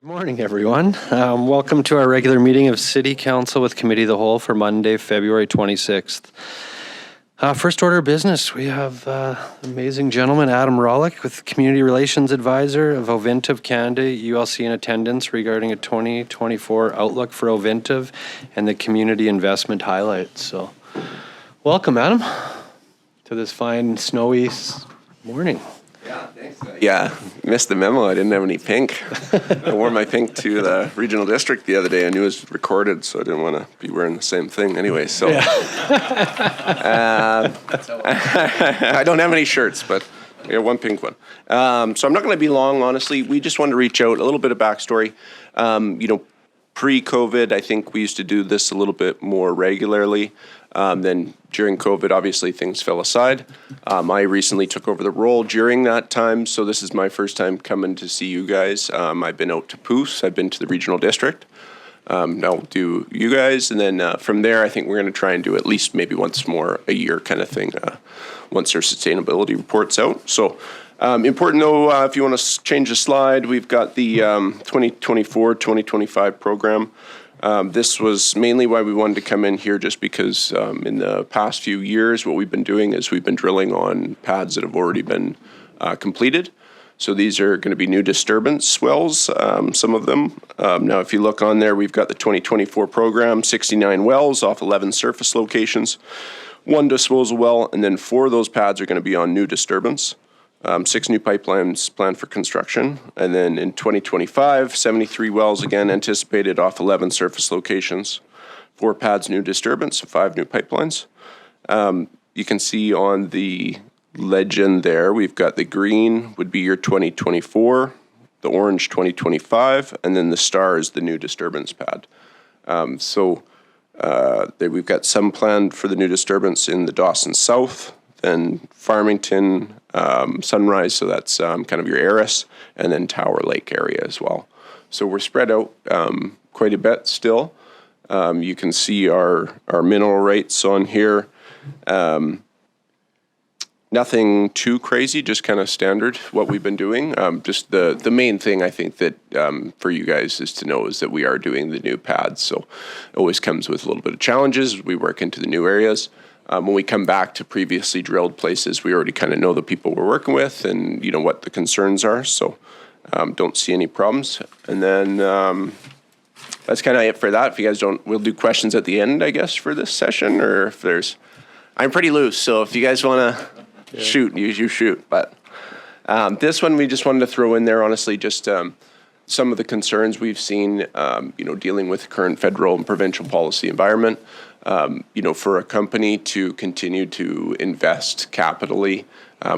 Good morning, everyone. Welcome to our regular meeting of City Council with Committee of the Whole for Monday, February 26th. First order of business, we have amazing gentleman, Adam Rolick, with Community Relations Advisor of Ovintiv Canada, ULC in attendance regarding a 2024 outlook for Ovintiv and the community investment highlights. So, welcome, Adam, to this fine, snowy morning. Yeah, thanks. Yeah, missed the memo. I didn't have any pink. I wore my pink to the regional district the other day. I knew it was recorded, so I didn't want to be wearing the same thing anyway. So yeah. I don't have any shirts, but I got one pink one. So I'm not going to be long, honestly. We just wanted to reach out, a little bit of backstory. Pre-COVID, I think we used to do this a little bit more regularly. Then during COVID, obviously things fell aside. I recently took over the role during that time, so this is my first time coming to see you guys. I've been out to Peats, I've been to the regional district. Now we'll do you guys, and then from there, I think we're going to try and do at least maybe once more a year kind of thing, once our sustainability report's out. So important though, if you want to change the slide, we've got the 2024-2025 program. This was mainly why we wanted to come in here, just because in the past few years, what we've been doing is we've been drilling on pads that have already been completed. So these are going to be new disturbance wells, some of them. Now, if you look on there, we've got the 2024 program, 69 wells off 11 surface locations, 1 disposal well, and then 4 of those pads are going to be on new disturbance. 6 new pipelines planned for construction. And then in 2025, 73 wells again anticipated off 11 surface locations, 4 pads new disturbance, 5 new pipelines. You can see on the legend there, we've got the green would be your 2024, the orange 2025, and then the star is the new disturbance pad. We've got some planned for the new disturbance in the Dawson South, then Farmington, Sunrise, so that's kind of your Eris, and then Tower Lake area as well. So we're spread out quite a bit still. You can see our mineral rates on here. Nothing too crazy, just kind of standard what we've been doing. Just the main thing I think that for you guys is to know is that we are doing the new pads. So it always comes with a little bit of challenges as we work into the new areas. When we come back to previously drilled places, we already kind of know the people we're working with and, you know, what the concerns are. So don't see any problems. And then that's kind of it for that. If you guys don't, we'll do questions at the end, I guess, for this session. Or if there's, I'm pretty loose. So if you guys want to shoot, you shoot. But this one we just wanted to throw in there, honestly, just some of the concerns we've seen, dealing with current federal and provincial policy environment. For a company to continue to invest capitally,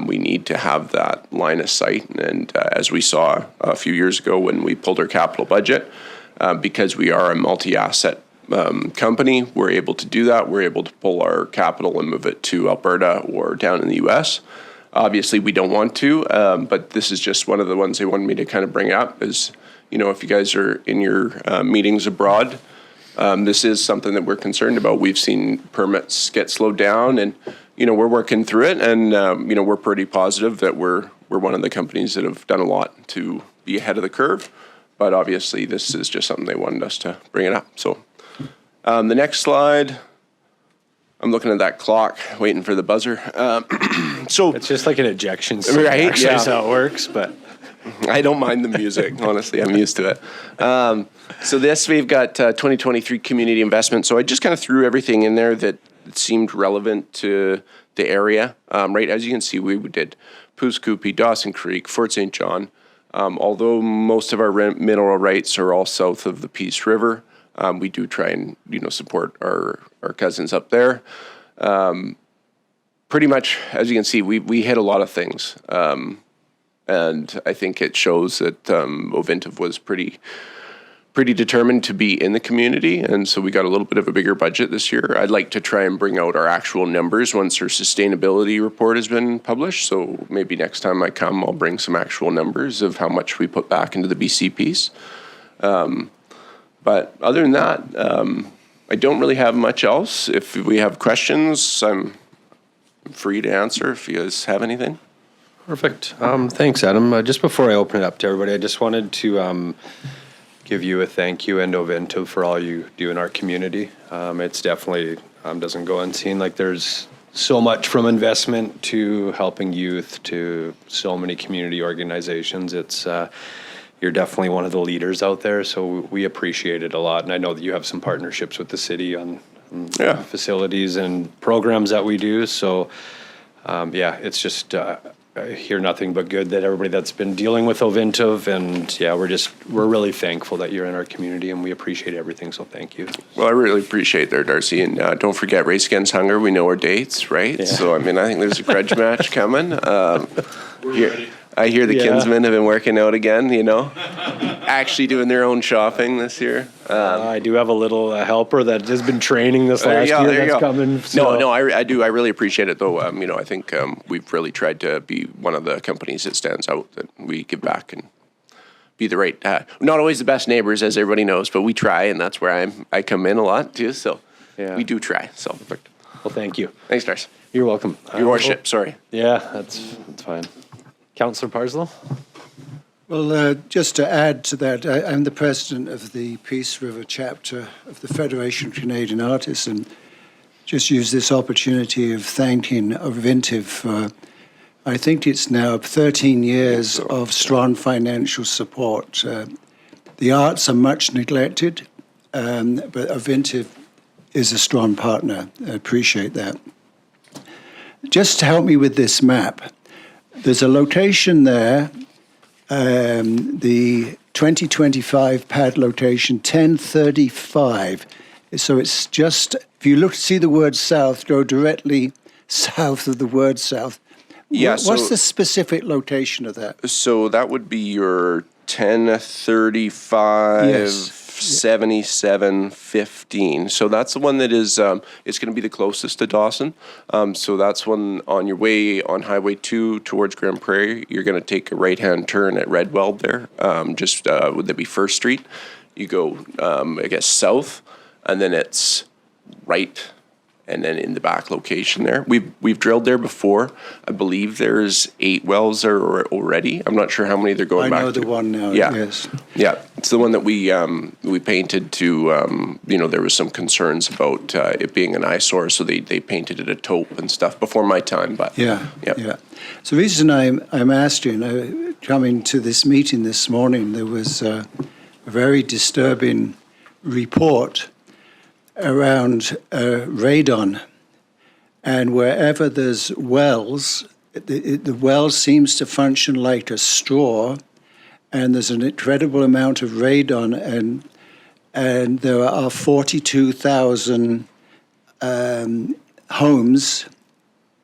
we need to have that line of sight. And as we saw a few years ago when we pulled our capital budget, because we are a multi-asset company, we're able to do that. We're able to pull our capital and move it to Alberta or down in the U.S. Obviously, we don't want to, but this is just one of the ones they wanted me to kind of bring up is, if you guys are in your meetings abroad, this is something that we're concerned about. We've seen permits get slowed down, and we're working through it, and we're pretty positive that we're one of the companies that have done a lot to be ahead of the curve. But obviously, this is just something they wanted us to bring it up. So the next slide, I'm looking at that clock, waiting for the buzzer. So it's just like an ejection seat, right? Actually, yeah, how it works, but. I don't mind the music, honestly. I'm used to it. So this, we've got 2023 community investment. So I just kind of threw everything in there that seemed relevant to the area. Right, as you can see, we did Pouce Coupe, Dawson Creek, Fort St. John. Although most of our mineral rights are all south of the Peace River, we do try and support our cousins up there. Pretty much, as you can see, we hit a lot of things. And I think it shows that Ovintiv was pretty determined to be in the community, and so we got a little bit of a bigger budget this year. I'd like to try and bring out our actual numbers once our sustainability report has been published, so maybe next time I come, I'll bring some actual numbers of how much we put back into the BC piece. But other than that, I don't really have much else. If we have questions, I'm free to answer if you guys have anything. Perfect. Thanks, Adam. Just before I open it up to everybody, I just wanted to give you a thank you and Ovintiv for all you do in our community. It's definitely doesn't go unseen. Like there's so much from investment to helping youth to so many community organizations. It's you're definitely one of the leaders out there, so we appreciate it a lot. And I know that you have some partnerships with the city on facilities and programs that we do. So it's just I hear nothing but good that everybody that's been dealing with Ovintiv, and we're really thankful that you're in our community, and we appreciate everything. So thank you. Well, I really appreciate that, Darcy, and don't forget Race Against Hunger. We know our dates, right? Yeah. So I think there's a grudge match coming. I hear the Kinsmen have been working out again. Actually doing their own shopping this year. I do have a little helper that has been training this last year. That's coming. So. No, I do. I really appreciate it, though. I think we've really tried to be one of the companies that stands out, that we give back and be the right. Not always the best neighbors, as everybody knows, but we try, and that's where I come in a lot too. So we do try. So well, thank you. Thanks, Darcy. You're welcome. Your worship. Sorry. Yeah, that's fine. Councillor Parslow. Well, just to add to that, I'm the president of the Peace River chapter of the Federation of Canadian Artists, and just use this opportunity of thanking Ovintiv for, I think it's now 13 years of strong financial support. The arts are much neglected, but Ovintiv is a strong partner. I appreciate that. Just to help me with this map, there's a location there, the 2025 pad location 1035. So it's just, if you see the word south, go directly south of the word south. Yeah. What's the specific location of that? So that would be your 1035. Yes. 7715. So that's the one that is, it's going to be the closest to Dawson. So that's one on your way on Highway 2 towards Grand Prairie. You're going to take a right-hand turn at Redweld there. Would that be First Street? You go, south, and then it's right, and then in the back location there. We've drilled there before. I believe there's 8 wells there already. I'm not sure how many they're going back to. I know the one now, yeah. Yes. Yeah, it's the one that we painted to, there was some concerns about it being an eyesore, so they painted it a taupe and stuff before my time. But Yeah. So the reason I'm asking, coming to this meeting this morning, there was a very disturbing report around radon, and wherever there's wells, the well seems to function like a straw, and there's an incredible amount of radon, and there are 42,000 homes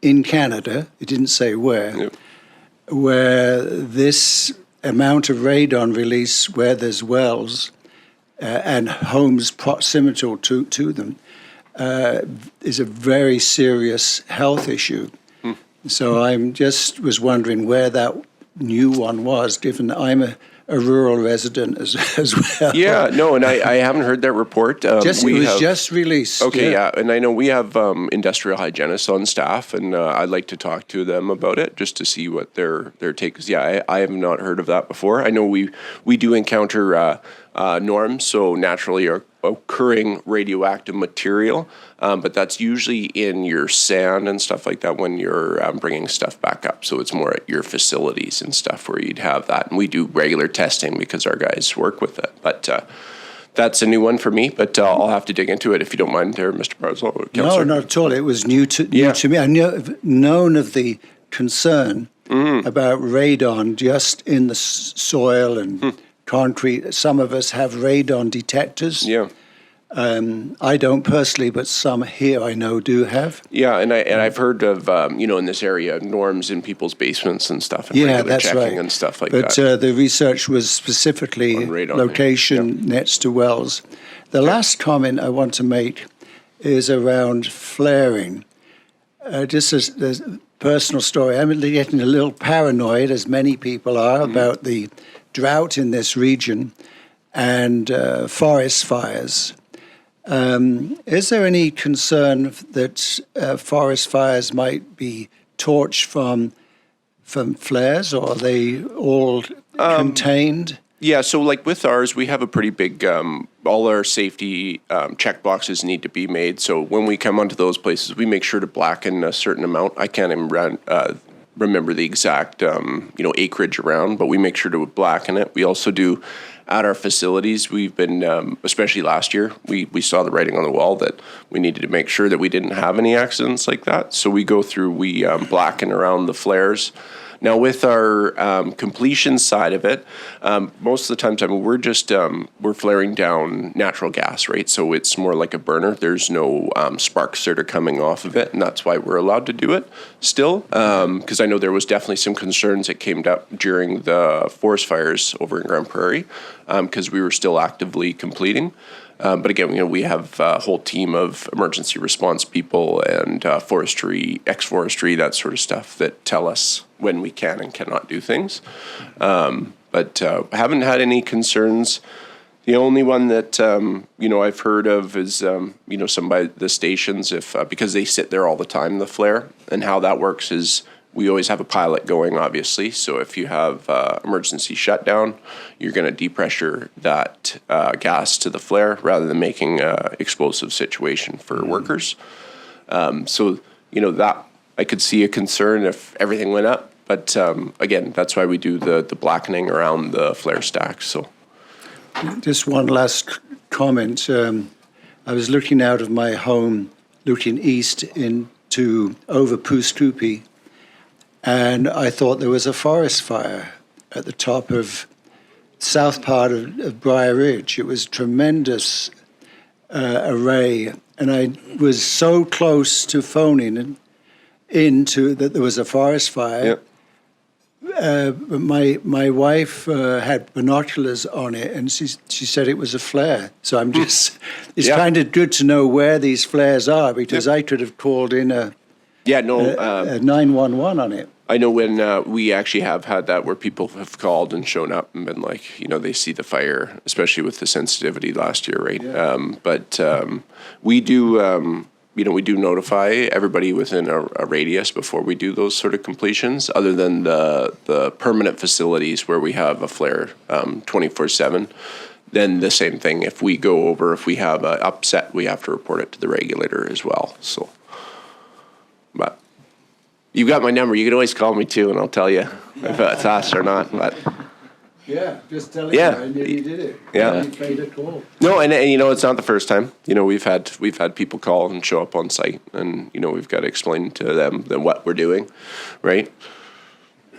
in Canada, it didn't say where, where this amount of radon release, where there's wells, and homes proximal to them, is a very serious health issue. So I'm just was wondering where that new one was, given I'm a rural resident as well. Yeah, no, and I haven't heard that report. It was just released. Okay, yeah, and I know we have industrial hygienists on staff, and I'd like to talk to them about it just to see what their take is. Yeah, I have not heard of that before. I know we do encounter norms, so naturally occurring radioactive material, but that's usually in your sand and stuff like that when you're bringing stuff back up. So it's more at your facilities and stuff where you'd have that. And we do regular testing because our guys work with it. But that's a new one for me, but I'll have to dig into it if you don't mind there, Mr. Barzal. No, not at all. It was new to me. I known of the concern about radon just in the soil and concrete. Some of us have radon detectors. Yeah. I don't personally, but some here I know do have. Yeah, and I've heard of in this area norms in people's basements and stuff. And yeah, that's checking right. And stuff like that. But the research was specifically location next to wells. The last comment I want to make is around flaring. Just as a personal story, I'm getting a little paranoid, as many people are, about the drought in this region and forest fires. Is there any concern that forest fires might be torched from flares, or are they all contained? Yeah, so like with ours, we have a pretty big, all our safety check boxes need to be made. So when we come onto those places, we make sure to blacken a certain amount. I can't even remember the exact, acreage around, but we make sure to blacken it. We also do at our facilities. We've been, especially last year, we saw the writing on the wall that we needed to make sure that we didn't have any accidents like that. So we go through, we blacken around the flares. Now, with our completion side of it, most of the times, we're just we're flaring down natural gas, right? So it's more like a burner. There's no sparks that are coming off of it, and that's why we're allowed to do it still. Because I know there was definitely some concerns that came up during the forest fires over in Grand Prairie, because we were still actively completing. But again, we have a whole team of emergency response people and forestry, ex-forestry, that sort of stuff that tell us when we can and cannot do things. But haven't had any concerns. The only one that, I've heard of is, some by the stations, because they sit there all the time, the flare. And how that works is we always have a pilot going, obviously. So if you have emergency shutdown, you're going to depressure that gas to the flare rather than making an explosive situation for workers. That I could see a concern if everything went up. But again, that's why we do the blackening around the flare stacks. So, just one last comment. I was looking out of my home, looking east into over Poostupi, and I thought there was a forest fire at the top of south part of Briar Ridge. It was tremendous array, and I was so close to phoning into that there was a forest fire. Yep. My wife had binoculars on it, and she said it was a flare. So I'm just, it's kind of good to know where these flares are, because I could have called in a 911 on it. I know when we actually have had that where people have called and shown up and been like, they see the fire, especially with the sensitivity last year, right? Yeah. We do, we do notify everybody within a radius before we do those sort of completions, other than the permanent facilities where we have a flare 24/7. Then the same thing, if we go over, if we have an upset, we have to report it to the regulator as well. So, but you've got my number. You can always call me too, and I'll tell you if it's us or not. But yeah, just tell you, I knew you did it. Yeah, you paid a call. No, and it's not the first time. We've had people call and show up on site, and we've got to explain to them what we're doing, right?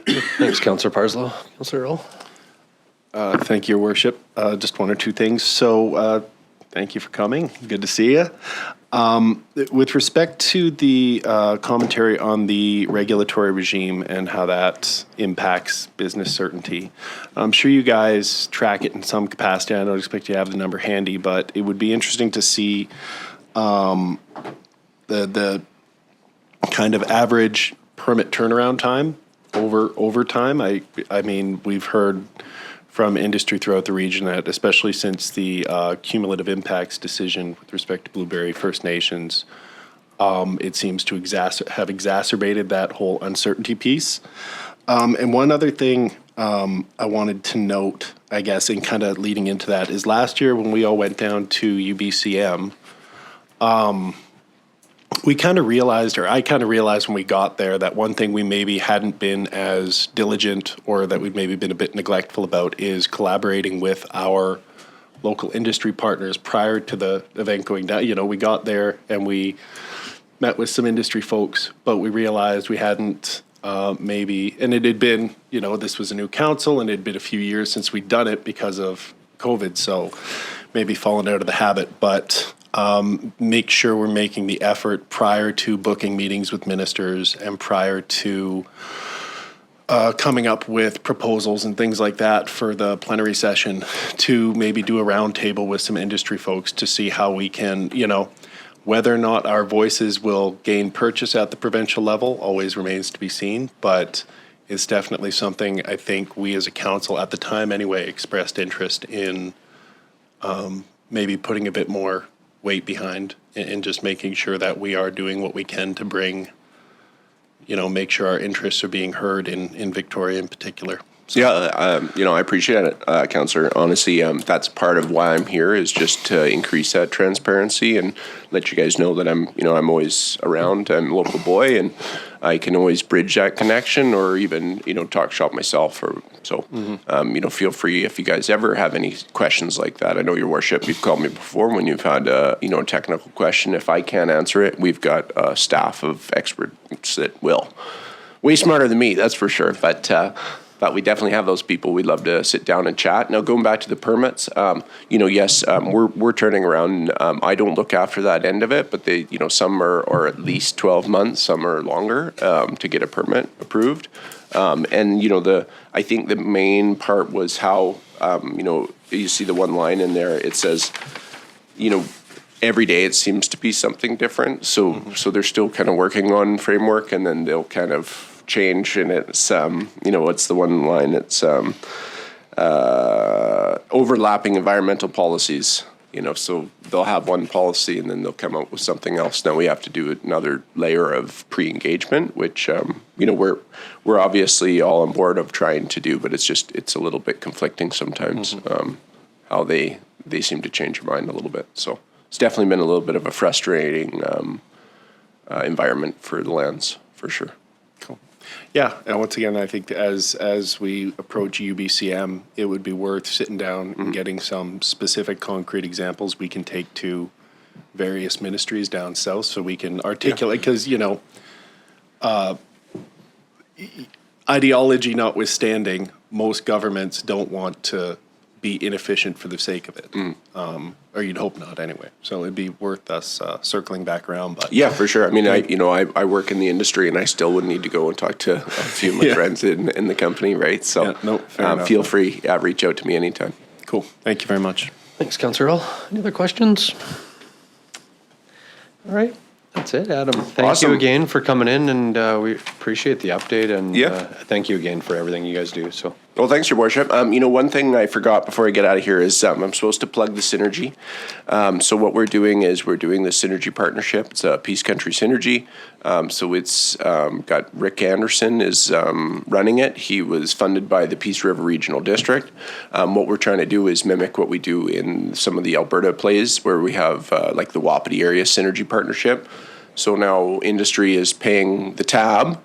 Thanks, Councillor Parslow. Councillor Earl. Thank you, Your Worship. Just one or two things. So, thank you for coming. Good to see you. With respect to the commentary on the regulatory regime and how that impacts business certainty, I'm sure you guys track it in some capacity. I don't expect you to have the number handy, but it would be interesting to see the kind of average permit turnaround time over time. I mean, we've heard from industry throughout the region that, especially since the cumulative impacts decision with respect to Blueberry First Nations, it seems to have exacerbated that whole uncertainty piece. And one other thing I wanted to note, I guess, and kind of leading into that, is last year when we all went down to UBCM, we kind of realized, or I kind of realized when we got there, that one thing we maybe hadn't been as diligent, or that we've maybe been a bit neglectful about, is collaborating with our local industry partners prior to the event going down. We got there and we met with some industry folks, but we realized we hadn't maybe, and it had been, this was a new council and it had been a few years since we'd done it because of COVID, so maybe fallen out of the habit, but make sure we're making the effort prior to booking meetings with ministers and prior to coming up with proposals and things like that for the plenary session, to maybe do a roundtable with some industry folks to see how we can, whether or not our voices will gain purchase at the provincial level always remains to be seen, but it's definitely something I think we as a council at the time anyway expressed interest in maybe putting a bit more weight behind and just making sure that we are doing what we can to bring, make sure our interests are being heard in Victoria in particular. So. Yeah, I appreciate it, Councillor. Honestly, that's part of why I'm here, is just to increase that transparency and let you guys know that I'm always around. I'm a local boy, and I can always bridge that connection, or even talk shop myself. Feel free if you guys ever have any questions like that. I know, Your Worship, you've called me before when you've had a technical question. If I can't answer it, we've got a staff of experts that will. Way smarter than me, that's for sure. But we definitely have those people. We'd love to sit down and chat. Now, going back to the permits, yes, we're turning around. I don't look after that end of it, but they, some are at least 12 months, some are longer to get a permit approved. I think the main part was how, you see the one line in there. It says, every day it seems to be something different. So they're still kind of working on framework, and then they'll kind of change, and it's what's the one line? It's overlapping environmental policies. So they'll have one policy and then they'll come out with something else. Now we have to do another layer of pre-engagement, which we're obviously all on board of trying to do, but it's a little bit conflicting sometimes. How they seem to change your mind a little bit. So it's definitely been a little bit of a frustrating environment for the lands, for sure. Yeah, and once again, I think as we approach UBCM, it would be worth sitting down and getting some specific concrete examples we can take to various ministries down south, so we can articulate, because ideology notwithstanding, most governments don't want to be inefficient for the sake of it. Or you'd hope not anyway. So it'd be worth us circling back around. But yeah, for sure. I mean, I work in the industry, and I still would need to go and talk to a few of my friends in the company, right? So feel free, reach out to me anytime. Cool. Thank you very much. Thanks, Councillor Earl. Any other questions? All right. That's it, Adam. Thank you again for coming in, and we appreciate the update, and thank you again for everything you guys do. So. Well, thanks, Your Worship. One thing I forgot before I get out of here is I'm supposed to plug the Synergy. So what we're doing is we're doing the Synergy partnership. It's a Peace Country Synergy. So it's got Rick Anderson is running it. He was funded by the Peace River Regional District. What we're trying to do is mimic what we do in some of the Alberta plays, where we have like the Wapiti Area Synergy Partnership. So now industry is paying the tab.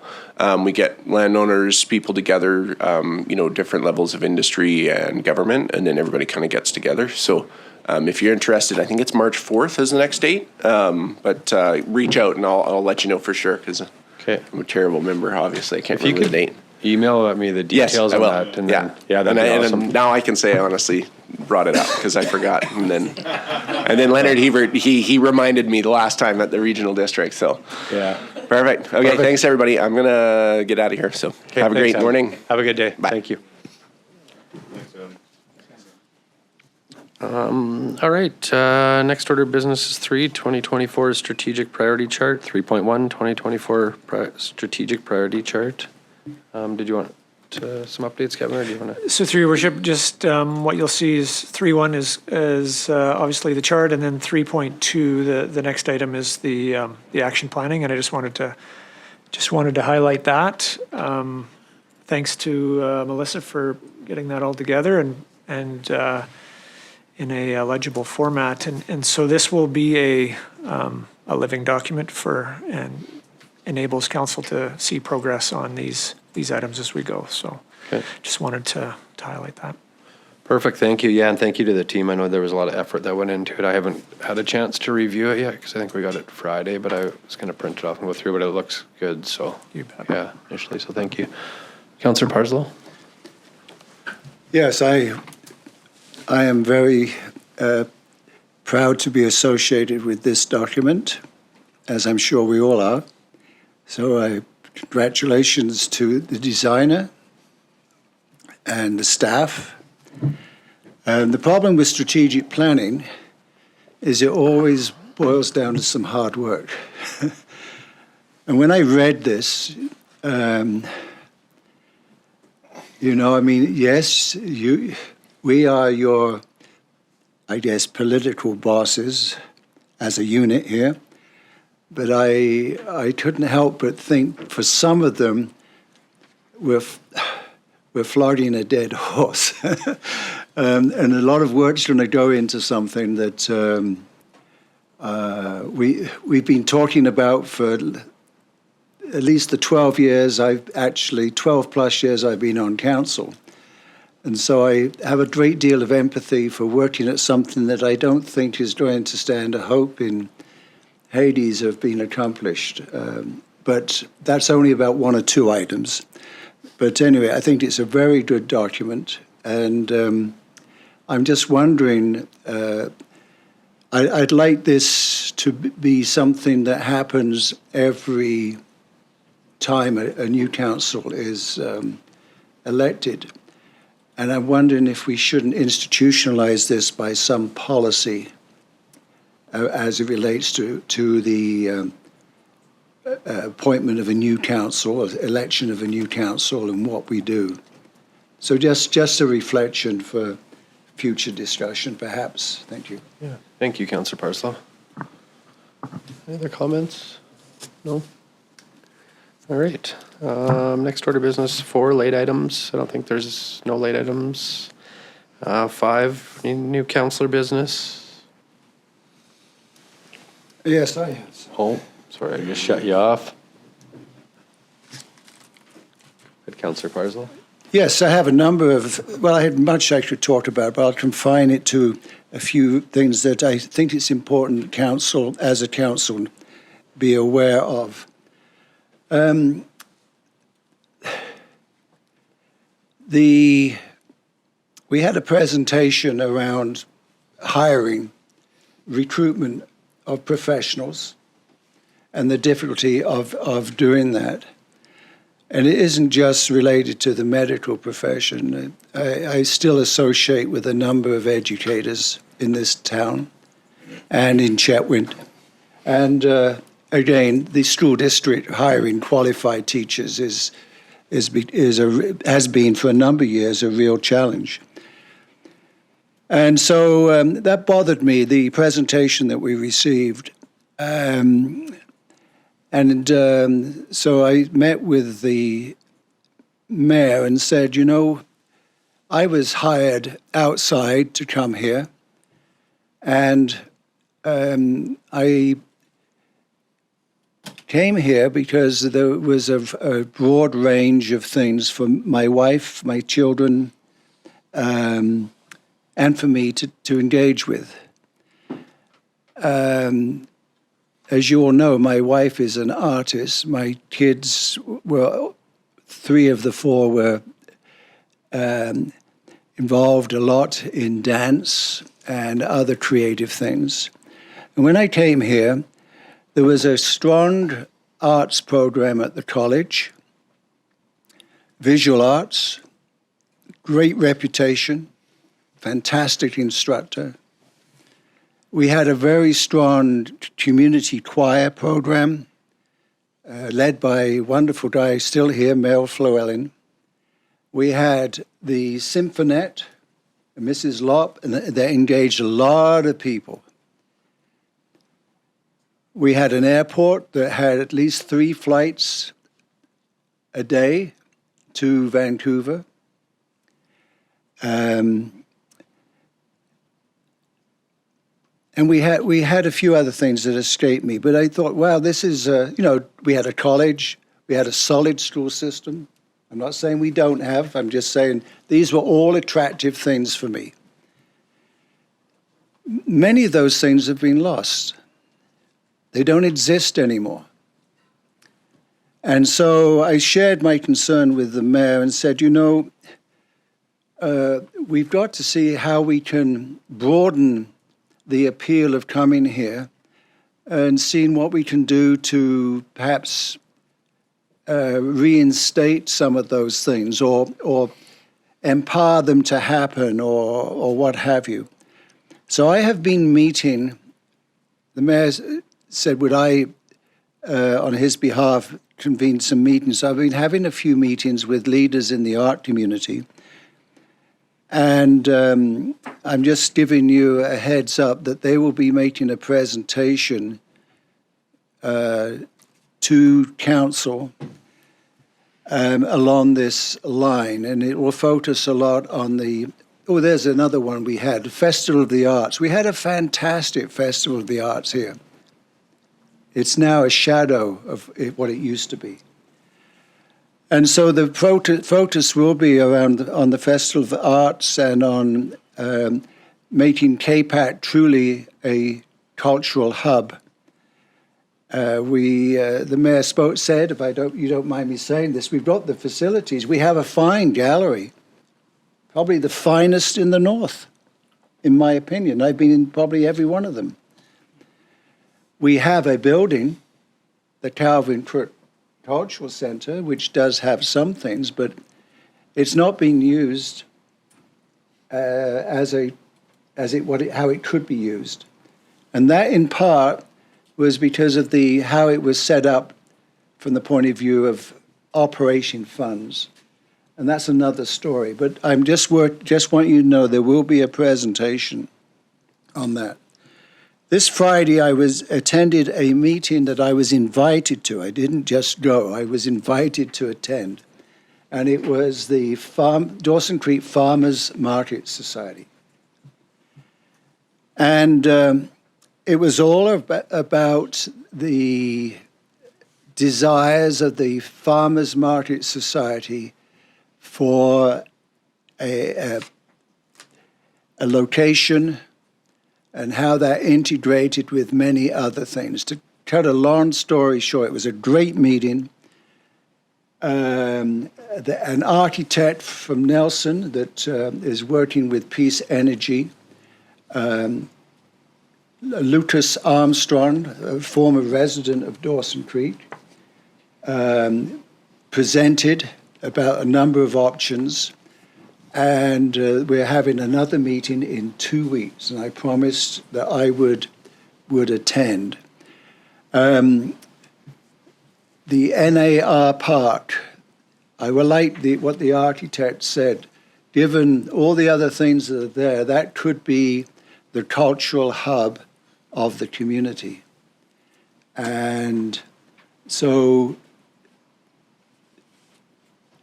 We get landowners, people together, different levels of industry and government, and then everybody kind of gets together. So if you're interested, I think it's March 4th is the next date. But reach out and I'll let you know for sure, because I'm a terrible member, obviously. I can't remember the date. Email me the details on that. And then, that'd be awesome. Now I can say I honestly brought it up because I forgot. And then Leonard Hebert, he reminded me the last time at the regional district. So perfect. Okay, thanks everybody. I'm gonna get out of here. So have a great morning. Have a good day. Bye. Thank you. All right. Next order of business is 2024 strategic priority chart. 3.1 2024 strategic priority chart. Did you want some updates, Kevin, or do you want to? So through your worship, just what you'll see is 3.1 is obviously the chart, and then 3.2, the next item is the action planning, and I just wanted to highlight that. Thanks to Melissa for getting that all together and in a legible format, and so this will be a living document and enables council to see progress on these items as we go. So just wanted to highlight that. Perfect. Thank you. Yeah, and thank you to the team. I know there was a lot of effort that went into it. I haven't had a chance to review it yet because I think we got it Friday, but I was going to print it off and go through, but it looks good. So you bet. Yeah, initially. So thank you. Councillor Parslow? Yes, I am very proud to be associated with this document, as I'm sure we all are. So congratulations to the designer and the staff. The problem with strategic planning is it always boils down to some hard work. And when I read this, yes, we are your, I guess, political bosses as a unit here. But I couldn't help but think for some of them, we're we're flogging a dead horse. And a lot of work's going to go into something that we've been talking about for at least the 12 plus years I've been on council. And so I have a great deal of empathy for working at something that I don't think is going to stand a hope in Hades of being accomplished. But that's only about one or two items. But anyway, I think it's a very good document. And I'm just wondering, I'd like this to be something that happens every time a new council is elected. And I'm wondering if we shouldn't institutionalize this by some policy as it relates to the appointment of a new council, or election of a new council, and what we do. So just a reflection for future discussion, perhaps. Thank you. Yeah. Thank you, Councillor Parslow. Any other comments? No? All right. Next order of business, 4 late items. I don't think there's no late items. 5, any new councillor business? Yes, I have. Oh, sorry, I just shut you off. Good, Councillor Parslow. Yes, I have a number of, well, I had much I could talk about, but I'll confine it to a few things that I think it's important council, as a council, be aware of. We had a presentation around hiring, recruitment of professionals, and the difficulty of doing that. And it isn't just related to the medical profession. I still associate with a number of educators in this town and in Chetwynd. And again, the school district hiring qualified teachers has been for a number of years a real challenge. And so that bothered me, the presentation that we received. So I met with the mayor and said, you know, I was hired outside to come here, and I came here because there was a broad range of things for my wife, my children, and for me to engage with. As you all know, my wife is an artist. My kids were, 3 of the 4 were involved a lot in dance and other creative things. And when I came here, there was a strong arts program at the college, visual arts, great reputation, fantastic instructor. We had a very strong community choir program led by a wonderful guy still here, Mel Llewellyn. We had the Symphonette, Mrs. Lopp, and they engaged a lot of people. We had an airport that had at least 3 flights a day to Vancouver. And we had a few other things that escaped me, but I thought, wow, this is, we had a college, we had a solid school system. I'm not saying we don't have, I'm just saying these were all attractive things for me. Many of those things have been lost. They don't exist anymore. And so I shared my concern with the mayor and said, we've got to see how we can broaden the appeal of coming here and seeing what we can do to perhaps reinstate some of those things or empower them to happen or what have you. So I have been meeting, the mayor said, would I, on his behalf, convene some meetings? I've been having a few meetings with leaders in the art community. And I'm just giving you a heads up that they will be making a presentation to council along this line, and it will focus a lot on the. Oh, there's another one we had, Festival of the Arts. We had a fantastic Festival of the Arts here. It's now a shadow of what it used to be. And so the focus will be around on the Festival of the Arts and on making CAPAC truly a cultural hub. The mayor said, if you don't mind me saying this, we've got the facilities. We have a fine gallery, probably the finest in the north, in my opinion. I've been in probably every one of them. We have a building, the Calvin Crook Cultural Center, which does have some things, but it's not being used how it could be used. And that, in part, was because of how it was set up from the point of view of operation funds. And that's another story. But I'm just want you to know there will be a presentation on that. This Friday, I attended a meeting that I was invited to. I didn't just go. I was invited to attend. And it was the Dawson Creek Farmers Market Society. And it was all about the desires of the Farmers Market Society for a location and how that integrated with many other things. To cut a long story short, it was a great meeting. An architect from Nelson that is working with Peace Energy, Lucas Armstrong, a former resident of Dawson Creek, presented about a number of options. And we're having another meeting in 2 weeks, and I promised that I would attend. The NAR Park, I will like what the architect said. Given all the other things that are there, that could be the cultural hub of the community. And so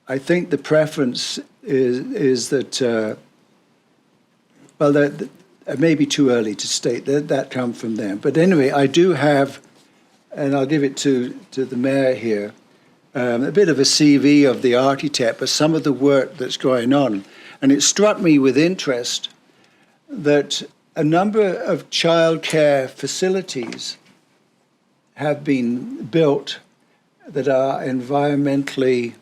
I think the preference is that, it may be too early to state that come from them. But anyway, I do have, and I'll give it to the mayor here, a bit of a CV of the architect, but some of the work that's going on. And it struck me with interest that a number of childcare facilities have been built that are environmentally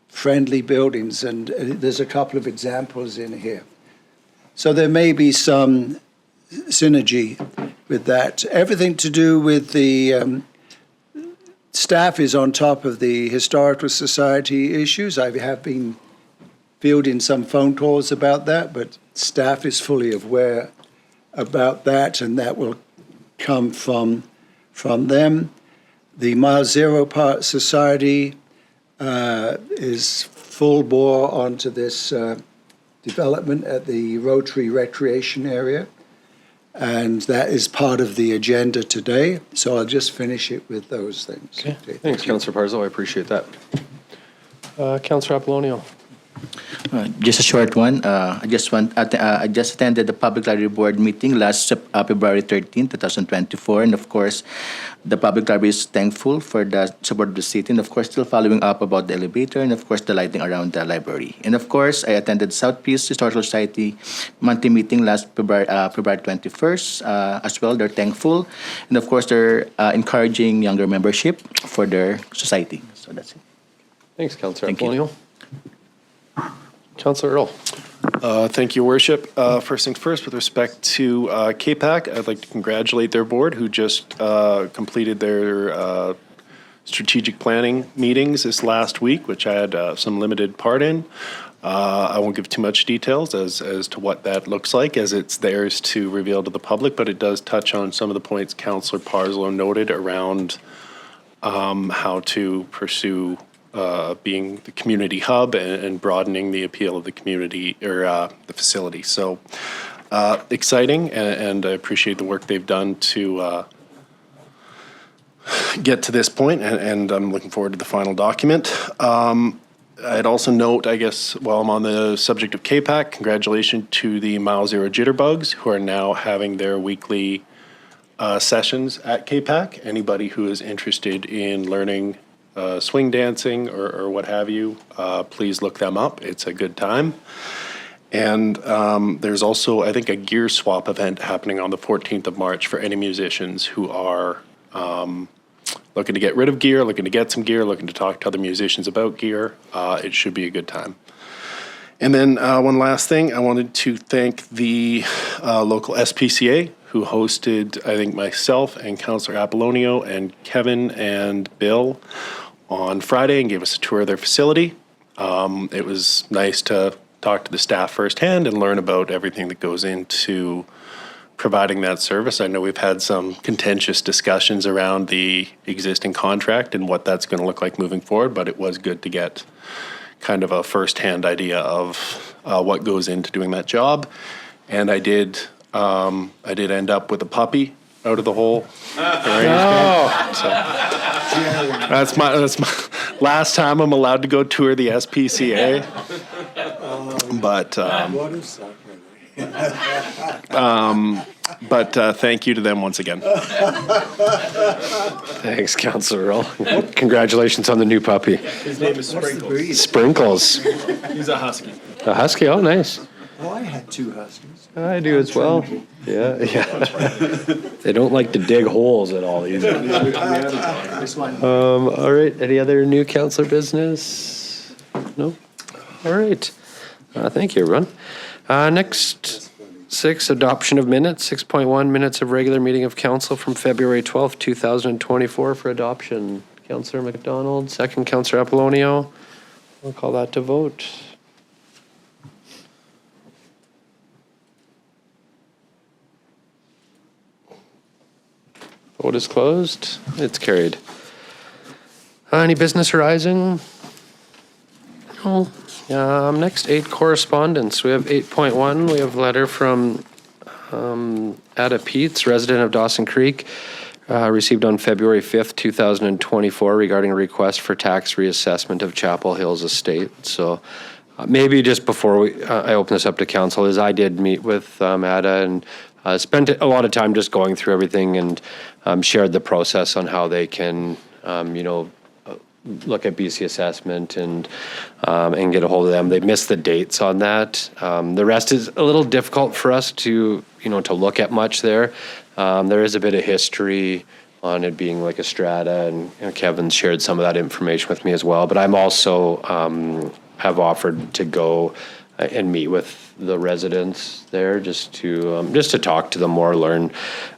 friendly buildings, and there's a couple of examples in here. So there may be some synergy with that. Everything to do with the staff is on top of the Historical Society issues. I have been fielding some phone calls about that, but staff is fully aware about that, and that will come from them. The Mile Zero Park Society is full bore onto this development at the Rotary Recreation Area, and that is part of the agenda today. So I'll just finish it with those things. Okay. Thanks, Councillor Parzo. I appreciate that. Councillor Apollonio. Just a short one. I just attended the Public Library Board meeting last February 13, 2024, and of course, the Public Library is thankful for the support of the city, and of course, still following up about the elevator, and of course, the lighting around the library. And of course, I attended South Peace Historical Society monthly meeting last February 21st as well. They're thankful, and of course, they're encouraging younger membership for their society. So that's it. Thanks, Councillor Thank you. Apollonio. Councillor Earl. Thank you, Worship. First things first, with respect to CAPAC, I'd like to congratulate their board who just completed their strategic planning meetings this last week, which I had some limited part in. I won't give too much details as to what that looks like, as it's theirs to reveal to the public, but it does touch on some of the points Councillor Parzo noted around how to pursue being the community hub and broadening the appeal of the community or the facility. So exciting, and I appreciate the work they've done to get to this point, and I'm looking forward to the final document. I'd also note, I guess, while I'm on the subject of KPAC, congratulations to the Mile Zero Jitterbugs, who are now having their weekly sessions at KPAC. Anybody who is interested in learning swing dancing or what have you, please look them up. It's a good time. And there's also, I think, a gear swap event happening on the 14th of March for any musicians who are looking to get rid of gear, looking to get some gear, looking to talk to other musicians about gear. It should be a good time. And then one last thing, I wanted to thank the local SPCA who hosted, I think, myself and Councillor Apollonio and Kevin and Bill on Friday and gave us a tour of their facility. It was nice to talk to the staff firsthand and learn about everything that goes into providing that service. I know we've had some contentious discussions around the existing contract and what that's going to look like moving forward, but it was good to get kind of a firsthand idea of what goes into doing that job. And I did end up with a puppy out of the whole arrangement. So that's my last time I'm allowed to go tour the SPCA. But What is that? thank you to them once again. Thanks, Councillor Roll. Congratulations on the new puppy. His name is Sprinkles. Sprinkles. He's a husky. A husky, oh, nice. Oh, I had 2 huskies. I do as well. Yeah, yeah. They don't like to dig holes at all either. All right, any other new councillor business? No? All right. Thank you, everyone. Next, 6, adoption of minutes. 6.1, minutes of regular meeting of council from February 12th, 2024 for adoption. Councillor McDonald, second Councillor Apollonio. We'll call that to vote. Vote is closed. It's carried. Any business arising? No. Next, 8, correspondence. We have 8.1. We have a letter from Peats, resident of Dawson Creek, received on February 5th, 2024 regarding a request for tax reassessment of Chapel Hills Estate. So maybe just before I open this up to council, is I did meet with Ada and spent a lot of time just going through everything and shared the process on how they can, look at BC assessment and get a hold of them. They missed the dates on that. The rest is a little difficult for us to look at much there. There is a bit of history on it being like a strata, and Kevin shared some of that information with me as well. But I'm also have offered to go and meet with the residents there just to talk to them more, learn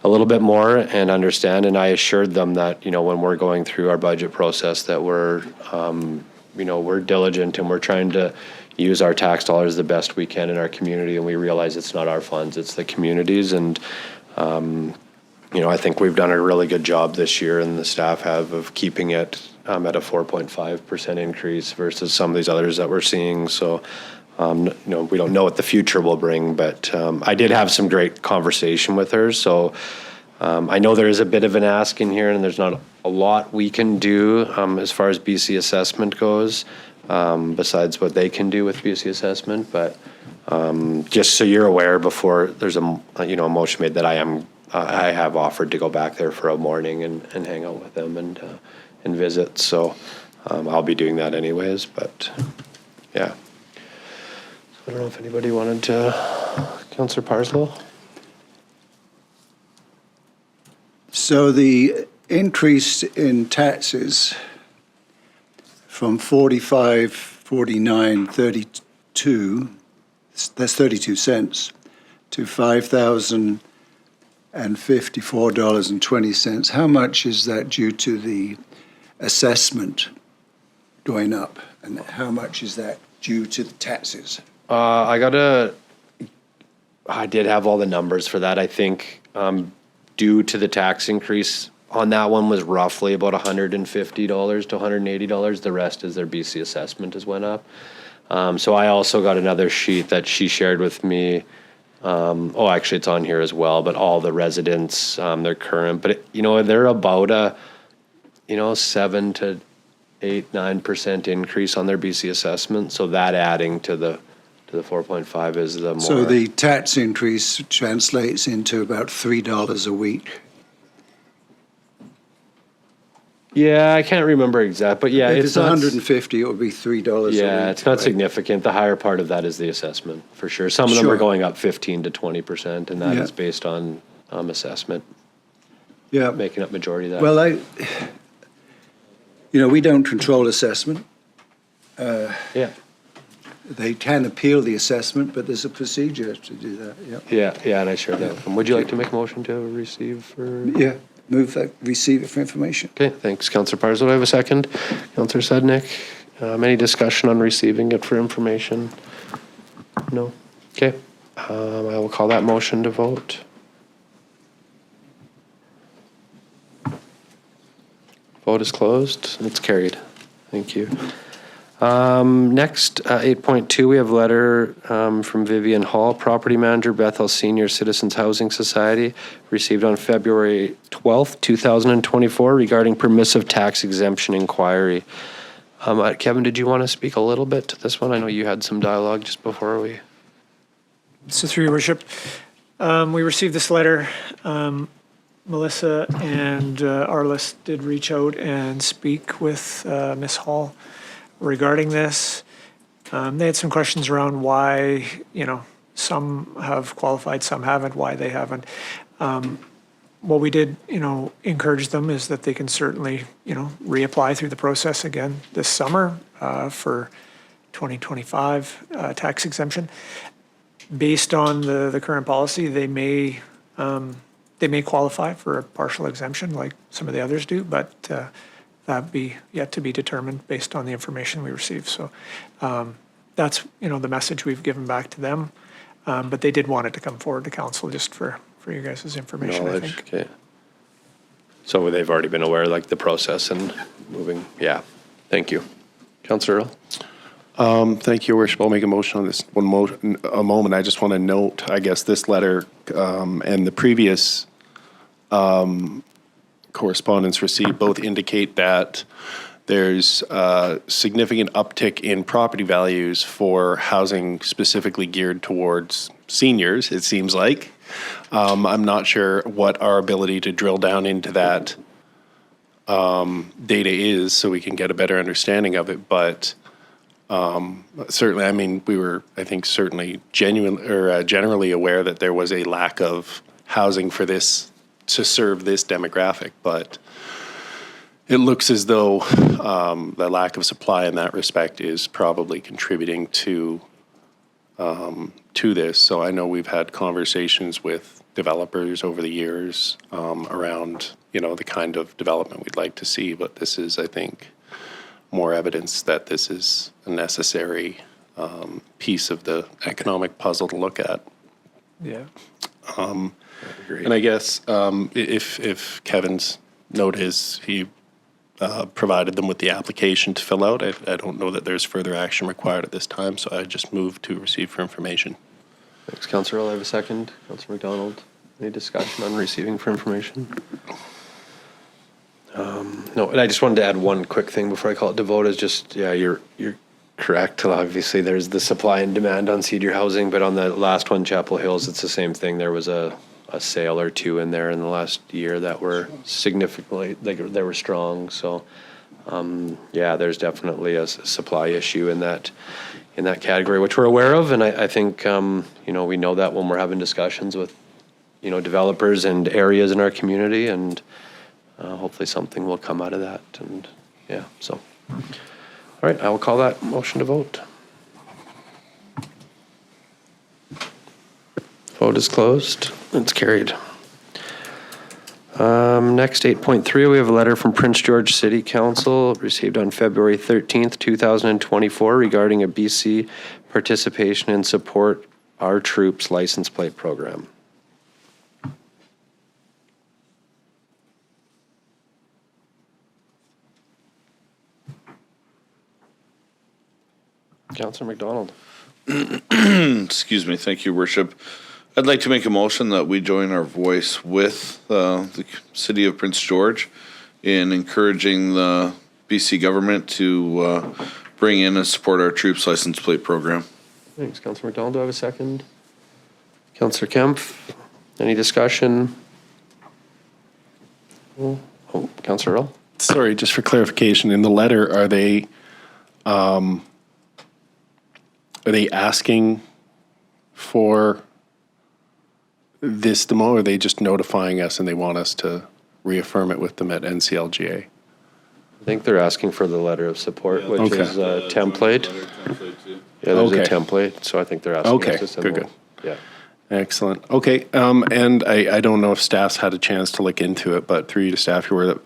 a little bit more and understand. And I assured them that, when we're going through our budget process, that we're diligent and we're trying to use our tax dollars the best we can in our community. And we realize it's not our funds, it's the communities. And, I think we've done a really good job this year, and the staff have, of keeping it at a 4.5% increase versus some of these others that we're seeing. So, we don't know what the future will bring, but I did have some great conversation with her. So I know there is a bit of an ask in here, and there's not a lot we can do as far as BC assessment goes, besides what they can do with BC assessment. But just so you're aware, before there's a motion made, that I have offered to go back there for a morning and hang out with them and visit. So I'll be doing that anyways. But yeah. I don't know if anybody wanted to, Councillor Parslow? So the increase in taxes from 45, 49, 32, that's 32 cents, to $5,054.20. How much is that due to the assessment going up? And how much is that due to the taxes? I did have all the numbers for that. I think due to the tax increase on that one was roughly about $150 to $180. The rest is their BC assessment has went up. So I also got another sheet that she shared with me. Actually it's on here as well, but all the residents, they're current, but they're about a, 7 to 8-9% increase on their BC assessment. So that adding to the 4.5 is the more. So the tax increase translates into about $3 a week. Yeah, I can't remember exact, but yeah, If it's it's not, 150, it would be $3 a week. yeah, it's not right? significant. The higher part of that is the assessment, for sure. Some of them Sure. are going up 15 to 20%, and that Yeah. is based on assessment, Yeah. making up majority of that. Well, we don't control assessment. Yeah, They can appeal the assessment, but there's a procedure to do that. yeah, and I shared that with them. Would you like to make a motion to receive for? Yeah. Move that, receive it for information. Okay, thanks, Councillor Parzo. Do I have a second? Councillor Sednick, any discussion on receiving it for information? No? Okay, I will call that motion to vote. Vote is closed. It's carried. Thank you. Next, 8.2, we have a letter from Vivian Hall, Property Manager, Bethel Senior Citizens Housing Society, received on February 12th, 2024, regarding permissive tax exemption inquiry. Kevin, did you want to speak a little bit to this one? I know you had some dialogue just before we. So through your worship, we received this letter. Melissa and Arliss did reach out and speak with Ms. Hall regarding this. They had some questions around why, some have qualified, some haven't, why they haven't. What we did, encourage them is that they can certainly, reapply through the process again this summer for 2025 tax exemption. Based on the current policy, they may qualify for a partial exemption like some of the others do, but that be yet to be determined based on the information we receive. So that's, the message we've given back to them. But they did want it to come forward to council just for you guys' information, I Knowledge, think. okay. So they've already been aware, like the process and moving, yeah. Thank you. Councillor Earl? Thank you, Your Worship. I'll make a motion on this a moment. I just want to note, I guess, this letter and the previous correspondence received both indicate that there's a significant uptick in property values for housing specifically geared towards seniors, it seems like. I'm not sure what our ability to drill down into that data is so we can get a better understanding of it, but certainly, we were, I think, certainly generally aware that there was a lack of housing for this, to serve this demographic, but it looks as though the lack of supply in that respect is probably contributing to this. So I know we've had conversations with developers over the years around, the kind of development we'd like to see, but this is, I think, more evidence that this is a necessary piece of the economic puzzle to look at. Yeah. And I guess if Kevin's note is he provided them with the application to fill out, I don't know that there's further action required at this time, so I just move to receive for information. Thanks, Councillor Earl. I have a second. Councillor McDonald, any discussion on receiving for information? No, and I just wanted to add one quick thing before I call it to vote is just, yeah, you're correct. Obviously, there's the supply and demand on senior housing, but on the last one, Chapel Hills, it's the same thing. There was a sale or two in there in the last year that were significantly, they were strong. So, yeah, there's definitely a supply issue in that category, which we're aware of. And I think, we know that when we're having discussions with, developers and areas in our community, and hopefully something will come out of that. And yeah, so, all right, I will call that motion to vote. Vote is closed. It's carried. Next, 8.3, we have a letter from Prince George City Council received on February 13th, 2024 regarding a BC participation and support our troops license plate program. Councillor McDonald. Excuse me. Thank you, Worship. I'd like to make a motion that we join our voice with the City of Prince George in encouraging the BC government to bring in and support our troops license plate program. Thanks, Councillor McDonald. Do I have a second? Councillor Kemp, any discussion? Oh, Councillor Earl? Sorry, just for clarification, in the letter, are they asking for this demo, or are they just notifying us and they want us to reaffirm it with them at NCLGA? I think they're asking for the letter of support, which Okay. is a template. Yeah, there's a Okay. template, so I think they're asking Okay, us to send good, one. good. Yeah. Excellent. Okay, and I don't know if staff's had a chance to look into it, but through you to staff, you were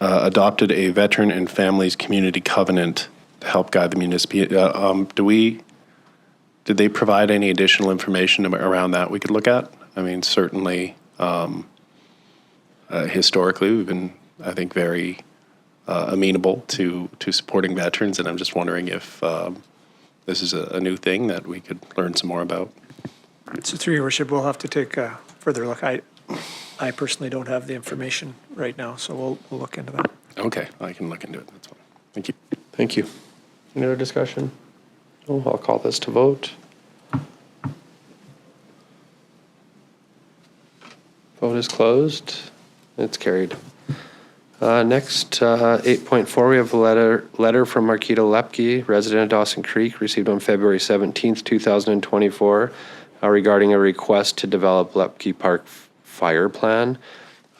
adopted a Veteran and Families Community Covenant to help guide the municipality. Did they provide any additional information around that we could look at? I mean, certainly, historically, we've been, I think, very amenable to supporting veterans, and I'm just wondering if this is a new thing that we could learn some more about. So through your worship, we'll have to take a further look. I personally don't have the information right now, so we'll look into that. Okay, I can look into it. That's fine. Thank you. Thank you. Any other discussion? No, I'll call this to vote. Vote is closed. It's carried. Next, 8.4, we have a letter from Marcheta Leoppky, resident of Dawson Creek, received on February 17th, 2024, regarding a request to develop Leoppky Park fire plan.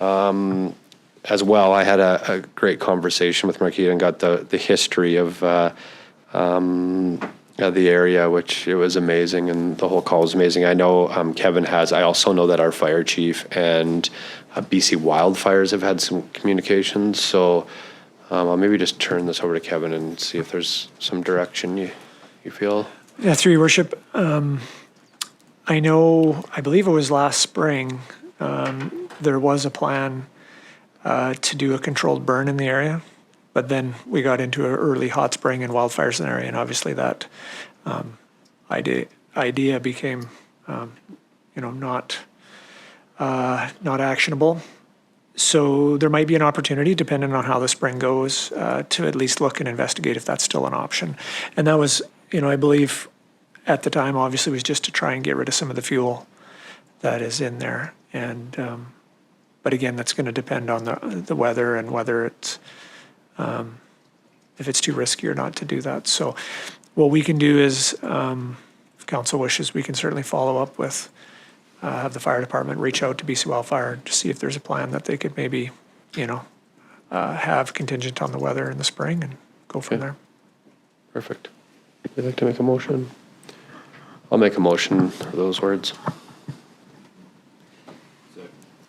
As well, I had a great conversation with Marcheta and got the history of the area, which it was amazing, and the whole call was amazing. I know Kevin has. I also know that our fire chief and BC Wildfires have had some communications. So I'll maybe just turn this over to Kevin and see if there's some direction you feel. Yeah, through your worship, I believe it was last spring, there was a plan to do a controlled burn in the area, but then we got into an early hot spring and wildfires in the area, and obviously that idea became, not actionable. So there might be an opportunity, depending on how the spring goes, to at least look and investigate if that's still an option. And that was, I believe at the time, obviously, was just to try and get rid of some of the fuel that is in there. And but again, that's going to depend on the weather and whether it's if it's too risky or not to do that. So what we can do is, if council wishes, we can certainly follow up with, have the fire department reach out to BC Wildfire to see if there's a plan that they could maybe, have contingent on the weather in the spring and go from there. Perfect. Would you like to make a motion? I'll make a motion for those words.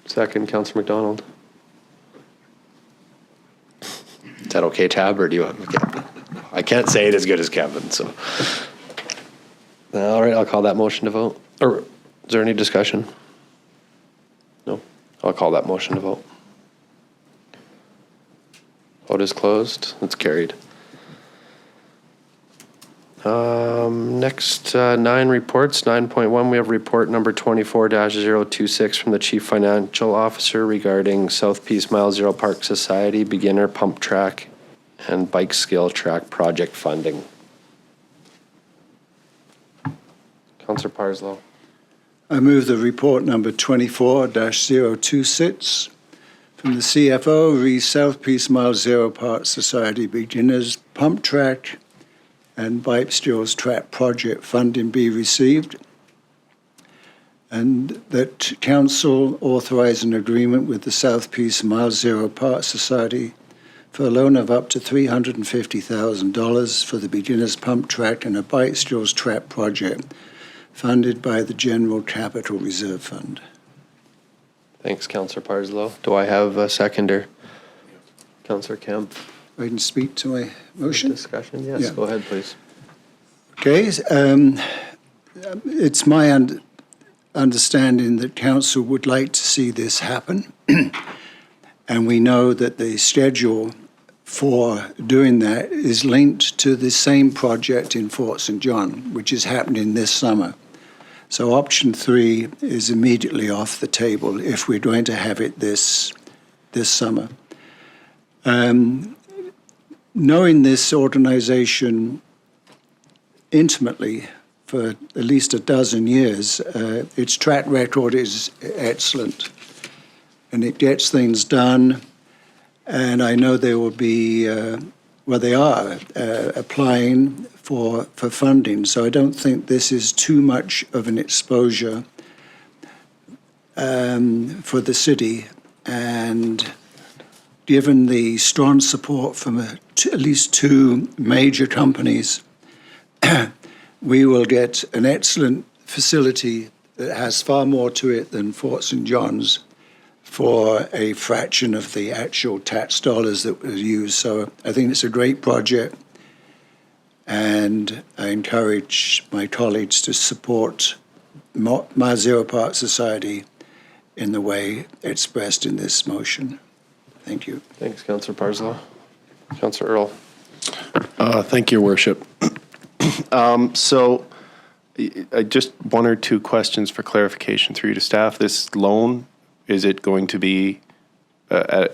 Second, Councillor McDonald. Is that okay, Tab, or do you want? Okay. I can't say it as good as Kevin, so. All right, I'll call that motion to vote. Or is there any discussion? No? I'll call that motion to vote. Vote is closed. It's carried. Next, 9 reports. 9.1, we have report number 24-026 from the Chief Financial Officer regarding South Peace Mile Zero Park Society beginner pump track and bike skill track project funding. Councillor Parslow. I move the report number 24-026 from the CFO, re South Peace Mile Zero Park Society beginners pump track and bike skills track project funding be received, and that council authorize an agreement with the South Peace Mile Zero Park Society for a loan of up to $350,000 for the beginners pump track and a bike skills track project funded by the General Capital Reserve Fund. Thanks, Councillor Parslow. Do I have a seconder? Councillor Kemp. I can speak to my motion? Discussion? Yes, Yeah. go ahead, please. Okay, it's my understanding that council would like to see this happen. And we know that the schedule for doing that is linked to the same project in Fort St. John, which is happening this summer. So option 3 is immediately off the table if we're going to have it this summer. knowing this organization intimately for at least a dozen years, its track record is excellent, and it gets things done. And I know they will be, they are applying for funding. So I don't think this is too much of an exposure for the city. And given the strong support from at least two major companies, we will get an excellent facility that has far more to it than Fort St. John's for a fraction of the actual tax dollars that were used. So I think it's a great project, and I encourage my colleagues to support Mile Zero Park Society in the way expressed in this motion. Thank you. Thanks, Councillor Parslow. Councillor Earl. Thank you, Your Worship. So just one or two questions for clarification through you to staff. This loan, is it going to be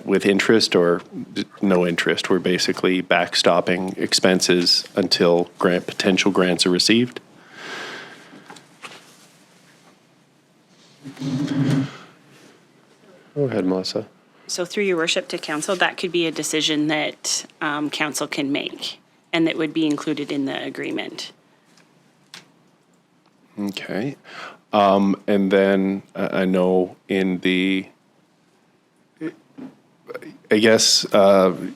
with interest or no interest? We're basically backstopping expenses until potential grants are received? Go ahead, Melissa. So through your worship to council, that could be a decision that council can make and that would be included in the agreement. Okay. And then I know in the, I guess, I've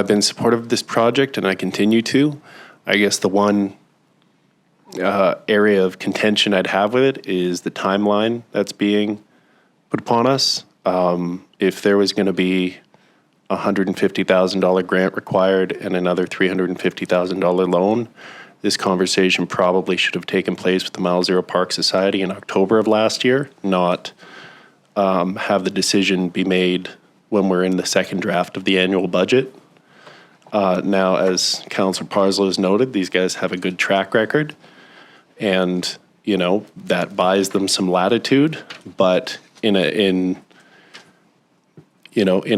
been supportive of this project and I continue to. I guess the one area of contention I'd have with it is the timeline that's being put upon us. If there was going to be a $150,000 grant required and another $350,000 loan, this conversation probably should have taken place with the Mile Zero Park Society in October of last year, not have the decision be made when we're in the second draft of the annual budget. Now, as Councillor Parslow has noted, these guys have a good track record, and that buys them some latitude. But in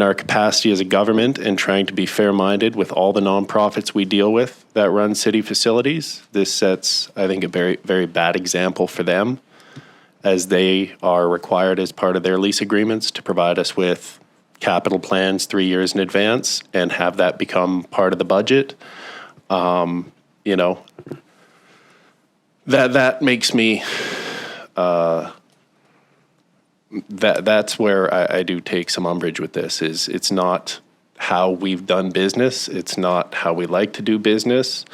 our capacity as a government and trying to be fair-minded with all the nonprofits we deal with that run city facilities, this sets, I think, a very, very bad example for them, as they are required as part of their lease agreements to provide us with capital plans 3 years in advance and have that become part of the budget. That makes me... That's where I do take some umbrage with this. Is it's not how we've done business. It's not how we like to do business.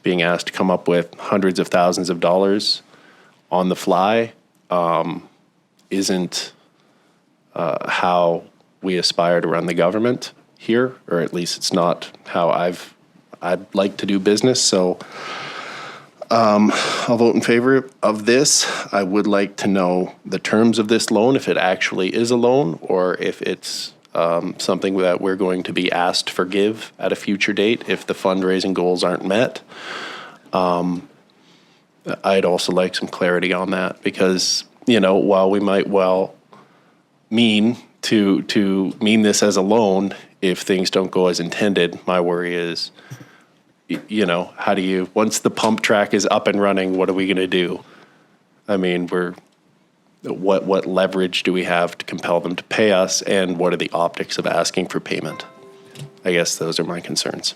Being asked to come up with hundreds of thousands of dollars on the fly isn't how we aspire to run the government here, or at least it's not how I'd like to do business. So I'll vote in favor of this. I would like to know the terms of this loan, if it actually is a loan, or if it's something that we're going to be asked to forgive at a future date if the fundraising goals aren't met. I'd also like some clarity on that, because, while we might well mean to mean this as a loan, if things don't go as intended, my worry is, how do you, once the pump track is up and running, what are we going to do? I mean, what leverage do we have to compel them to pay us, and what are the optics of asking for payment? I guess those are my concerns.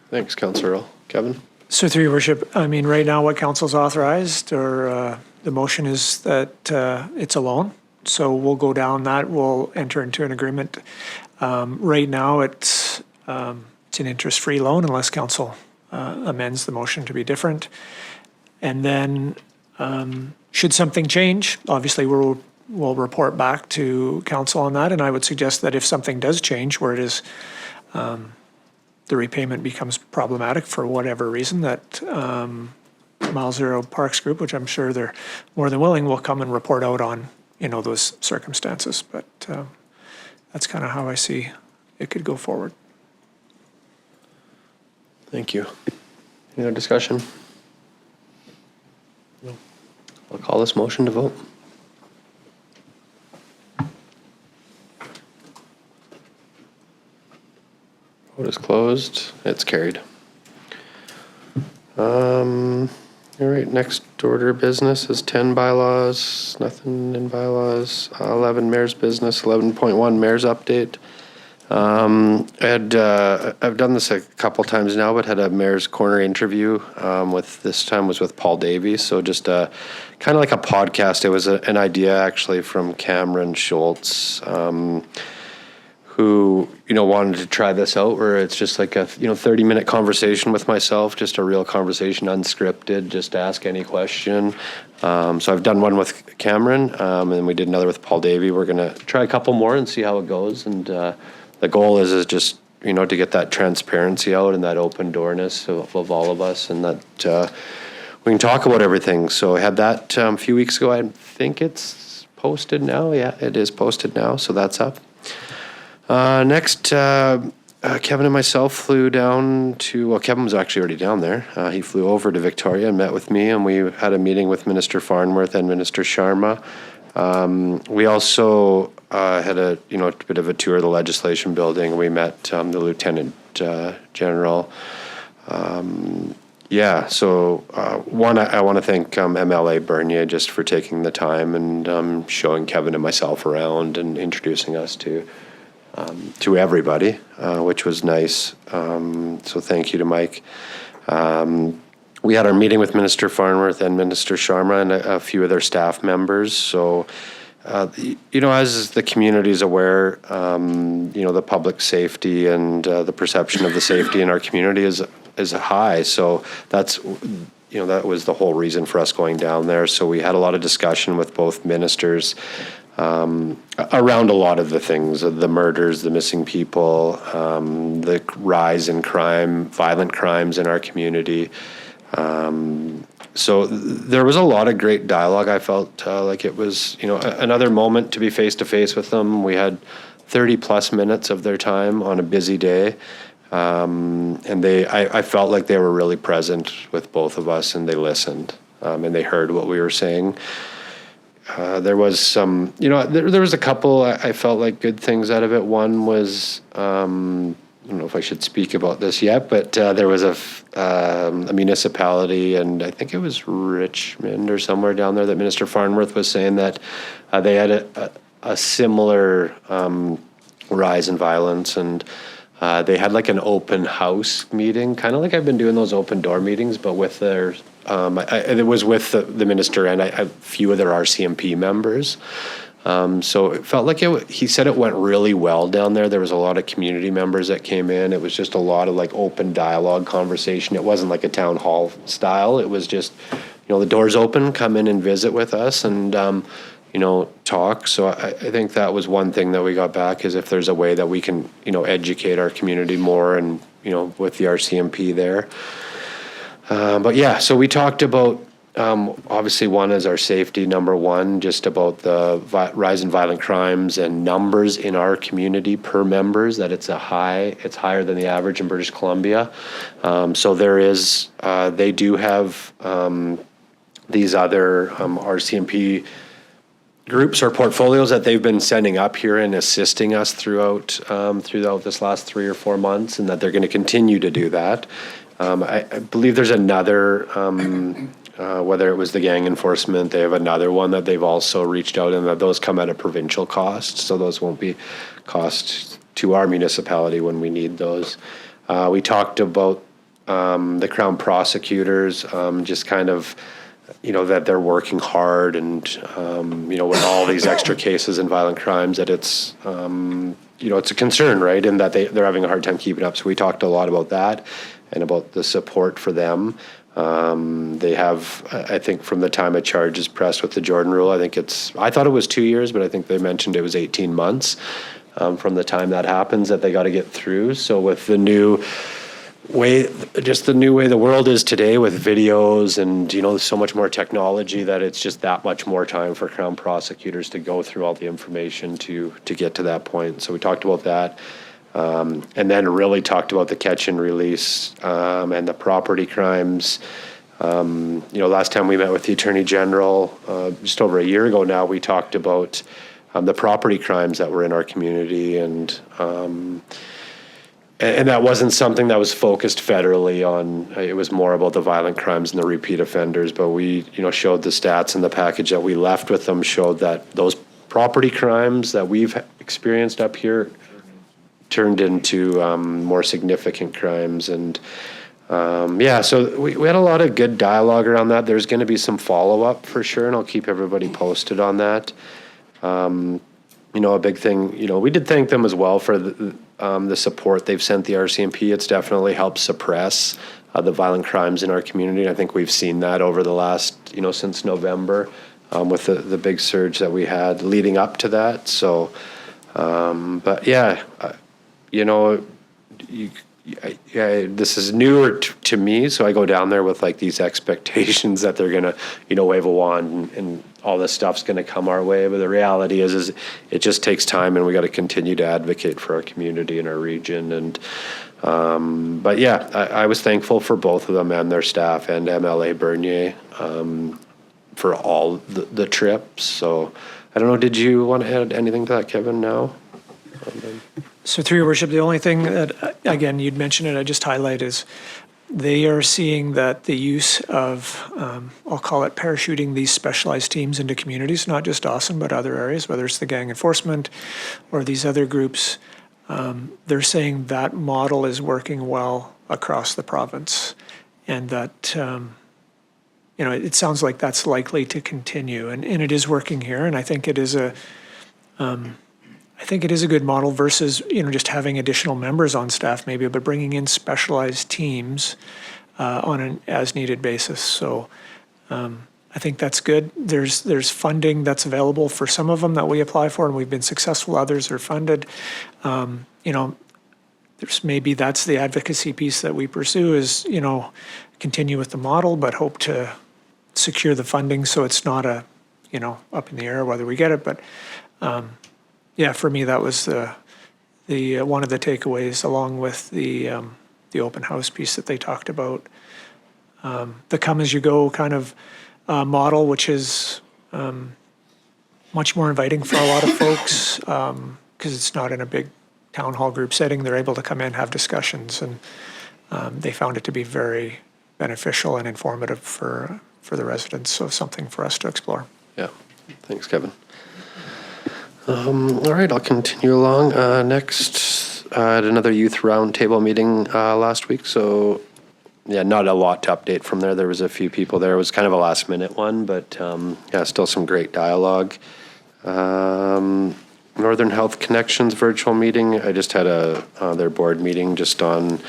Thanks, Councillor Earl. Kevin? So through your worship, I mean, right now what council's authorized, or the motion is that it's a loan. So we'll go down that, we'll enter into an agreement. Right now it's an interest-free loan unless council amends the motion to be different. And then should something change, obviously we'll report back to council on that. And I would suggest that if something does change where it is the repayment becomes problematic for whatever reason, that Mile Zero Parks Group, which I'm sure they're more than willing, will come and report out on those circumstances. But that's kind of how I see it could go forward. Thank you. Any other discussion? No. I'll call this motion to vote. Vote is closed. It's carried. All right, next order of business is 10 bylaws, nothing in bylaws, 11 mayor's business, 11.1 mayor's update. I've done this a couple times now, but had a mayor's corner interview this time was with Paul Davies. So just kind of like a podcast. It was an idea actually from Cameron Schultz, who, wanted to try this out, where it's just like a, 30-minute conversation with myself, just a real conversation, unscripted, just ask any question. So I've done one with Cameron, and we did another with Paul Davey. We're going to try a couple more and see how it goes. And the goal is just, to get that transparency out and that open doorness of all of us, and that we can talk about everything. So I had that a few weeks ago. I think it's posted now. Yeah, it is posted now. So that's up. Next, Kevin and myself flew down to, Kevin was actually already down there. He flew over to Victoria and met with me, and we had a meeting with Minister Farnworth and Minister Sharma. We also had a bit of a tour of the legislation building. We met the Lieutenant General. So I want to thank MLA Bernier just for taking the time and showing Kevin and myself around and introducing us to everybody, which was nice. So thank you to Mike. We had our meeting with Minister Farnworth and Minister Sharma and a few of their staff members. So, as the community is aware, the public safety and the perception of the safety in our community is high. So that's, that was the whole reason for us going down there. So we had a lot of discussion with both ministers around a lot of the things, the murders, the missing people, the rise in crime, violent crimes in our community. So there was a lot of great dialogue. I felt like it was, another moment to be face-to-face with them. We had 30 plus minutes of their time on a busy day. And I felt like they were really present with both of us, and they listened, and they heard what we were saying. There was some, there was a couple, I felt like good things out of it. One was, I don't know if I should speak about this yet, but there was a municipality, and I think it was Richmond or somewhere down there, that Minister Farnworth was saying that they had a similar rise in violence, and they had like an open house meeting, kind of like I've been doing those open door meetings, but with their it was with the minister and a few of their RCMP members. So it felt like he said it went really well down there. There was a lot of community members that came in. It was just a lot of like open dialogue conversation. It wasn't like a town hall style. It was just, the doors open, come in and visit with us and, talk. So I think that was one thing that we got back, is if there's a way that we can, educate our community more and, with the RCMP there. So we talked about, obviously one is our safety, number one, just about the rise in violent crimes and numbers in our community per members, that it's higher than the average in British Columbia. So there is, they do have these other RCMP groups or portfolios that they've been sending up here and assisting us throughout this last 3 or 4 months, and that they're going to continue to do that. I believe there's another, whether it was the gang enforcement, they have another one that they've also reached out, and that those come at a provincial cost, so those won't be cost to our municipality when we need those. We talked about the Crown prosecutors, just kind of, that they're working hard, and, with all these extra cases and violent crimes, that it's, it's a concern, right? And that they're having a hard time keeping up. So we talked a lot about that and about the support for them. They have, I think, from the time a charge is pressed with the Jordan rule, I thought it was 2 years, but I think they mentioned it was 18 months from the time that happens that they got to get through. So with the new way the world is today, with videos and, so much more technology, that it's just that much more time for Crown prosecutors to go through all the information to get to that point. So we talked about that. And then really talked about the catch and release and the property crimes. Last time we met with the Attorney General, just over a year ago now, we talked about the property crimes that were in our community, and and that wasn't something that was focused federally on. It was more about the violent crimes and the repeat offenders. But we, showed the stats in the package that we left with them showed that those property crimes that we've experienced up here turned into more significant crimes. And so we had a lot of good dialogue around that. There's going to be some follow-up for sure, and I'll keep everybody posted on that. A big thing, we did thank them as well for the support they've sent the RCMP. It's definitely helped suppress the violent crimes in our community. And I think we've seen that over the last, since November with the big surge that we had leading up to that. So, this is newer to me, so I go down there with like these expectations that they're gonna, wave a wand and all this stuff's gonna come our way. But the reality is it just takes time, and we got to continue to advocate for our community and our region. And I was thankful for both of them and their staff and MLA Bernier for all the trips. So I don't know. Did you want to add anything to that, Kevin? Now. So through your worship, the only thing that, again, you'd mentioned it, I just highlight is they are seeing that the use of, I'll call it parachuting these specialized teams into communities, not just Dawson, but other areas, whether it's the gang enforcement or these other groups, they're saying that model is working well across the province, and that, it sounds like that's likely to continue, and it is working here, and I think it is a good model versus, just having additional members on staff maybe, but bringing in specialized teams on an as-needed basis. So I think that's good. There's funding that's available for some of them that we apply for, and we've been successful. Others are funded. There's maybe that's the advocacy piece that we pursue is, continue with the model, but hope to secure the funding so it's not up in the air whether we get it. But for me, that was the one of the takeaways, along with the open house piece that they talked about. The come-as-you-go kind of model, which is much more inviting for a lot of folks because it's not in a big town hall group setting. They're able to come in, have discussions, and they found it to be very beneficial and informative for the residents. So something for us to explore. Yeah, thanks, Kevin. All right, I'll continue along. Next, I had another youth roundtable meeting last week. So, not a lot to update from there. There was a few people there. It was kind of a last minute one, but still some great dialogue. Northern Health Connections virtual meeting. I just had their board meeting just on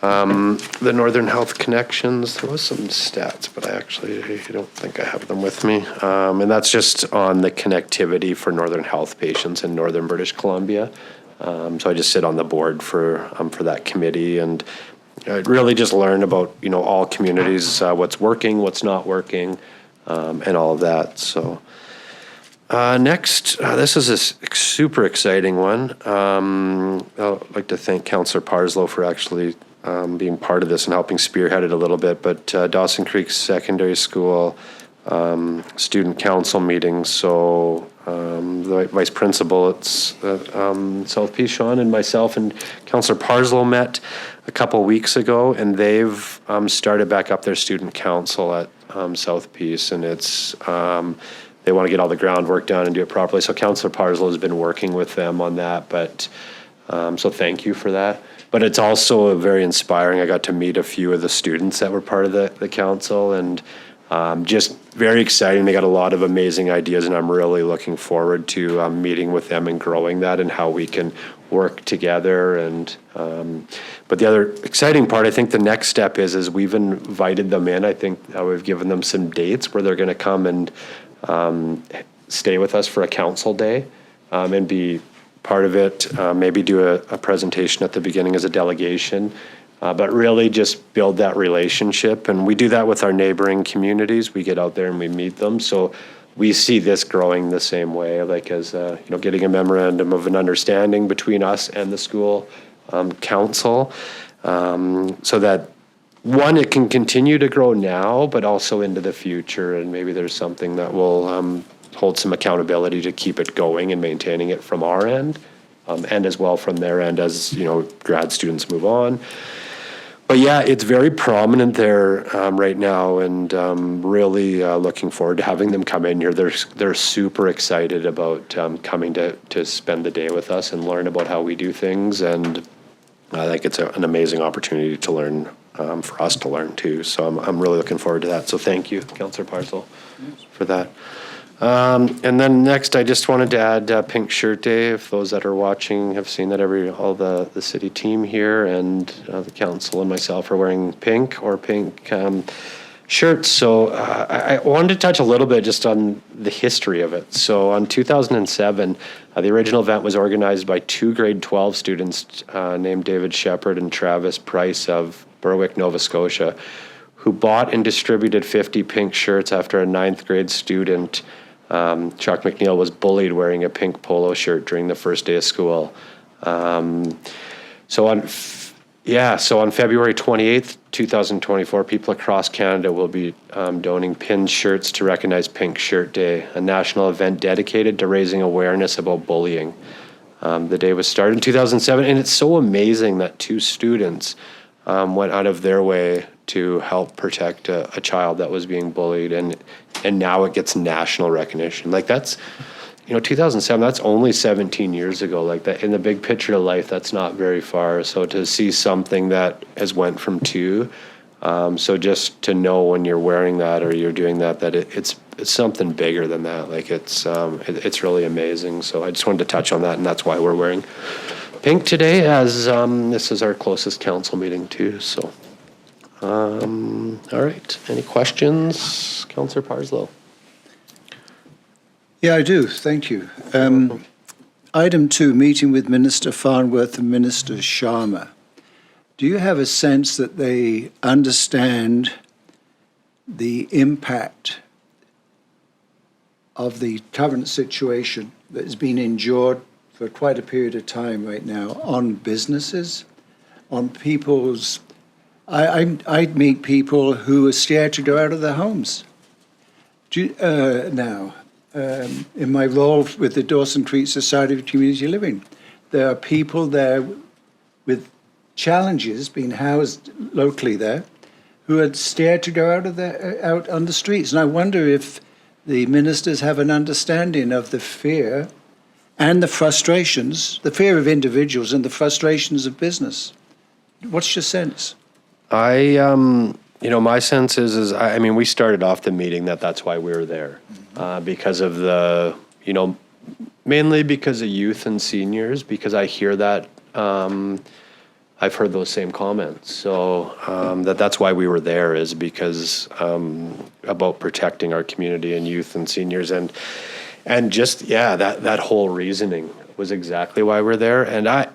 the Northern Health Connections. There was some stats, but I don't think I have them with me. And that's just on the connectivity for Northern Health patients in Northern British Columbia. So I just sit on the board for that committee, and I really just learn about all communities, what's working, what's not working, and all of that. So next, this is a super exciting one. I'd like to thank Councillor Parslow for actually being part of this and helping spearhead it a little bit. But Dawson Creek Secondary School student council meetings. So the vice principal at South Peace, Sean, and myself and Councillor Parslow met a couple weeks ago, and they've started back up their student council at South Peace, and it's they want to get all the groundwork done and do it properly. So Councillor Parslow has been working with them on that, but so thank you for that. But it's also very inspiring. I got to meet a few of the students that were part of the council, and just very exciting. They got a lot of amazing ideas, and I'm really looking forward to meeting with them and growing that and how we can work together. And but the other exciting part, I think the next step is we've invited them in. I think we've given them some dates where they're going to come and stay with us for a council day and be part of it, maybe do a presentation at the beginning as a delegation, but really just build that relationship. And we do that with our neighboring communities. We get out there and we meet them. So we see this growing the same way, like as, getting a memorandum of an understanding between us and the school council, so that one, it can continue to grow now, but also into the future. And maybe there's something that will hold some accountability to keep it going and maintaining it from our end. and as well from their end as, grad students move on. But yeah, it's very prominent there right now, and really looking forward to having them come in here. They're super excited about coming to spend the day with us and learn about how we do things, and I think it's an amazing opportunity to learn, for us to learn too. So I'm really looking forward to that. So thank you, Councillor Parsel, for that. And then next, I just wanted to add Pink Shirt Day. If those that are watching have seen that all the city team here and the council and myself are wearing pink shirts. So I wanted to touch a little bit just on the history of it. So on 2007, the original event was organized by 2 grade 12 students named David Shepard and Travis Price of Berwick, Nova Scotia, who bought and distributed 50 pink shirts after a 9th grade student, Chuck McNeil, was bullied wearing a pink polo shirt during the first day of school. So on February 28th, 2024, people across Canada will be donating pinned shirts to recognize Pink Shirt Day, a national event dedicated to raising awareness about bullying. The day was started in 2007, and it's so amazing that 2 students went out of their way to help protect a child that was being bullied, and now it gets national recognition. Like, that's, 2007, that's only 17 years ago. Like, that in the big picture of life, that's not very far. So to see something that has went from 2, so just to know when you're wearing that or you're doing that it's something bigger than that. Like, it's really amazing. So I just wanted to touch on that, and that's why we're wearing pink today, as this is our closest council meeting too. So, all right. Any questions, Councillor Parslow? Yeah, I do. Thank you. Item 2, meeting with Minister Farnworth and Minister Sharma. Do you have a sense that they understand the impact of the current situation that has been endured for quite a period of time right now on businesses, on people's... I'd meet people who are scared to go out of their homes now. In my role with the Dawson Creek Society of Community Living, there are people there with challenges being housed locally there who are scared to go out on the streets. And I wonder if the ministers have an understanding of the fear and the frustrations, the fear of individuals and the frustrations of business. What's your sense? My sense is we started off the meeting that's why we were there, because of the, mainly because of youth and seniors, because I hear that, I've heard those same comments. So that's why we were there, is because about protecting our community and youth and seniors, and just, that whole reasoning was exactly why we're there. And I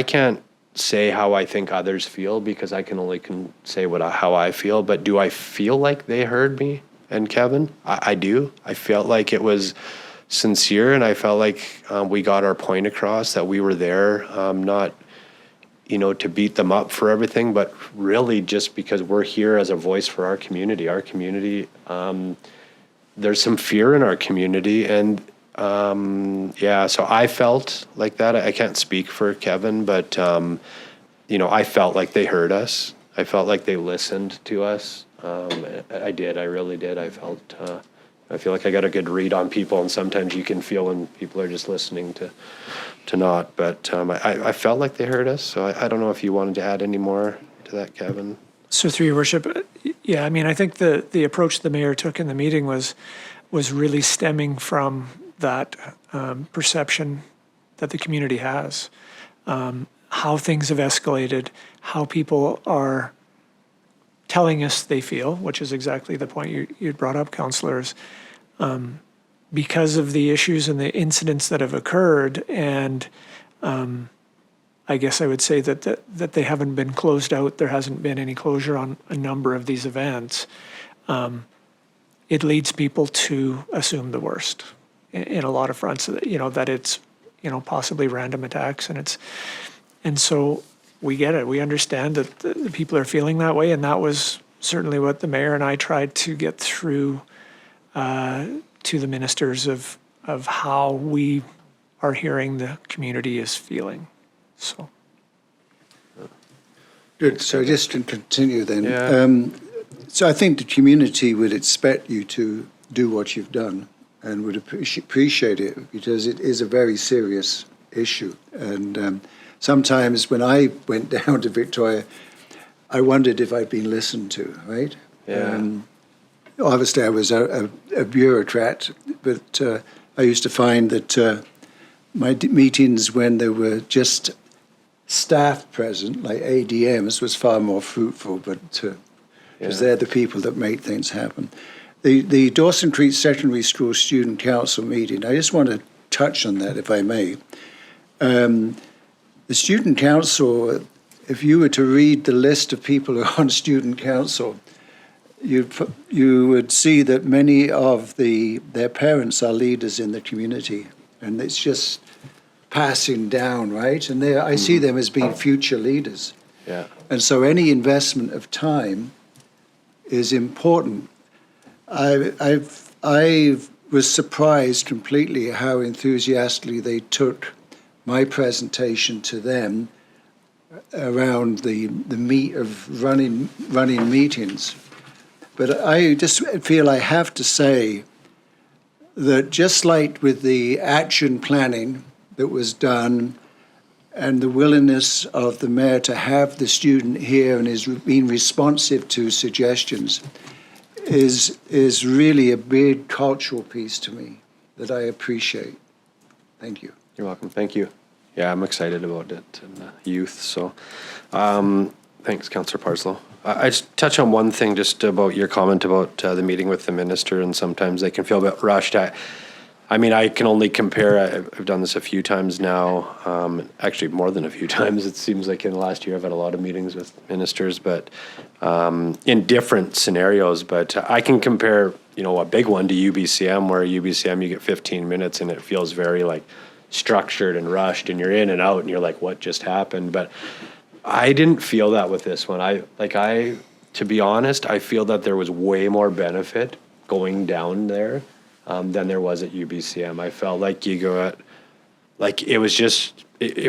can't say how I think others feel, because I can only say how I feel. But do I feel like they heard me and Kevin? I do. I felt like it was sincere, and I felt like we got our point across, that we were there, not to beat them up for everything, but really just because we're here as a voice for our community. Our community, there's some fear in our community, and so I felt like that. I can't speak for Kevin, but, I felt like they heard us. I felt like they listened to us. I did. I really did. I feel like I got a good read on people, and sometimes you can feel when people are just listening to not. But I felt like they heard us. So I don't know if you wanted to add any more to that, Kevin. So through your worship, I think the approach the mayor took in the meeting was really stemming from that perception that the community has, how things have escalated, how people are telling us they feel, which is exactly the point you brought up, councillors, because of the issues and the incidents that have occurred. And I guess I would say that they haven't been closed out. There hasn't been any closure on a number of these events. It leads people to assume the worst in a lot of fronts, that it's, possibly random attacks, and so we get it. We understand that the people are feeling that way, and that was certainly what the mayor and I tried to get through to the ministers of how we are hearing the community is feeling. So. Good. So just to continue then. Yeah. So I think the community would expect you to do what you've done and would appreciate it because it is a very serious issue. And sometimes when I went down to Victoria, I wondered if I'd been listened to, right? Yeah. Obviously, I was a bureaucrat, but I used to find that my meetings when there were just staff present, like ADMs, was far more fruitful, but because they're the people that make things happen. The Dawson Creek Secondary School Student Council meeting, I just want to touch on that, if I may. The Student Council, if you were to read the list of people who are on Student Council, you would see that many of their parents are leaders in the community, and it's just passing down, right? And I see them as being future leaders. Yeah. And so any investment of time is important. I was surprised completely how enthusiastically they took my presentation to them around the meat of running meetings. But I just feel I have to say that just like with the action planning that was done and the willingness of the mayor to have the student here and is being responsive to suggestions is really a big cultural piece to me that I appreciate. Thank you. You're welcome. Thank you. Yeah, I'm excited about it and youth. So thanks, Councillor Parslow. I just touch on one thing just about your comment about the meeting with the minister, and sometimes they can feel a bit rushed. I mean, I can only compare. I've done this a few times now, actually more than a few times. It seems like in the last year I've had a lot of meetings with ministers, but in different scenarios. But I can compare, a big one to UBCM, where UBCM you get 15 minutes and it feels very like structured and rushed, and you're in and out, and you're like, what just happened? But I didn't feel that with this one. To be honest, I feel that there was way more benefit going down there than there was at UBCM. I felt like it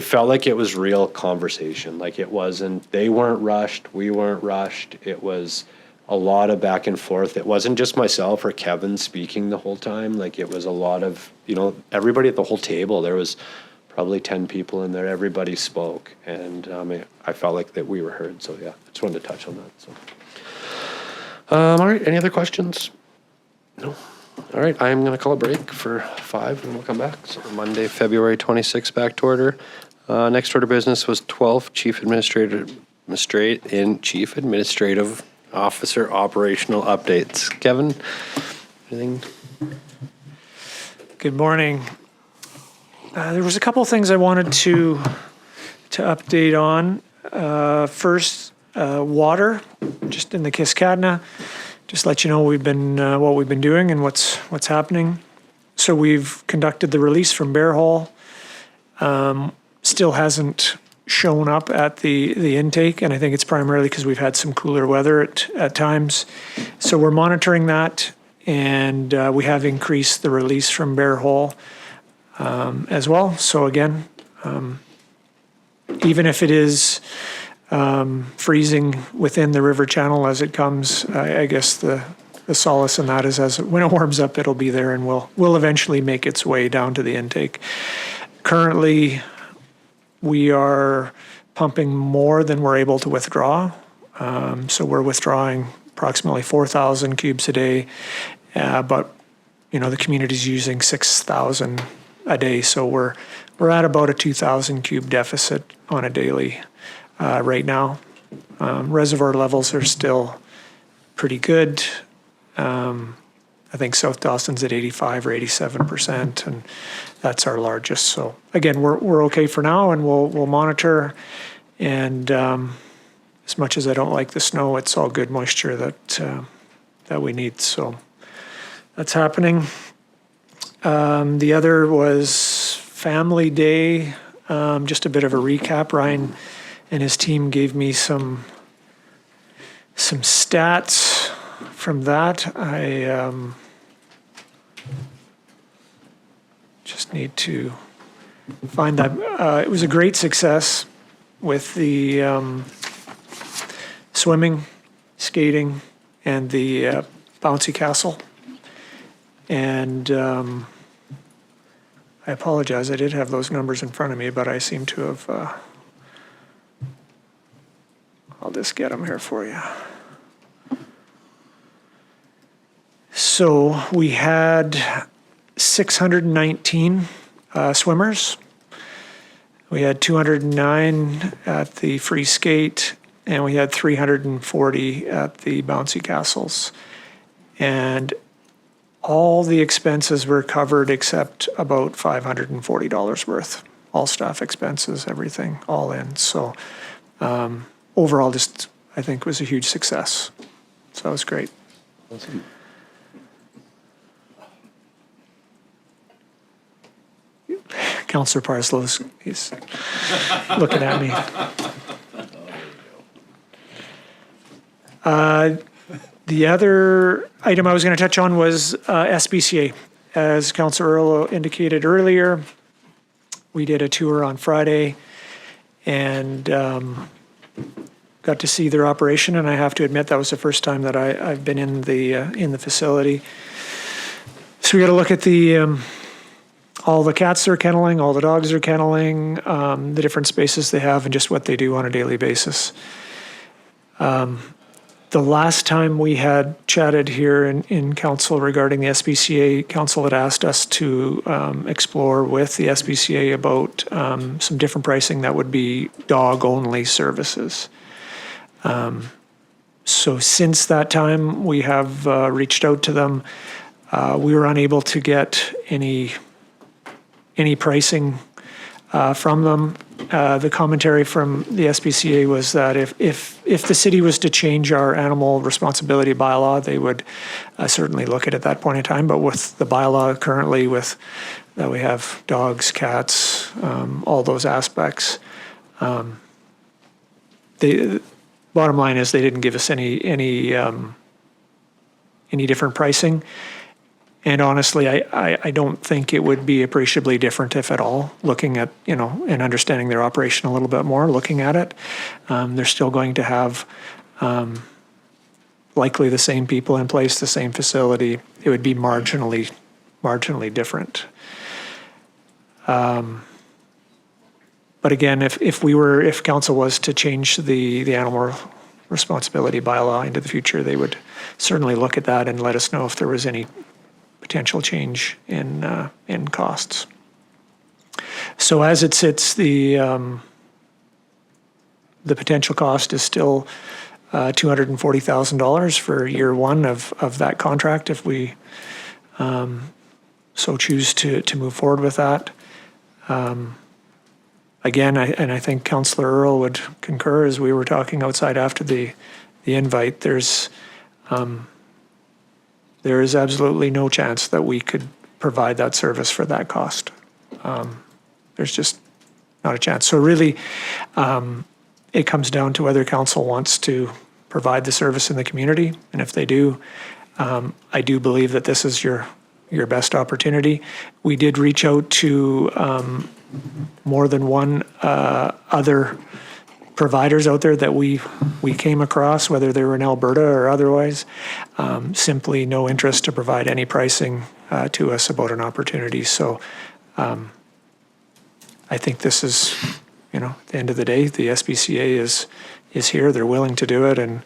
felt like it was real conversation. Like it wasn't, they weren't rushed, we weren't rushed. It was a lot of back and forth. It wasn't just myself or Kevin speaking the whole time. Like it was a lot of, everybody at the whole table. There was probably 10 people in there. Everybody spoke, and I felt like that we were heard. So yeah, I just wanted to touch on that. So, all right, any other questions? No. All right, I'm going to call a break for 5, and we'll come back. So Monday, February 26th, back to order. Next order of business was 12th Chief Administrative Officer operational updates. Kevin, anything? Good morning. There was a couple of things I wanted to update on. First, water, just in the Kiskadna. Just let you know what we've been doing and what's happening. So we've conducted the release from Bear Hall. Still hasn't shown up at the intake, and I think it's primarily because we've had some cooler weather at times. So we're monitoring that, and we have increased the release from Bear Hall as well. So again, even if it is freezing within the river channel as it comes, I guess the solace in that is when it warms up, it'll be there and will eventually make its way down to the intake. Currently, we are pumping more than we're able to withdraw. So we're withdrawing approximately 4,000 cubes a day, but the community's using 6,000 a day. So we're at about a 2,000 cube deficit on a daily right now. Reservoir levels are still pretty good. I think South Dawson's at 85 or 87%, and that's our largest. So again, we're okay for now, and we'll monitor. And as much as I don't like the snow, it's all good moisture that we need. So that's happening. The other was Family Day. Just a bit of a recap. Ryan and his team gave me some stats from that. I just need to find that it was a great success with the swimming, skating, and the bouncy castle. And I apologize, I did have those numbers in front of me, but I seem to have, I'll just get them here for you. So we had 619 swimmers. We had 209 at the free skate, and we had 340 at the bouncy castles. And all the expenses were covered except about $540 worth. All staff expenses, everything, all in. So overall, just I think was a huge success. So that was great. Awesome. Councillor Parslow's, he's looking at me. The other item I was going to touch on was SBCA. As Councillor Earl indicated earlier, we did a tour on Friday and got to see their operation, and I have to admit that was the first time that I've been in the facility. So we got to look at the all the cats they're kenneling, all the dogs they're kenneling, the different spaces they have, and just what they do on a daily basis. The last time we had chatted here in council regarding the SBCA, council had asked us to explore with the SBCA about some different pricing that would be dog-only services. So since that time, we have reached out to them. We were unable to get any pricing from them. The commentary from the SPCA was that if the city was to change our animal responsibility bylaw, they would certainly look at it at that point in time. But with the bylaw currently, with that we have dogs, cats, all those aspects, the bottom line is they didn't give us any different pricing. And honestly, I don't think it would be appreciably different, if at all, looking at, and understanding their operation a little bit more, looking at it. They're still going to have likely the same people in place, the same facility. It would be marginally different. But again, if council was to change the animal responsibility bylaw into the future, they would certainly look at that and let us know if there was any potential change in costs. So as it sits, the potential cost is still $240,000 for year one of that contract, if we so choose to move forward with that. Again, I think Councillor Earl would concur, as we were talking outside after the invite, there is absolutely no chance that we could provide that service for that cost. There's just not a chance. So really, it comes down to whether council wants to provide the service in the community. And if they do, I do believe that this is your best opportunity. We did reach out to more than one other providers out there that we came across, whether they were in Alberta or otherwise. Simply no interest to provide any pricing to us about an opportunity. So I think this is, at the end of the day, the SPCA is here. They're willing to do it, and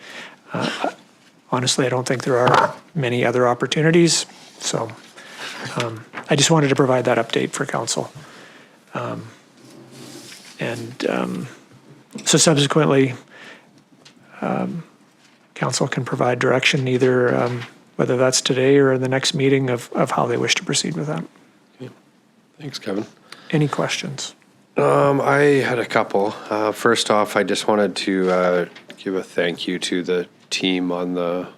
honestly, I don't think there are many other opportunities. So I just wanted to provide that update for council. So subsequently, council can provide direction either whether that's today or in the next meeting of how they wish to proceed with that. Okay. Thanks, Kevin. Any questions? I had a couple. First off, I just wanted to give a thank you to the team on the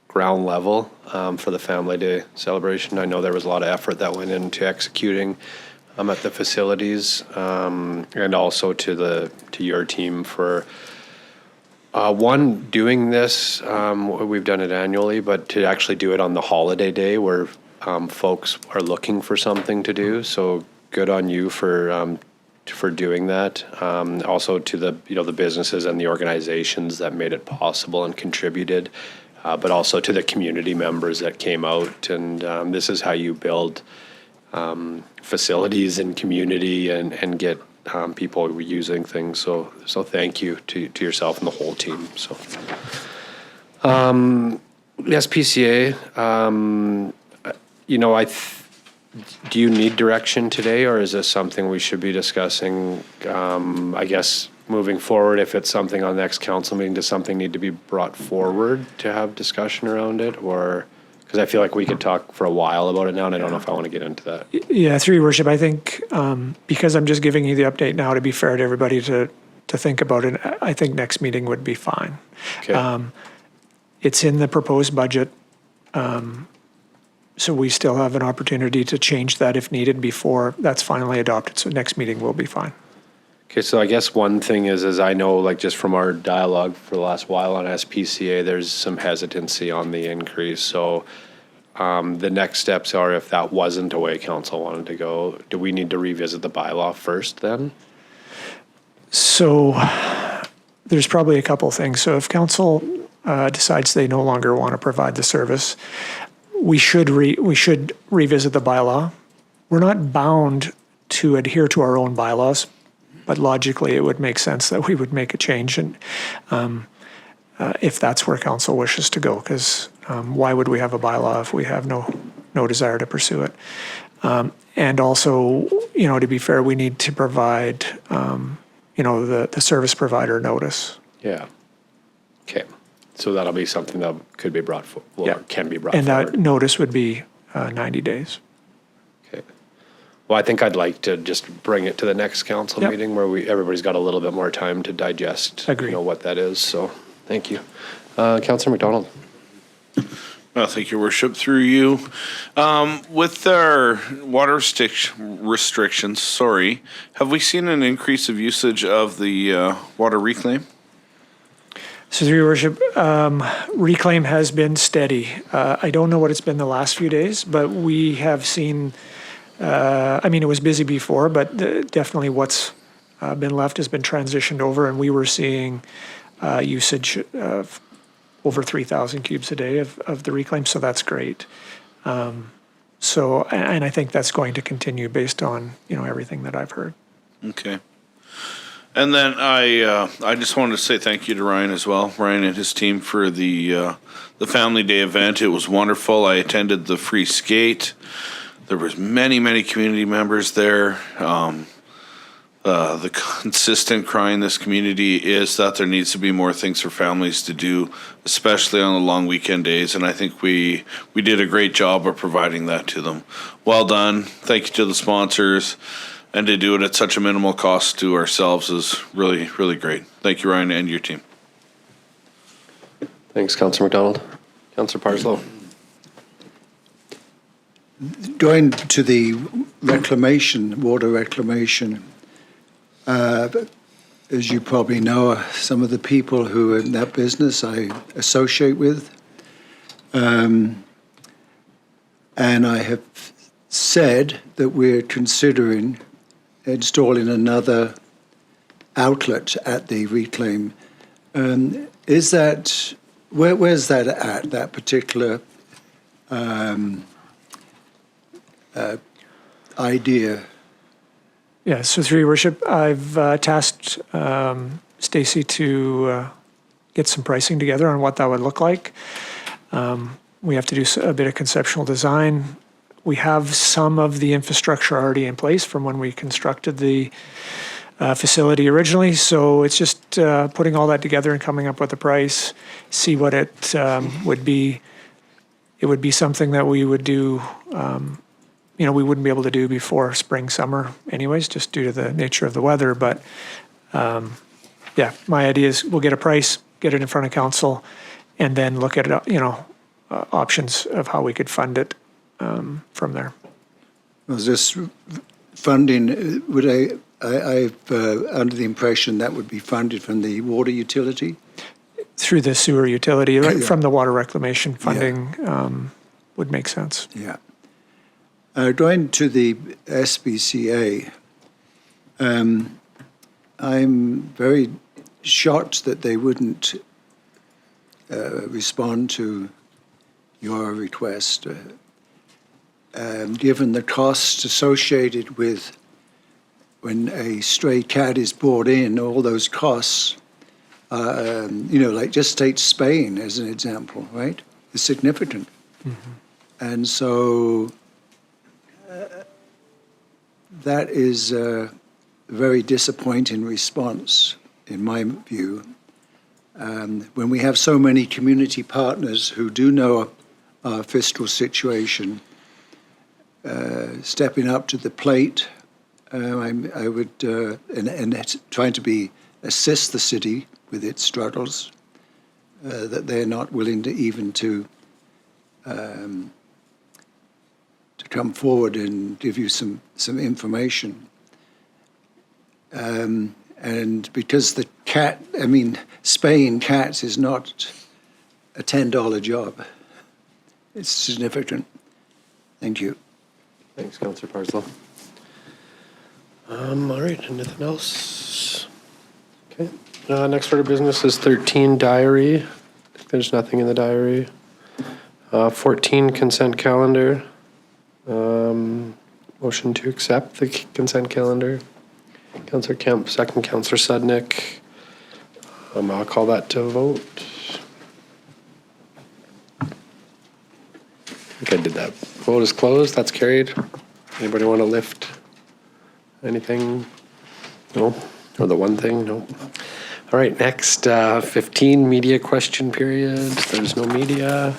ground level for the Family Day celebration. I know there was a lot of effort that went into executing at the facilities, and also to your team for doing this. We've done it annually, but to actually do it on the holiday day where folks are looking for something to do. So good on you for doing that. Also to the the businesses and the organizations that made it possible and contributed, but also to the community members that came out. And this is how you build facilities and community and get people using things. So thank you to yourself and the whole team. So SPCA, do you need direction today, or is this something we should be discussing? I guess moving forward, if it's something on the next council meeting, does something need to be brought forward to have discussion around it? Or, because I feel like we could talk for a while about it now, and I don't know if I want to get into that. Yeah, through your worship, I think because I'm just giving you the update now, to be fair to everybody to think about it, I think next meeting would be fine. Okay. It's in the proposed budget. So we still have an opportunity to change that if needed before that's finally adopted. So next meeting will be fine. Okay, so I guess one thing is I know, like, just from our dialogue for the last while on SPCA, there's some hesitancy on the increase. So the next steps are, if that wasn't the way council wanted to go, do we need to revisit the bylaw first then? So there's probably a couple things. So if council decides they no longer want to provide the service, we should revisit the bylaw. We're not bound to adhere to our own bylaws, but logically it would make sense that we would make a change, and if that's where council wishes to go, because why would we have a bylaw if we have no desire to pursue it? And also, to be fair, we need to provide the service provider notice. Yeah. Okay. So that'll be something that could be brought forward, Yeah. can be brought And forward. that notice would be 90 days. Okay. Well, I think I'd like to just bring it to the next council Yep. meeting where everybody's got a little bit more time to digest, Agreed. what that is. So, thank you. Councillor McDonald. Thank you, Worship. Through you. With our water restrictions, have we seen an increase of usage of the water reclaim? So through your worship, reclaim has been steady. I don't know what it's been the last few days, but we have seen, it was busy before, but definitely what's been left has been transitioned over, and we were seeing usage of over 3,000 cubes a day of the reclaim, so that's great. And I think that's going to continue based on, everything that I've heard. Okay. And then I just wanted to say thank you to Ryan as well, Ryan and his team, for the Family Day event. It was wonderful. I attended the free skate. There was many community members there. The consistent cry in this community is that there needs to be more things for families to do, especially on the long weekend days, and I think we did a great job of providing that to them. Well done. Thank you to the sponsors. And to do it at such a minimal cost to ourselves is really, really great. Thank you, Ryan, and your team. Thanks, Councillor McDonald. Councillor Parslow. Going to the water reclamation, as you probably know, some of the people who are in that business I associate with. And I have said that we're considering installing another outlet at the reclaim. Is that, where's that at, that particular idea? Yeah, so through your worship, I've tasked Stacy to get some pricing together on what that would look like. We have to do a bit of conceptual design. We have some of the infrastructure already in place from when we constructed the facility originally, so it's just putting all that together and coming up with a price, see what it would be. It would be something that we would do, we wouldn't be able to do before spring, summer anyways, just due to the nature of the weather. But my idea is we'll get a price, get it in front of council, and then look at options of how we could fund it from there. Was this funding, I've under the impression that would be funded from the water utility? Through the sewer utility, right, Yeah. from the water reclamation funding would make sense. Yeah. Going to the SPCA, I'm very shocked that they wouldn't respond to your request, given the costs associated with when a stray cat is brought in, all those costs, like just take Spain as an example, right? It's significant. Mm-hmm. And so that is a very disappointing response, in my view. When we have so many community partners who do know our fiscal situation, stepping up to the plate, I would, and trying to assist the city with its struggles, that they're not willing to even to come forward and give you some information. And because the Spain cats is not a $10 job. It's significant. Thank you. Thanks, Councillor Parslow. All right, anything else? Okay. Next order of business is 13 diary. There's nothing in the diary. 14 consent calendar. Motion to accept the consent calendar. Councillor Kemp, second. Councillor Sudnick. I'll call that to a vote. I think I did that. Vote is closed. That's carried. Anybody want to lift anything? No? Or the one thing? No. All right, next, 15 media question period. There's no media.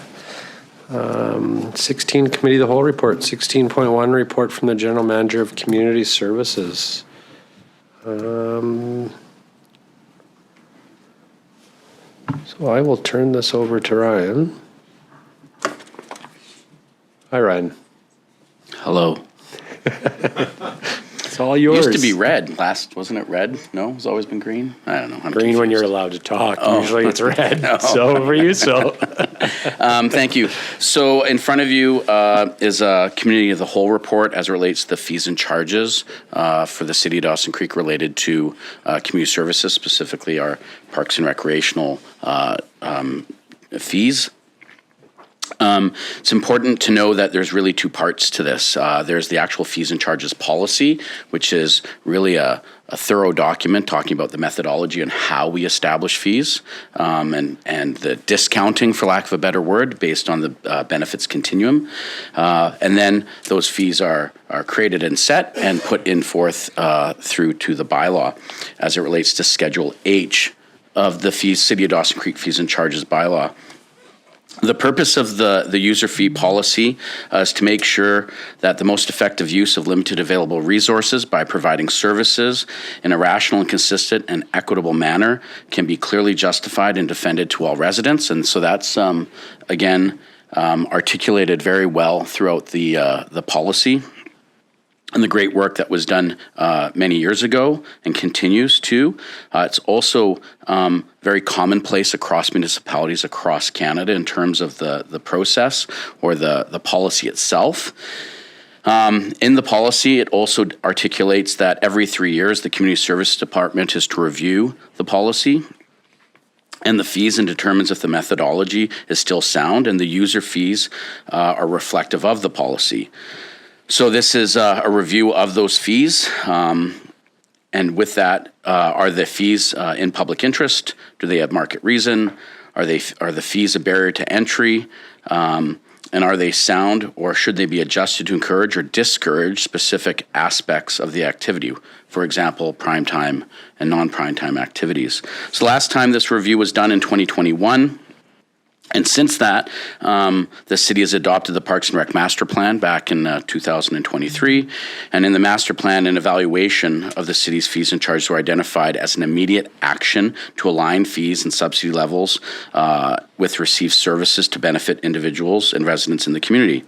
16 committee of the whole report. 16.1 report from the general manager of community services. So I will turn this over to Ryan. Hi, Ryan. Hello. It's all yours. Used to be red. Last, wasn't it red? No, it's always been green. I don't know. I'm green when confused. you're allowed to talk. Oh. Usually it's red. Oh. So over you. So. Thank you. So in front of you is a community of the whole report as it relates to the fees and charges for the city of Dawson Creek related to community services, specifically our parks and recreational fees. It's important to know that there's really two parts to this. There's the actual fees and charges policy, which is really a thorough document talking about the methodology and how we establish fees, and the discounting, for lack of a better word, based on the benefits continuum. And then those fees are created and set and put in forth through to the bylaw as it relates to Schedule H of the City of Dawson Creek Fees and Charges bylaw. The purpose of the user fee policy is to make sure that the most effective use of limited available resources by providing services in a rational and consistent and equitable manner can be clearly justified and defended to all residents. And so that's, again, articulated very well throughout the policy. And the great work that was done many years ago and continues to. It's also very commonplace across municipalities across Canada in terms of the process or the policy itself. In the policy, it also articulates that every 3 years, the Community Service Department is to review the policy and the fees and determines if the methodology is still sound and the user fees are reflective of the policy. So this is a review of those fees, and with that, are the fees in public interest? Do they have market reason? Are the fees a barrier to entry? And are they sound, or should they be adjusted to encourage or discourage specific aspects of the activity? For example, prime time and non-prime time activities. So last time this review was done in 2021. And since that, the city has adopted the Parks and Rec Master Plan back in 2023. And in the Master Plan, an evaluation of the city's fees and charges were identified as an immediate action to align fees and subsidy levels with received services to benefit individuals and residents in the community.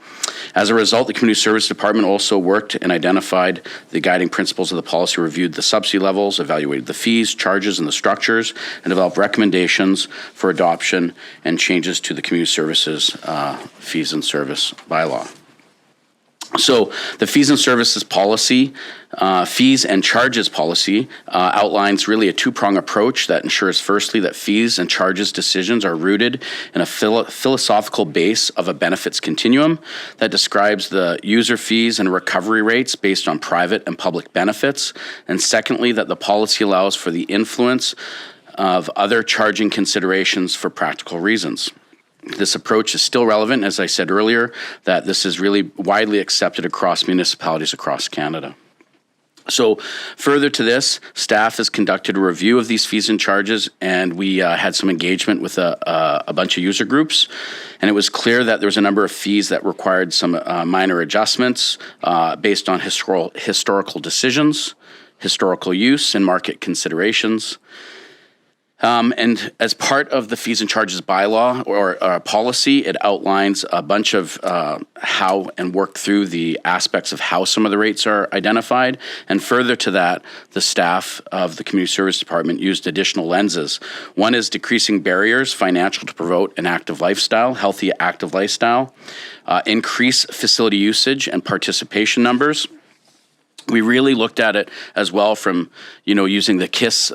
As a result, the Community Service Department also worked and identified the guiding principles of the policy, reviewed the subsidy levels, evaluated the fees, charges, and the structures, and developed recommendations for adoption and changes to the Community Services Fees and Service bylaw. So the fees and services policy, fees and charges policy outlines really a two-prong approach that ensures firstly that fees and charges decisions are rooted in a philosophical base of a benefits continuum that describes the user fees and recovery rates based on private and public benefits. And secondly, that the policy allows for the influence of other charging considerations for practical reasons. This approach is still relevant, as I said earlier, that this is really widely accepted across municipalities across Canada. So further to this, staff has conducted a review of these fees and charges, and we had some engagement with a bunch of user groups, and it was clear that there was a number of fees that required some minor adjustments based on historical decisions, historical use, and market considerations. And as part of the fees and charges bylaw or policy, it outlines a bunch of how and work through the aspects of how some of the rates are identified. And further to that, the staff of the Community Service Department used additional lenses. One is decreasing barriers financial to promote an active lifestyle, healthy active lifestyle, increase facility usage and participation numbers. We really looked at it as well from, using the KISS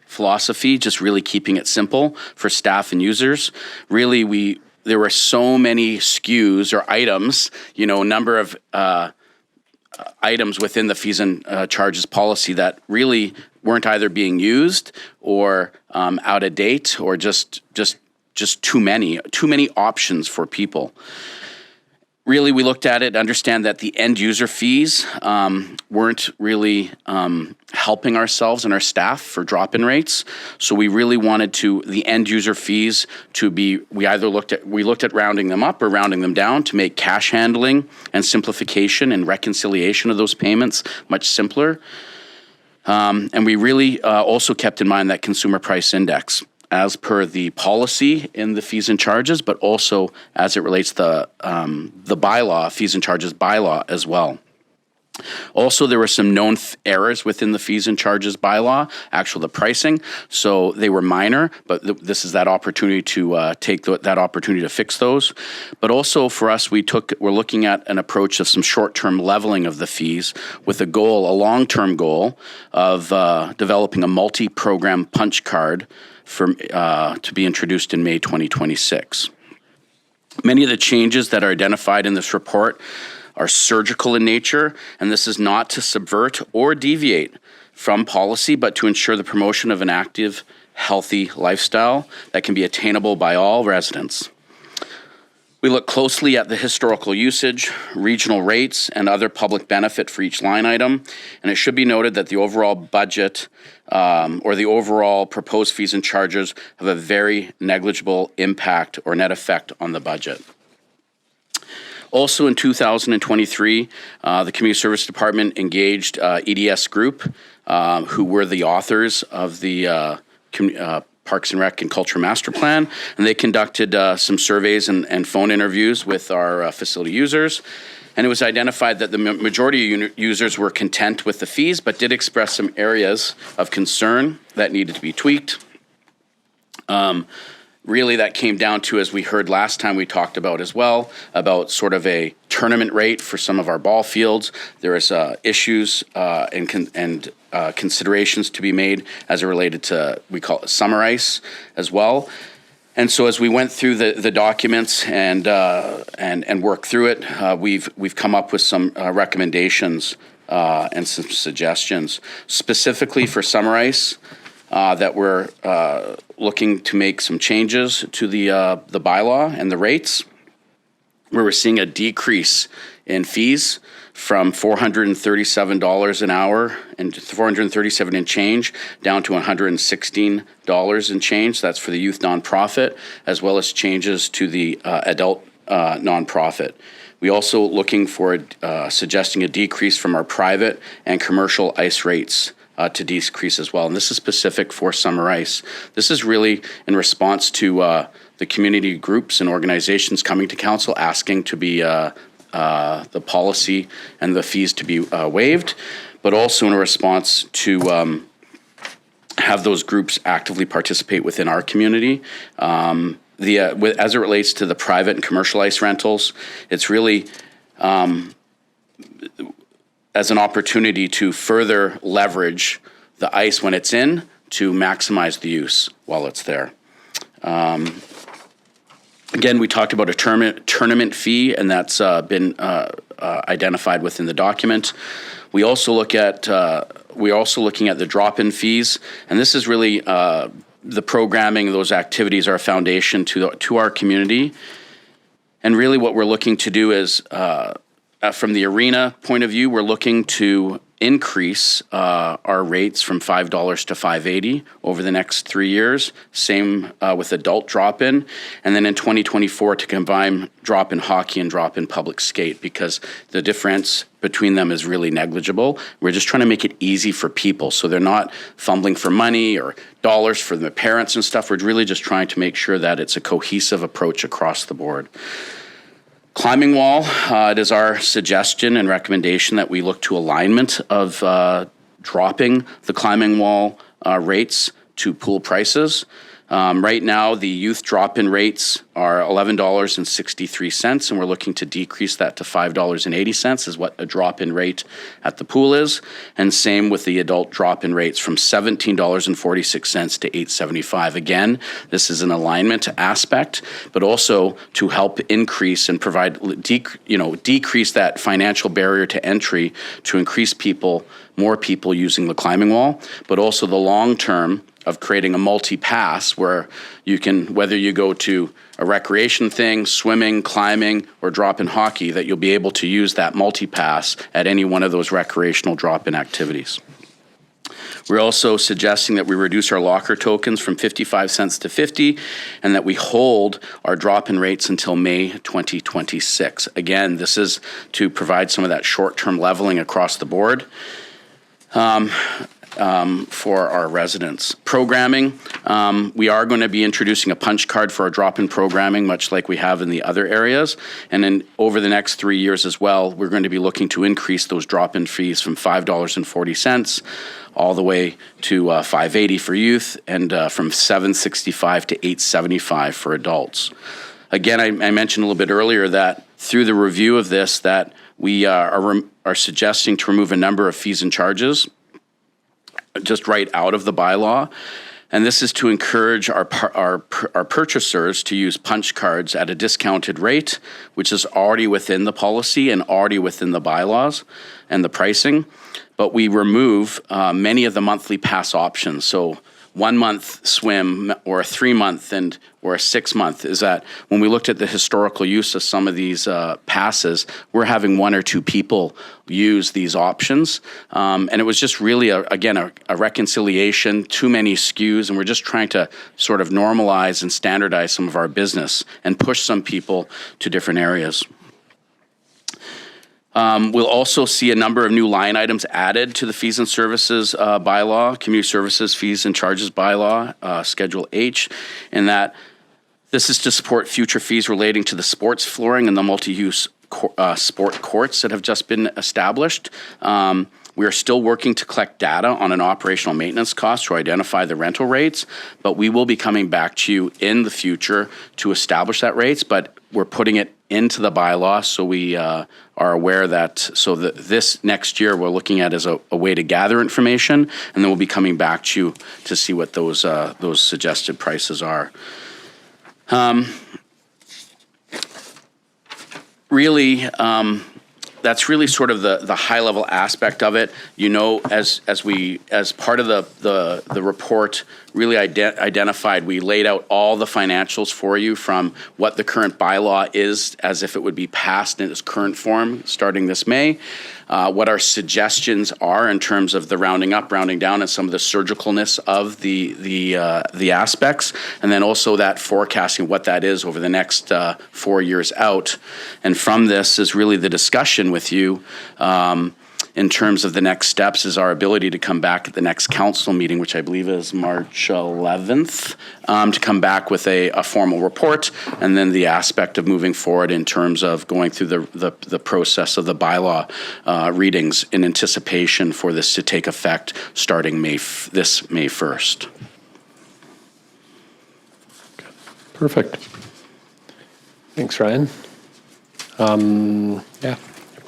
philosophy, just really keeping it simple for staff and users. Really, there were so many SKUs or items, number of items within the fees and charges policy that really weren't either being used or out of date or just too many options for people. Really, we looked at it, understand that the end user fees weren't really helping ourselves and our staff for drop-in rates. So we really wanted the end user fees to be, we looked at rounding them up or rounding them down to make cash handling and simplification and reconciliation of those payments much simpler. And we really also kept in mind that consumer price index, as per the policy in the fees and charges, but also as it relates to the bylaw, fees and charges bylaw as well. Also, there were some known errors within the fees and charges bylaw, the pricing. So they were minor, but this is that opportunity to take that opportunity to fix those. But also for us, we're looking at an approach of some short-term leveling of the fees with a long-term goal of developing a multi-program punch card to be introduced in May 2026. Many of the changes that are identified in this report are surgical in nature, and this is not to subvert or deviate from policy, but to ensure the promotion of an active, healthy lifestyle that can be attainable by all residents. We look closely at the historical usage, regional rates, and other public benefit for each line item, and it should be noted that the overall budget or the overall proposed fees and charges have a very negligible impact or net effect on the budget. Also in 2023, the Community Service Department engaged EDS Group, who were the authors of the Parks and Rec and Culture Master Plan, and they conducted some surveys and phone interviews with our facility users. And it was identified that the majority of users were content with the fees, but did express some areas of concern that needed to be tweaked. Really, that came down to, as we heard last time we talked about as well, about sort of a tournament rate for some of our ball fields. There is issues and considerations to be made as it related to, we call it summer ice as well. And so as we went through the documents and worked through it, we've come up with some recommendations and some suggestions, specifically for summer ice. That we're looking to make some changes to the bylaw and the rates, where we're seeing a decrease in fees from $437 an hour and $437 and change down to $116 and change. That's for the youth nonprofit, as well as changes to the adult nonprofit. We also looking for suggesting a decrease from our private and commercial ice rates to decrease as well. And this is specific for summer ice. This is really in response to the community groups and organizations coming to council asking to be the policy and the fees to be waived, but also in a response to have those groups actively participate within our community. As it relates to the private and commercial ice rentals, it's really as an opportunity to further leverage the ice when it's in to maximize the use while it's there. Again, we talked about a tournament fee, and that's been identified within the document. We also look at we're also looking at the drop-in fees, and this is really the programming. Those activities are a foundation to our community, and really what we're looking to do is, from the arena point of view, we're looking to increase our rates from $5 to $5.80 over the next 3 years. Same with adult drop-in. And then in 2024 to combine drop-in hockey and drop-in public skate, because the difference between them is really negligible. We're just trying to make it easy for people so they're not fumbling for money or dollars for their parents and stuff. We're really just trying to make sure that it's a cohesive approach across the board. Climbing wall, it is our suggestion and recommendation that we look to alignment of dropping the climbing wall rates to pool prices. Right now, the youth drop-in rates are $11.63, and we're looking to decrease that to $5.80 is what a drop-in rate at the pool is. And same with the adult drop-in rates from $17.46 to $8.75. Again, this is an alignment aspect, but also to help increase and provide, decrease that financial barrier to entry to increase more people using the climbing wall, but also the long-term of creating a multi-pass where you can, whether you go to a recreation thing, swimming, climbing, or drop-in hockey, that you'll be able to use that multi-pass at any one of those recreational drop-in activities. We're also suggesting that we reduce our locker tokens from 55 cents to 50, and that we hold our drop-in rates until May 2026. Again, this is to provide some of that short-term leveling across the board. For our residents. Programming, we are going to be introducing a punch card for our drop-in programming, much like we have in the other areas. And then over the next 3 years as well, we're going to be looking to increase those drop-in fees from $5.40 all the way to $5.80 for youth, and from $7.65 to $8.75 for adults. Again, I mentioned a little bit earlier that through the review of this, that we are suggesting to remove a number of fees and charges just right out of the bylaw. And this is to encourage our purchasers to use punch cards at a discounted rate, which is already within the policy and already within the bylaws and the pricing. But we remove many of the monthly pass options. So 1 month swim or a 3 month or a 6 month, is that when we looked at the historical use of some of these passes, we're having 1 or 2 people use these options. And it was just really, a reconciliation, too many SKUs, and we're just trying to sort of normalize and standardize some of our business and push some people to different areas. We'll also see a number of new line items added to the fees and services bylaw, community services fees and charges bylaw, Schedule H, and that this is to support future fees relating to the sports flooring and the multi-use sport courts that have just been established. We are still working to collect data on an operational maintenance cost to identify the rental rates, but we will be coming back to you in the future to establish that rates, but we're putting it into the bylaw so we are aware that, this next year we're looking at as a way to gather information, and then we'll be coming back to you to see what those suggested prices are. That's really sort of the high level aspect of it. As part of the report really identified, we laid out all the financials for you from what the current bylaw is as if it would be passed in its current form starting this May, what our suggestions are in terms of the rounding up, rounding down, and some of the surgicalness of the aspects, and then also that forecasting what that is over the next 4 years out. And from this is really the discussion with you in terms of the next steps is our ability to come back at the next council meeting, which I believe is March 11th, to come back with a formal report, and then the aspect of moving forward in terms of going through the process of the bylaw readings in anticipation for this to take effect starting this May 1st. Perfect. Thanks, Ryan.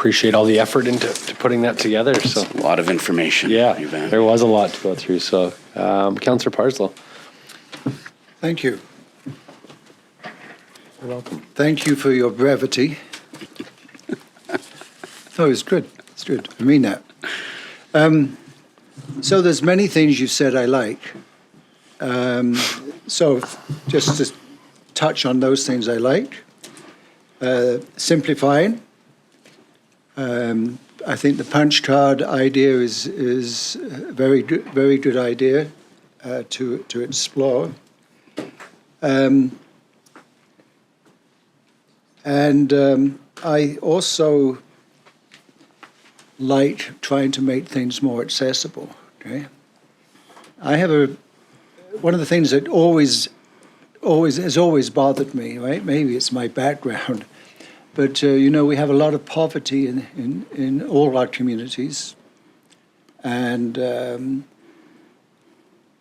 appreciate all the effort into putting that together. So A lot of information. yeah, Evan. there was a lot to go through. So Councillor Parslow. Thank you. You're welcome. Thank you for your brevity. No, it's good. It's good. I mean that. So there's many things you said I like. So just to touch on those things I like. Simplifying. I think the punch card idea is a very good idea to explore. I also like trying to make things more accessible. Okay, I have one of the things that has always bothered me. Right, maybe it's my background, but we have a lot of poverty in all our communities, and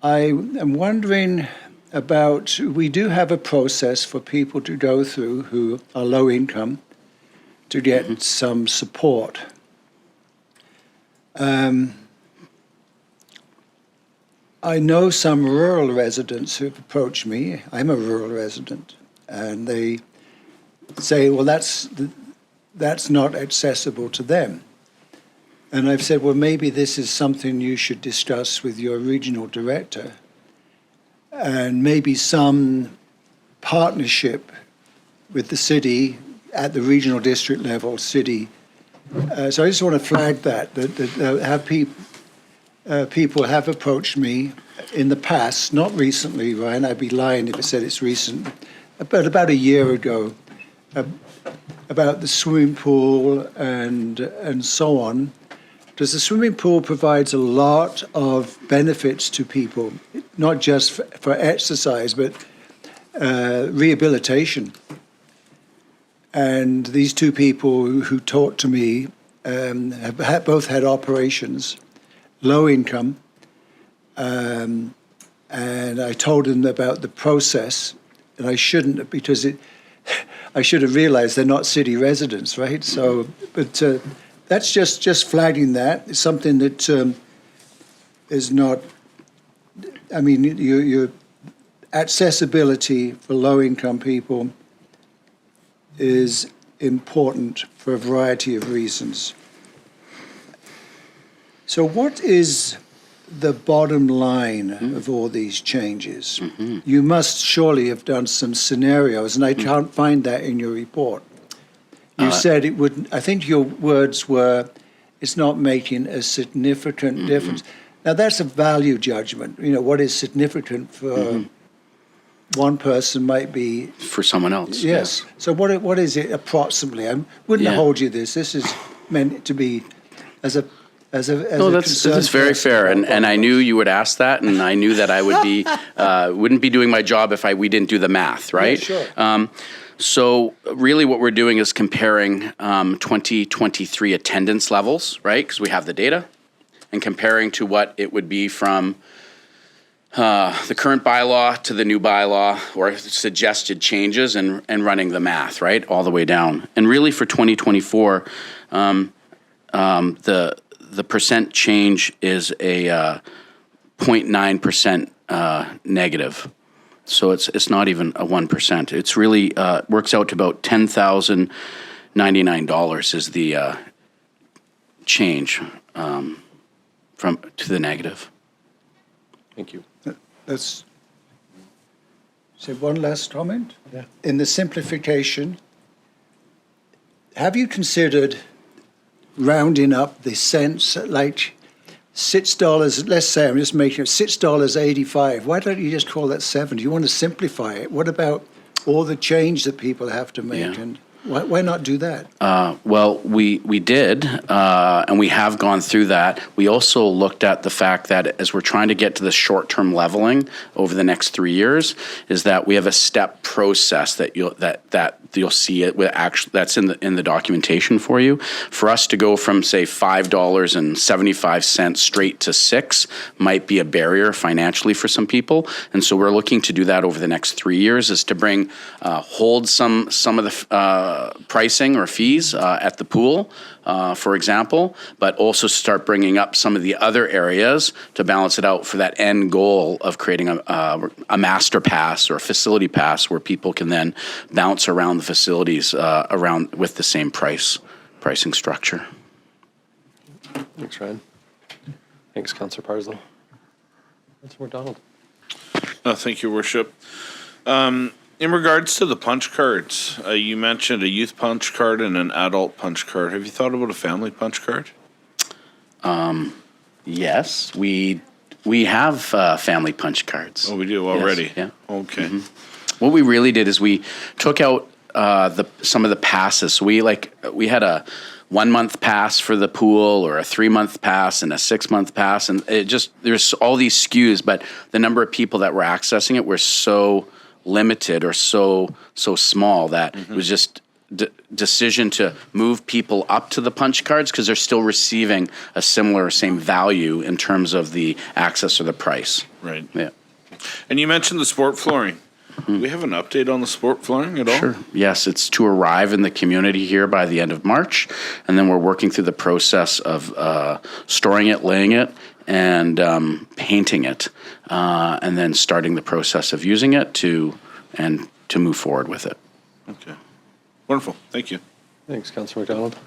I am wondering about. We do have a process for people to go through who are low income to get some support. I know some rural residents who've approached me. I'm a rural resident, and they say, well, that's not accessible to them. And I've said, well, maybe this is something you should discuss with your regional director, and maybe some partnership with the city at the regional district level, city. So I just want to flag that have people have approached me in the past, not recently, Ryan. I'd be lying if I said it's recent, but about a year ago, about the swimming pool and so on. Because the swimming pool provides a lot of benefits to people, not just for exercise, but rehabilitation. And these two people who talked to me have both had operations, low income, and I told them about the process, and I shouldn't, because I should have realized they're not city residents, right? So, but that's just flagging that. It's something that is not. I mean, your accessibility for low-income people is important for a variety of reasons. So what is the bottom line of all these changes? You must surely have done some scenarios, and I can't find that in your report. You said it wouldn't, I think your words were, it's not making a significant difference. Now that's a value judgment. What is significant for one person might be For someone else. yes. So what is it approximately? I wouldn't hold you this. This is meant to be as a No, that's very fair, and I knew you would ask that, and I knew that I would be wouldn't be doing my job if we didn't do the math, right? Yeah, sure. So really, what we're doing is comparing 2023 attendance levels, right? Because we have the data, and comparing to what it would be from the current bylaw to the new bylaw or suggested changes, and running the math, right, all the way down. And really, for 2024, the percent change is a 0.9% negative. So it's not even a 1%. It's really works out to about $10,099 is the change from to the negative. Thank you. Let's say one last comment. Yeah. In the simplification, have you considered rounding up the cents, like $6, let's say, I'm just making it $6.85. Why don't you just call that 7? Do you want to simplify it? What about all the change that people have to make? Yeah. And why not do that? Well, we did, and we have gone through that. We also looked at the fact that as we're trying to get to the short-term leveling over the next 3 years, is that we have a step process that you'll see it with actually that's in the documentation for you. For us to go from say $5.75 straight to $6 might be a barrier financially for some people, and so we're looking to do that over the next 3 years. Is to hold some of the pricing or fees at the pool, for example, but also start bringing up some of the other areas to balance it out for that end goal of creating a master pass or a facility pass where people can then bounce around the facilities around with the same pricing structure. Thanks, Ryan. Thanks, Councillor Parslow. Councillor McDonald. Thank you, Worship. In regards to the punch cards, you mentioned a youth punch card and an adult punch card. Have you thought about a family punch card? Yes, we have family punch cards. Oh, we do already? Yes, yeah. Okay. Mm-hmm. What we really did is we took out some of the passes. So we had a 1 month pass for the pool or a 3 month pass and a 6 month pass. And there's all these SKUs, but the number of people that were accessing it were so limited or so small that it was just decision to move people up to the punch cards because they're still receiving a same value in terms of the access or the price. Right. Yeah. And you mentioned the sport flooring. Do we have an update on the sport flooring at all? Sure. Yes, it's to arrive in the community here by the end of March, and then we're working through the process of storing it, laying it, and painting it, and then starting the process of using it to move forward with it. Okay. Wonderful. Thank you. Thanks, Councillor McDonald.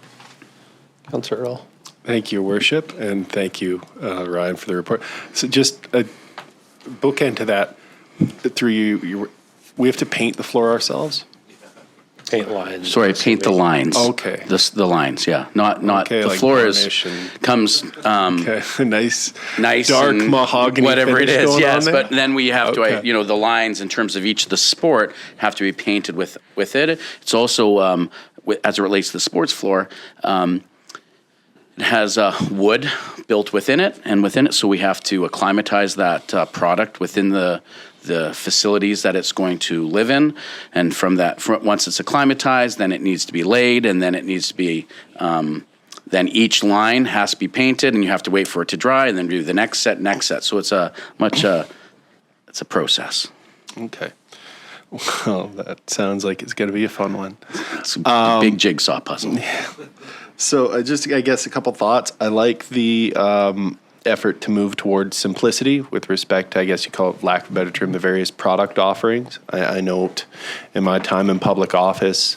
Councillor Earl. Thank you, Worship, and thank you, Ryan, for the report. So just a bookend to that, through you, we have to paint the floor ourselves? Paint lines. Sorry, paint the lines. Okay. The lines, yeah. Not Okay, the like floor varnish comes nice dark and mahogany whatever it finish is, going yes. on there? But then we have Okay. to, the lines in terms of each of the sport have to be painted with it. It's also, as it relates to the sports floor, it has wood built within it, so we have to acclimatize that product within the facilities that it's going to live in, and from that, once it's acclimatized, then it needs to be laid, and then it needs to be, then each line has to be painted, and you have to wait for it to dry, and then do the next set. So it's it's a process. Okay. Well, that sounds like it's going to be a fun one. It's a big jigsaw puzzle. So I guess a couple thoughts. I like the effort to move towards simplicity with respect to, I guess you call it, lack of a better term, the various product offerings. I note in my time in public office,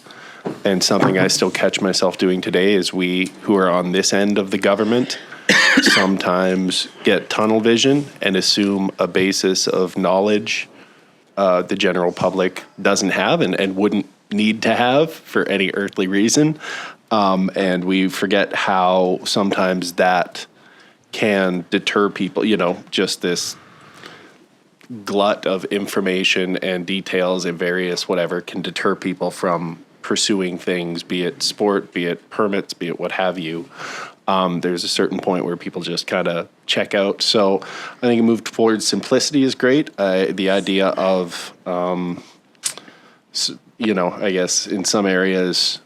and something I still catch myself doing today, is we who are on this end of the government sometimes get tunnel vision and assume a basis of knowledge the general public doesn't have and wouldn't need to have for any earthly reason. And we forget how sometimes that can deter people, just this glut of information and details and various whatever can deter people from pursuing things, be it sport, be it permits, be it what have you. There's a certain point where people just kind of check out. So I think a move towards simplicity is great. The idea of, I guess in some areas,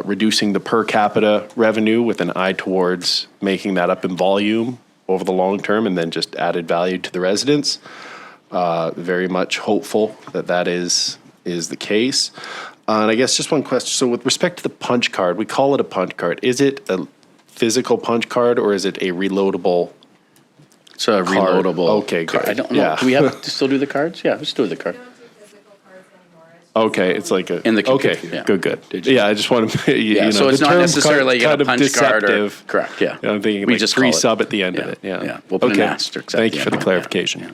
reducing the per capita revenue with an eye towards making that up in volume over the long term and then just added value to the residents. Very much hopeful that is the case. And I guess just one question. So with respect to the punch card, we call it a punch card. Is it a physical punch card or is it a reloadable? It's a reloadable. Okay, card. good. I don't know. Yeah. Do we have to still do the cards? Yeah, we still do the card. Okay, it's like a In the okay, computer, yeah. good. Digital. Yeah, I just want to. So it's the not term's necessarily kind a of punch card or deceptive. correct. Yeah, I'm thinking we like just free call it- sub at the end of it. Yeah, yeah. We'll put an okay. asterisk at Thank the you for end the on it, clarification. yeah.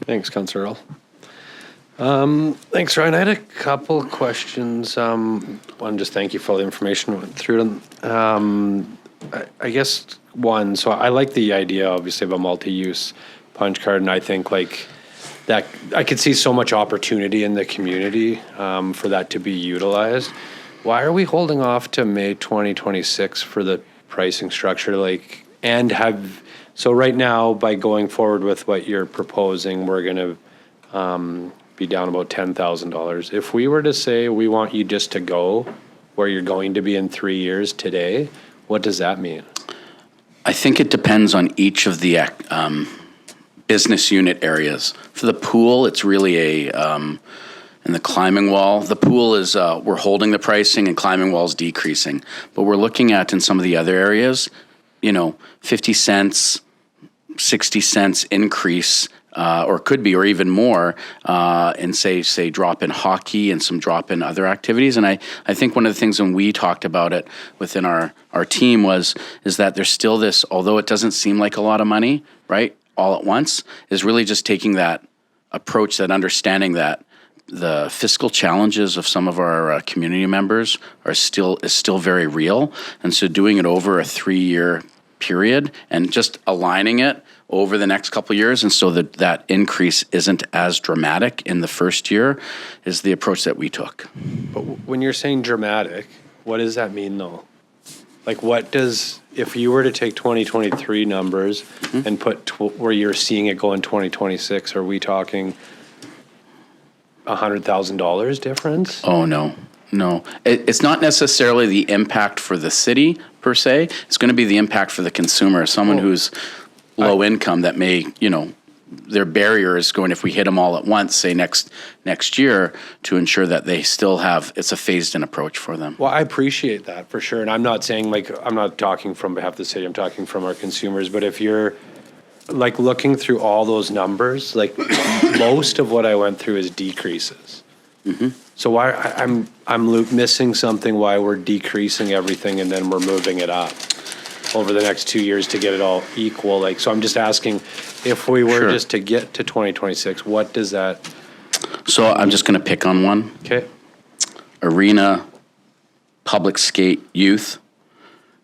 Thanks, Councillor Earl. Thanks, Ryan. I had a couple questions. One, just thank you for all the information. Went through them. I guess one, so I like the idea, obviously, of a multi-use punch card, and I think like that I could see so much opportunity in the community for that to be utilized. Why are we holding off to May 2026 for the pricing structure? So right now, by going forward with what you're proposing, we're going to be down about $10,000. If we were to say we want you just to go where you're going to be in 3 years today, what does that mean? I think it depends on each of the business unit areas. For the pool, it's really and the climbing wall. The pool is, we're holding the pricing and climbing wall's decreasing. But we're looking at in some of the other areas, 50 cents, 60 cents increase, or could be, or even more, in say drop in hockey and some drop in other activities. And I think one of the things when we talked about it within our team is that there's still this, although it doesn't seem like a lot of money, right, all at once, is really just taking that approach, that understanding that the fiscal challenges of some of our community members is still very real. And so doing it over a 3-year period and just aligning it over the next couple of years, and so that increase isn't as dramatic in the first year, is the approach that we took. But when you're saying dramatic, what does that mean though? Like if you were to take 2023 numbers and put where you're seeing it go in 2026, are we talking $100,000 difference? Oh, no. It's not necessarily the impact for the city per se. It's going to be the impact for the consumer, someone who's low income that may, their barrier is going, if we hit them all at once, say next year, to ensure that they still have, it's a phased in approach for them. Well, I appreciate that for sure. And I'm not saying I'm not talking from behalf of the city, I'm talking from our consumers. But if you're looking through all those numbers, most of what I went through is decreases. Mm-hmm. So why I'm missing something, why we're decreasing everything and then we're moving it up over the next 2 years to get it all equal. So I'm just asking, if we were just to get to 2026, what does that? So I'm just going to pick on one. Okay. Arena, public skate, youth,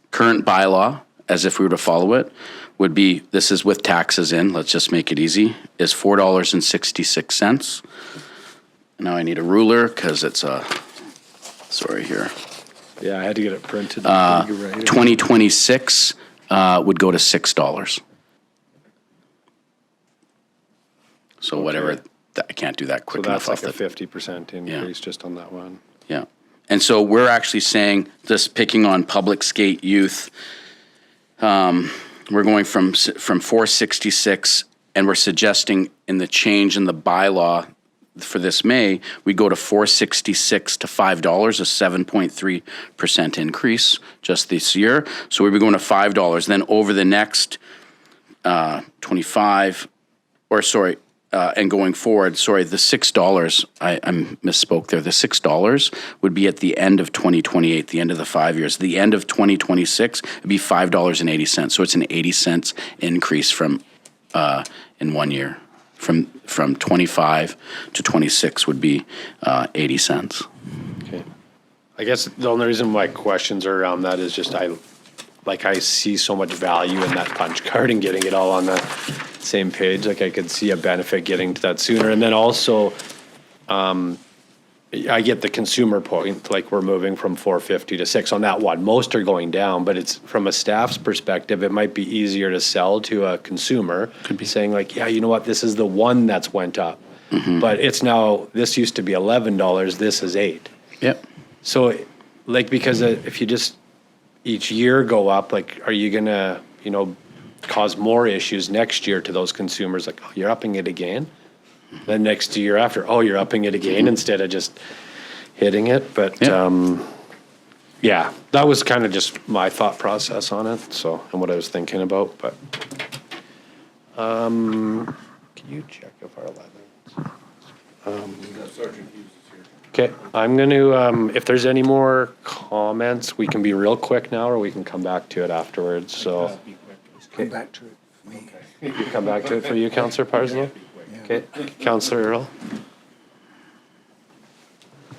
current bylaw, as if we were to follow it, would be, this is with taxes in, let's just make it easy, is $4.66. Now I need a ruler because it's sorry here. Yeah, I had to get it printed. 2026 would go to $6. So whatever, I can't do that quick enough. So that's like a 50% increase just on that one. Yeah. And so we're actually saying, just picking on public skate youth, we're going from 466, and we're suggesting in the change in the bylaw for this May, we go to 466 to $5, a 7.3% increase just this year. So we'd be going to $5. Then over the next 25, and going forward, the $6, I misspoke there. The $6 would be at the end of 2028, the end of the 5 years. The end of 2026 would be $5.80. So it's an 80 cents increase from in 1 year. From 25 to 26 would be 80 cents. Okay. I guess the only reason my questions are around that is just I see so much value in that punch card and getting it all on the same page. I could see a benefit getting to that sooner. And then also, I get the consumer point, we're moving from 450 to 6 on that one. Most are going down, but it's from a staff's perspective, it might be easier to sell to a consumer. Could be saying yeah, you know what, this is the one that's went up. Mm-hmm. But it's now, this used to be $11, this is $8. Yep. So because if you just each year go up, are you gonna, cause more issues next year to those consumers? Oh, you're upping it again? Then next year after, you're upping it again instead of just hitting it. But yeah, that was kind of just my thought process on it. And what I was thinking about. But can you check if our 11? Okay, I'm going to. If there's any more comments, we can be real quick now, or we can come back to it afterwards. So Come back to it. you come back to it for you, Councillor Parslow. Okay, Councillor Earl.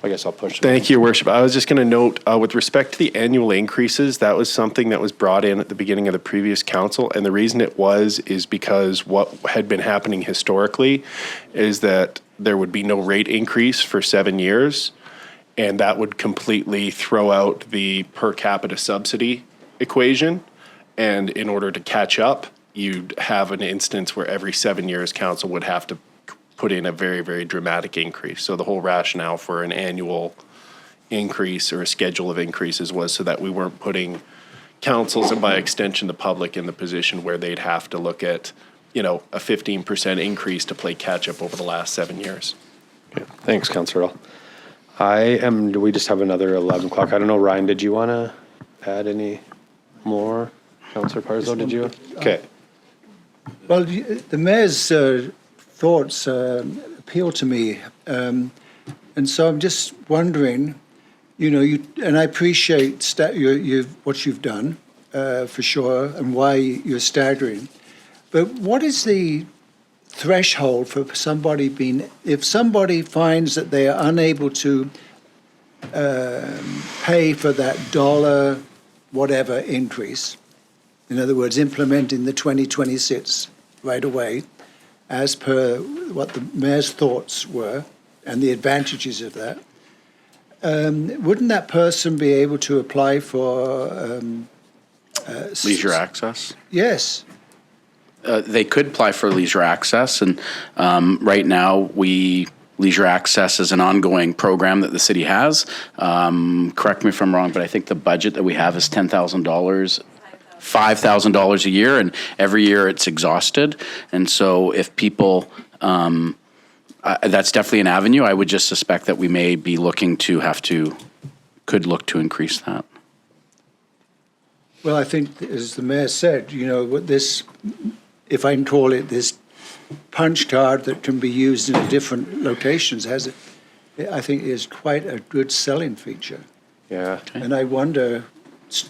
I guess I'll push it. Thank you, Your Worship. I was just going to note, with respect to the annual increases, that was something that was brought in at the beginning of the previous council. And the reason it is because what had been happening historically is that there would be no rate increase for 7 years. And that would completely throw out the per capita subsidy equation. And in order to catch up, you'd have an instance where every 7 years council would have to put in a very, very dramatic increase. So the whole rationale for an annual increase or a schedule of increases was so that we weren't putting councils and by extension the public in the position where they'd have to look at, a 15% increase to play catch up over the last 7 years. Okay. Thanks, Councillor Earl. Do we just have another 11 o'clock? I don't know, Ryan, did you want to add any more? Councillor Parzo, did you? Okay. Well, the mayor's thoughts appeal to me, and so I'm just wondering, and I appreciate what you've done for sure, and why you're staggering. But what is the threshold for somebody if somebody finds that they are unable to pay for that dollar whatever increase, in other words, implementing the 2026 right away, as per what the mayor's thoughts were and the advantages of that, wouldn't that person be able to apply for Leisure access? Yes. They could apply for leisure access, and right now leisure access is an ongoing program that the city has. Correct me if I'm wrong, but I think the budget that we have is $10,000. $5,000 a year, and every year it's exhausted. And so if people, that's definitely an avenue. I would just suspect that we may be looking to could look to increase that. Well, I think, as the mayor said, what this, if I can call it this punch card that can be used in different locations, I think is quite a good selling feature. Yeah. Okay. And I wonder,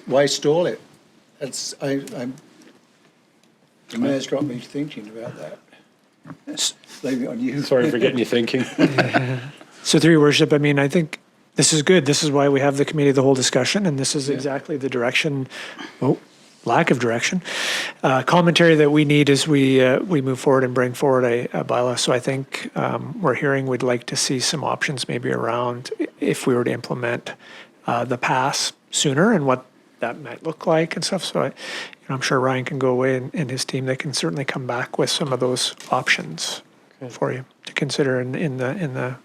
why stall it? The mayor's got me thinking about that. Blame it on you. Sorry for getting you thinking. So through your worship, I mean, I think this is good. This is why we have the committee of the whole discussion, and this is exactly the direction, lack of direction, commentary that we need as we move forward and bring forward a bylaw. So I think we're hearing we'd like to see some options maybe around if we were to implement the pass sooner and what that might look like and stuff. So I'm sure Ryan can go away and his team, they can certainly come back with some of those options for you to consider in the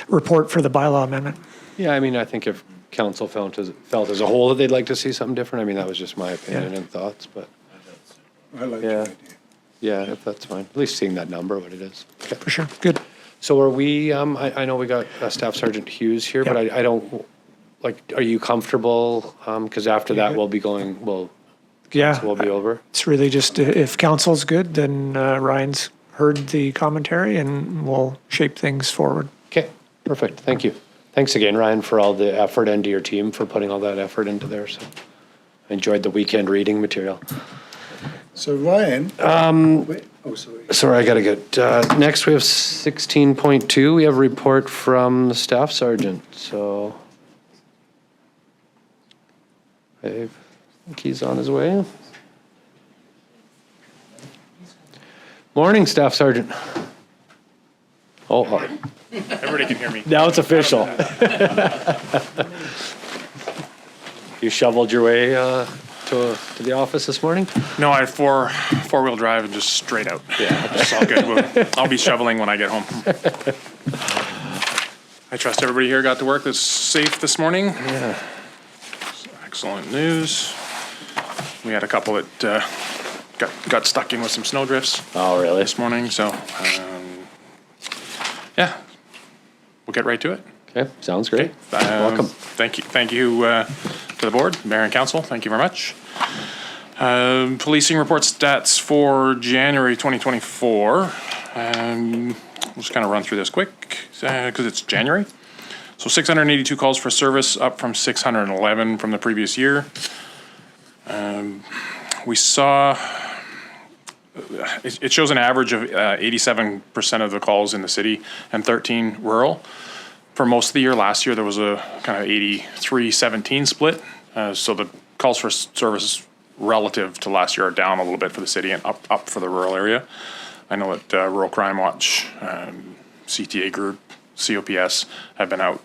report for the bylaw amendment. Yeah, I mean, I think if council felt as a whole that they'd like to see something different, I mean, that was just my opinion and thoughts, but I like yeah. the idea. Yeah, if that's fine. At least seeing that number, what it is. Okay. For sure. Good. So are we, I know we got Staff Sergeant Hughes here, but I don't, are you comfortable? Because after that, we'll be over. It's really just if council's good, then Ryan's heard the commentary and we'll shape things forward. Okay, perfect. Thank you. Thanks again, Ryan, for all the effort, and to your team for putting all that effort into there. So I enjoyed the weekend reading material. So Ryan, sorry. Sorry, I got to get, next we have 16.2. We have a report from the Staff Sergeant. So I think he's on his way. Morning, Staff Sergeant. Oh, Everybody can hear me. now it's official. You shoveled your way to the office this morning? No, I had four-wheel drive and just straight out. Yeah, it's all good. I'll be shoveling when I get home. I trust everybody here got to work that's safe this morning. Yeah. Excellent news. We had a couple that got stuck in with some snow drifts. Oh, really? This morning, so yeah, we'll get right to it. Okay, sounds great. Welcome. Thank you to the board, mayor and council. Thank you very much. Policing report stats for January 2024. We'll just kind of run through this quick because it's January. So 682 calls for service, up from 611 from the previous year. We saw, it shows an average of 87% of the calls in the city and 13 rural. For most of the year, last year, there was a kind of 83-17 split. So the calls for service relative to last year are down a little bit for the city and up for the rural area. I know that Rural Crime Watch, CTA Group, COPS have been out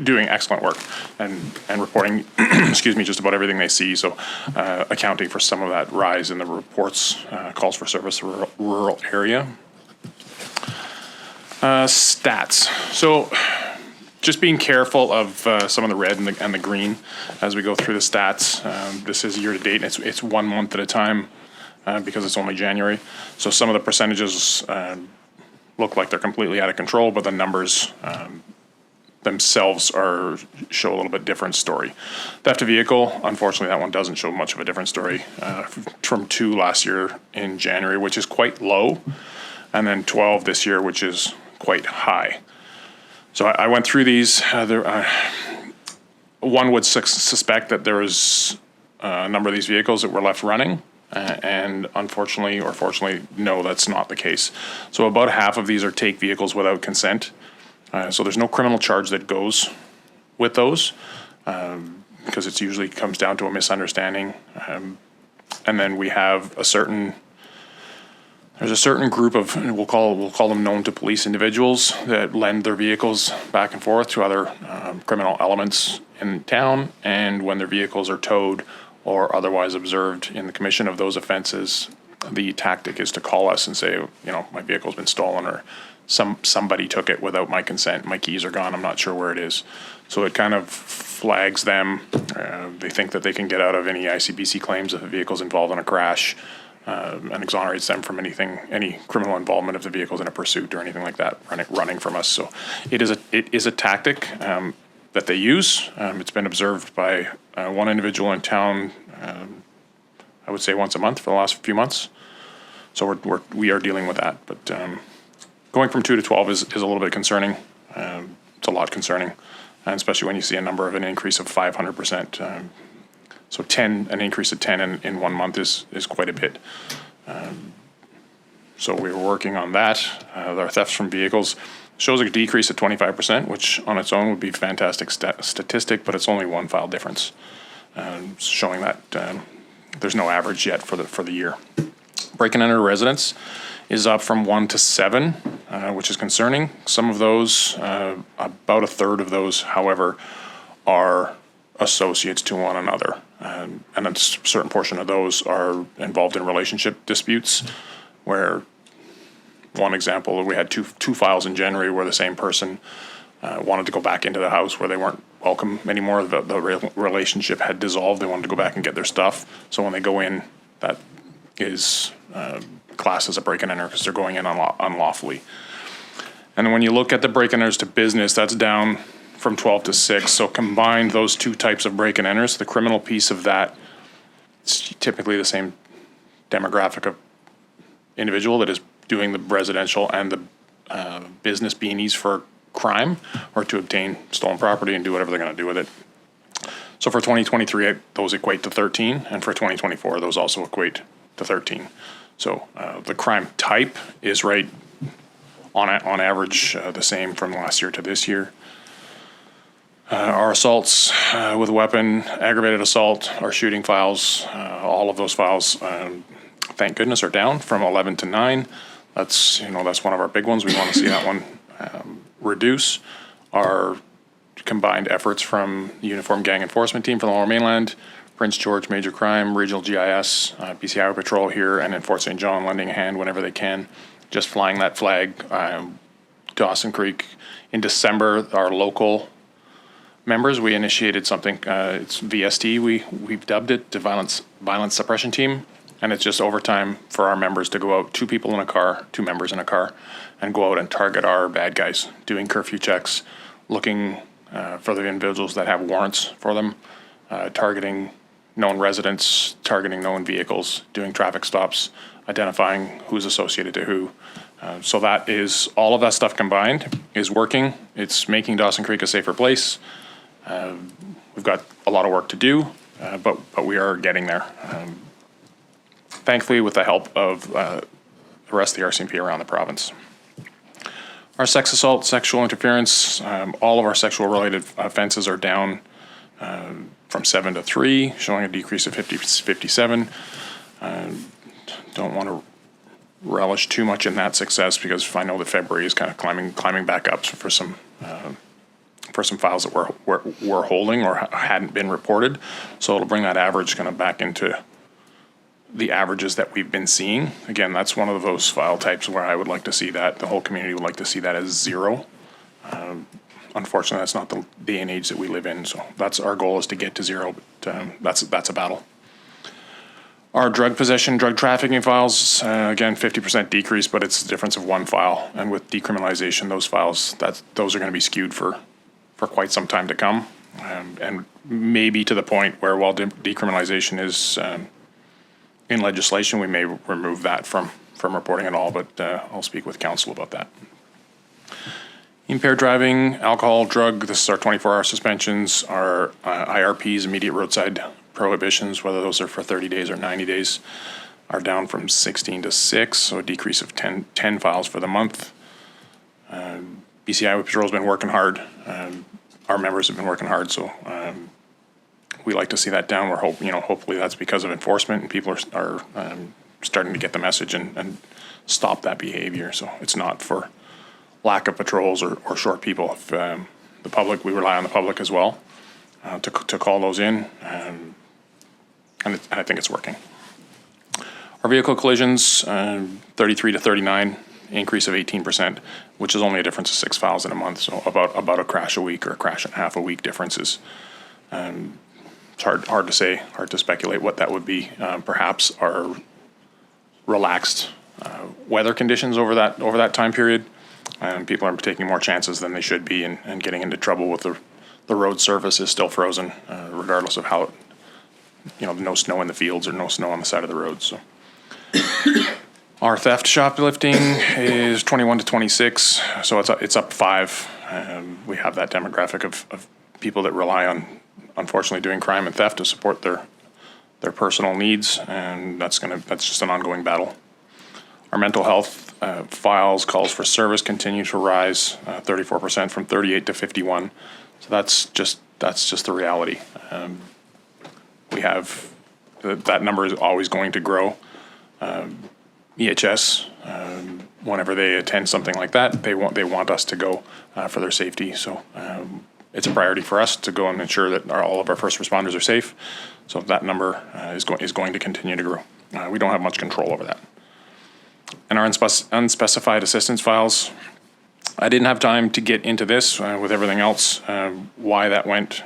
doing excellent work and reporting, excuse me, just about everything they see. So accounting for some of that rise in the reports, calls for service rural area. Stats. So just being careful of some of the red and the green as we go through the stats. This is year to date. It's 1 month at a time because it's only January. So some of the percentages look like they're completely out of control, but the numbers themselves show a little bit different story. Theft of vehicle, unfortunately, that one doesn't show much of a different story. From 2 last year in January, which is quite low, and then 12 this year, which is quite high. So I went through these. One would suspect that there was a number of these vehicles that were left running, and unfortunately or fortunately, no, that's not the case. So about half of these are take vehicles without consent. So there's no criminal charge that goes with those, because it usually comes down to a misunderstanding. And then we have there's a certain group of, we'll call them known to police individuals that lend their vehicles back and forth to other criminal elements in town. And when their vehicles are towed or otherwise observed in the commission of those offenses, the tactic is to call us and say, my vehicle's been stolen, or somebody took it without my consent. My keys are gone. I'm not sure where it is. So it kind of flags them. They think that they can get out of any ICBC claims if the vehicle's involved in a crash, and exonerates them from any criminal involvement if the vehicle's in a pursuit or anything like that running from us. So it is a tactic that they use. It's been observed by one individual in town, I would say once a month for the last few months. So we are dealing with that. But going from 2 to 12 is a little bit concerning. It's a lot concerning, and especially when you see an increase of 500%. So an increase of 10 in 1 month is quite a bit. So we were working on that. Our thefts from vehicles shows a decrease of 25%, which on its own would be a fantastic statistic, but it's only one file difference, showing that there's no average yet for the year. Break and enter a residence is up from 1 to 7, which is concerning. Some of those, about a third of those, however, are associates to one another. And a certain portion of those are involved in relationship disputes, where one example, we had two files in January where the same person wanted to go back into the house where they weren't welcome anymore. The relationship had dissolved. They wanted to go back and get their stuff. So when they go in, that is classed as a break and enter because they're going in unlawfully. And then when you look at the break and enters to business, that's down from 12 to 6. So combine those two types of break and enters. The criminal piece of that, it's typically the same demographic of individual that is doing the residential and the business beanies for crime or to obtain stolen property and do whatever they're going to do with it. So for 2023, those equate to 13, and for 2024, those also equate to 13. So the crime type is right on average the same from last year to this year. Our assaults with a weapon, aggravated assault, our shooting files, all of those files, thank goodness, are down from 11 to 9. That's one of our big ones. We want to see that one reduce. Our combined efforts from the Uniform Gang Enforcement Team for the Lower Mainland, Prince George Major Crime, Regional GIS, BC Highway Patrol here, and in Fort St. John, lending a hand whenever they can, just flying that flag. Dawson Creek, in December, our local members, we initiated something, it's VST, we've dubbed it, the Violence Suppression Team, and it's just overtime for our members to go out, 2 members in a car, and go out and target our bad guys, doing curfew checks, looking for the individuals that have warrants for them, targeting known residents, targeting known vehicles, doing traffic stops, identifying who's associated to who. So that is, all of that stuff combined is working. It's making Dawson Creek a safer place. We've got a lot of work to do, but we are getting there. Thankfully, with the help of the rest of the RCMP around the province. Our sex assault, sexual interference, all of our sexual related offenses are down from 7 to 3, showing a decrease of 57. Don't want to relish too much in that success because I know that February is kind of climbing back up for some files that we're holding or hadn't been reported. So it'll bring that average kind of back into the averages that we've been seeing. Again, that's one of those file types where I would like to see that, the whole community would like to see that as 0. Unfortunately, that's not the day and age that we live in. So that's our goal, is to get to 0, but that's a battle. Our drug possession, drug trafficking files, again, 50% decrease, but it's the difference of one file. And with decriminalization, those files, those are going to be skewed for quite some time to come. And maybe to the point where while decriminalization is in legislation, we may remove that from reporting at all, but I'll speak with council about that. Impaired driving, alcohol, drug, this is our 24-hour suspensions, our IRPs, immediate roadside prohibitions, whether those are for 30 days or 90 days, are down from 16 to 6, so a decrease of 10 files for the month. BC Highway Patrol's been working hard. Our members have been working hard, so we like to see that down. Hopefully that's because of enforcement and people are starting to get the message and stop that behavior. So it's not for lack of patrols or short people. If, the public, we rely on the public as well to call those in, and I think it's working. Our vehicle collisions, 33 to 39, increase of 18%, which is only a difference of 6 files in a month. So about a crash a week or a crash and a half a week differences. It's hard to say, hard to speculate what that would be. Perhaps our relaxed weather conditions over that time period. People are taking more chances than they should be and getting into trouble with the road surface is still frozen, regardless of how, no snow in the fields or no snow on the side of the road. So. Our theft shoplifting is 21 to 26, so it's up 5. We have that demographic of people that rely on, unfortunately, doing crime and theft to support their personal needs, and that's just an ongoing battle. Our mental health files, calls for service continue to rise, 34% from 38 to 51. So that's just the reality. We have that number is always going to grow. EHS, whenever they attend something like that, they want us to go for their safety. So it's a priority for us to go and ensure that all of our first responders are safe. So that number is going to continue to grow. We don't have much control over that. And our unspecified assistance files, I didn't have time to get into this with everything else, why that went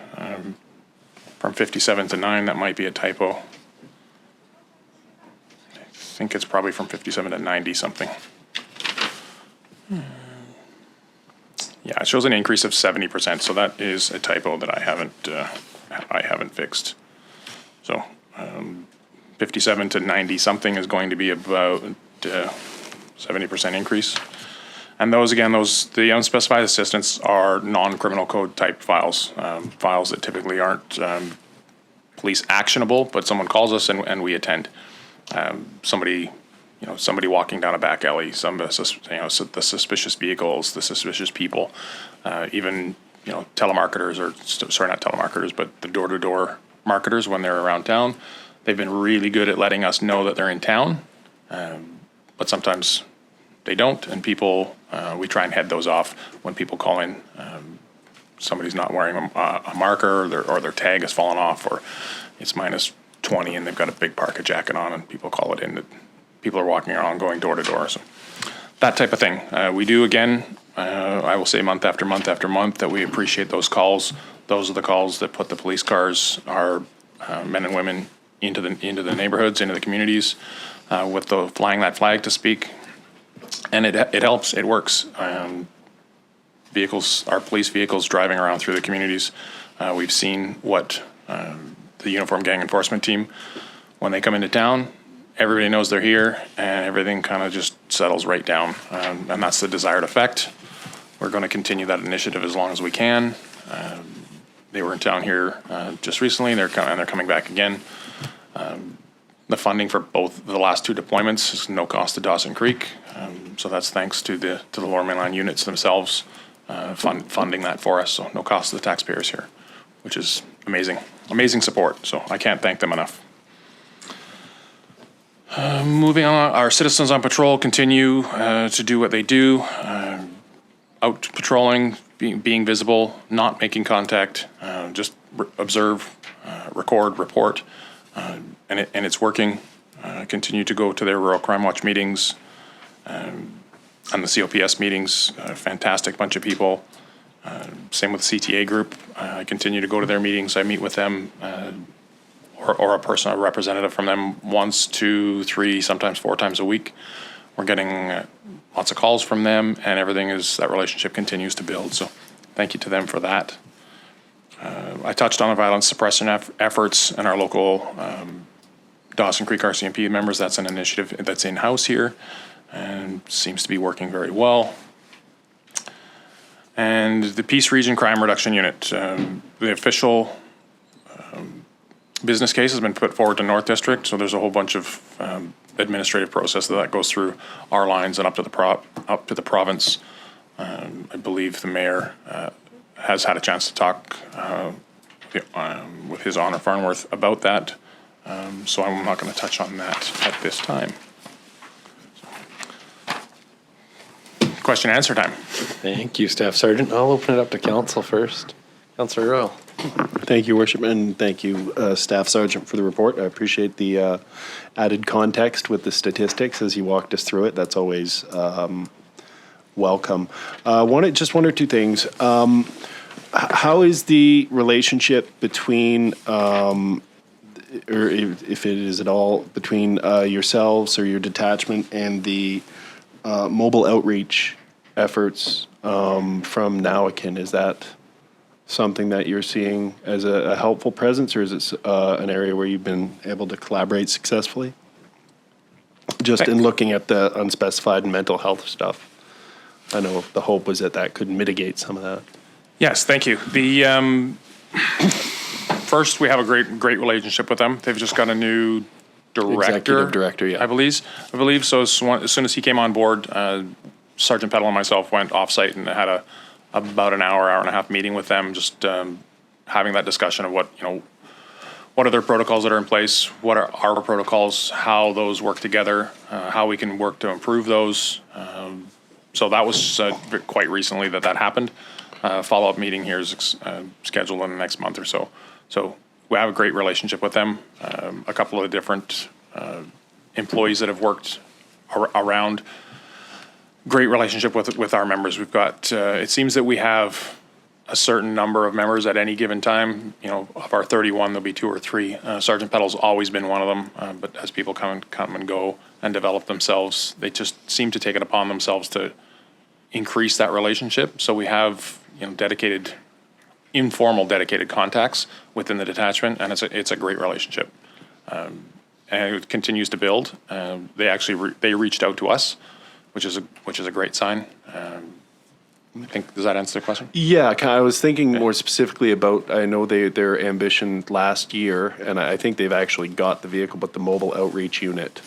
from 57 to 9. That might be a typo. I think it's probably from 57 to 90 something. Yeah, it shows an increase of 70%, so that is a typo that I haven't fixed. So 57 to 90 something is going to be about 70% increase. And the unspecified assistance are non-criminal code type files, files that typically aren't police actionable, but someone calls us and we attend. Somebody walking down a back alley, the suspicious vehicles, the suspicious people, even telemarketers, not telemarketers, but the door-to-door marketers when they're around town. They've been really good at letting us know that they're in town, but sometimes they don't, and people, we try and head those off when people call in. Somebody's not wearing a marker, or their tag has fallen off, or it's minus 20 and they've got a big parka jacket on, and people call it in that people are walking around going door to door. So that type of thing. We do, again, I will say month after month after month, that we appreciate those calls. Those are the calls that put the police cars, our men and women, into the neighborhoods, into the communities, with the flying that flag to speak. And it helps, it works. Our police vehicles driving around through the communities, we've seen what the Uniform Gang Enforcement Team, when they come into town, everybody knows they're here and everything kind of just settles right down. And that's the desired effect. We're going to continue that initiative as long as we can. They were in town here just recently, and they're coming back again. The funding for both the last 2 deployments is no cost to Dawson Creek. So that's thanks to the Lower Mainland units themselves funding that for us. So no cost to the taxpayers here, which is amazing. Amazing support. So I can't thank them enough. Moving on, our citizens on patrol continue to do what they do. Out patrolling, being visible, not making contact, just observe, record, report. And it's working. Continue to go to their Rural Crime Watch meetings and the COPS meetings. A fantastic bunch of people. Same with the CTA group. I continue to go to their meetings. I meet with them or a person, a representative from them once, 2, 3, sometimes 4 times a week. We're getting lots of calls from them, and that relationship continues to build. So thank you to them for that. I touched on the violence suppression efforts and our local Dawson Creek RCMP members. That's an initiative that's in-house here and seems to be working very well. And the Peace Region Crime Reduction Unit, the official business case has been put forward to North District, so there's a whole bunch of administrative process that goes through our lines and up to the province. I believe the mayor has had a chance to talk with his Honor Farnworth about that, so I'm not going to touch on that at this time. Question and answer time. Thank you, Staff Sergeant. I'll open it up to council first. Councillor Royal. Thank you, Worship, and thank you, Staff Sergeant, for the report. I appreciate the added context with the statistics as you walked us through it. That's always welcome. Just one or two things. How is the relationship between, or if it is at all, between yourselves or your detachment and the mobile outreach efforts from Nowakin? Is that something that you're seeing as a helpful presence, or is it an area where you've been able to collaborate successfully? Just in looking at the unspecified mental health stuff, I know the hope was that could mitigate some of that. Yes, thank you. The first, we have a great relationship with them. They've just got a new Executive director, yeah. I believe so. As soon as he came on board, Sergeant Petal and myself went offsite and had about an hour and a half meeting with them, just having that discussion of what are their protocols that are in place, what are our protocols, how those work together, how we can work to improve those. So that was quite recently that happened. Follow-up meeting here is scheduled in the next month or so. So we have a great relationship with them. A couple of different employees that have worked around. Great relationship with our members. We've got, it seems that we have a certain number of members at any given time. Of our 31, there'll be 2 or 3. Sergeant Petal's always been one of them, but as people come and go and develop themselves, they just seem to take it upon themselves to increase that relationship. So we have, informal dedicated contacts within the detachment, and it's a great relationship. And it continues to build. They reached out to us, which is a great sign. I think, does that answer the question? Yeah, I was thinking more specifically about, I know their ambition last year, and I think they've actually got the vehicle, but the mobile outreach unit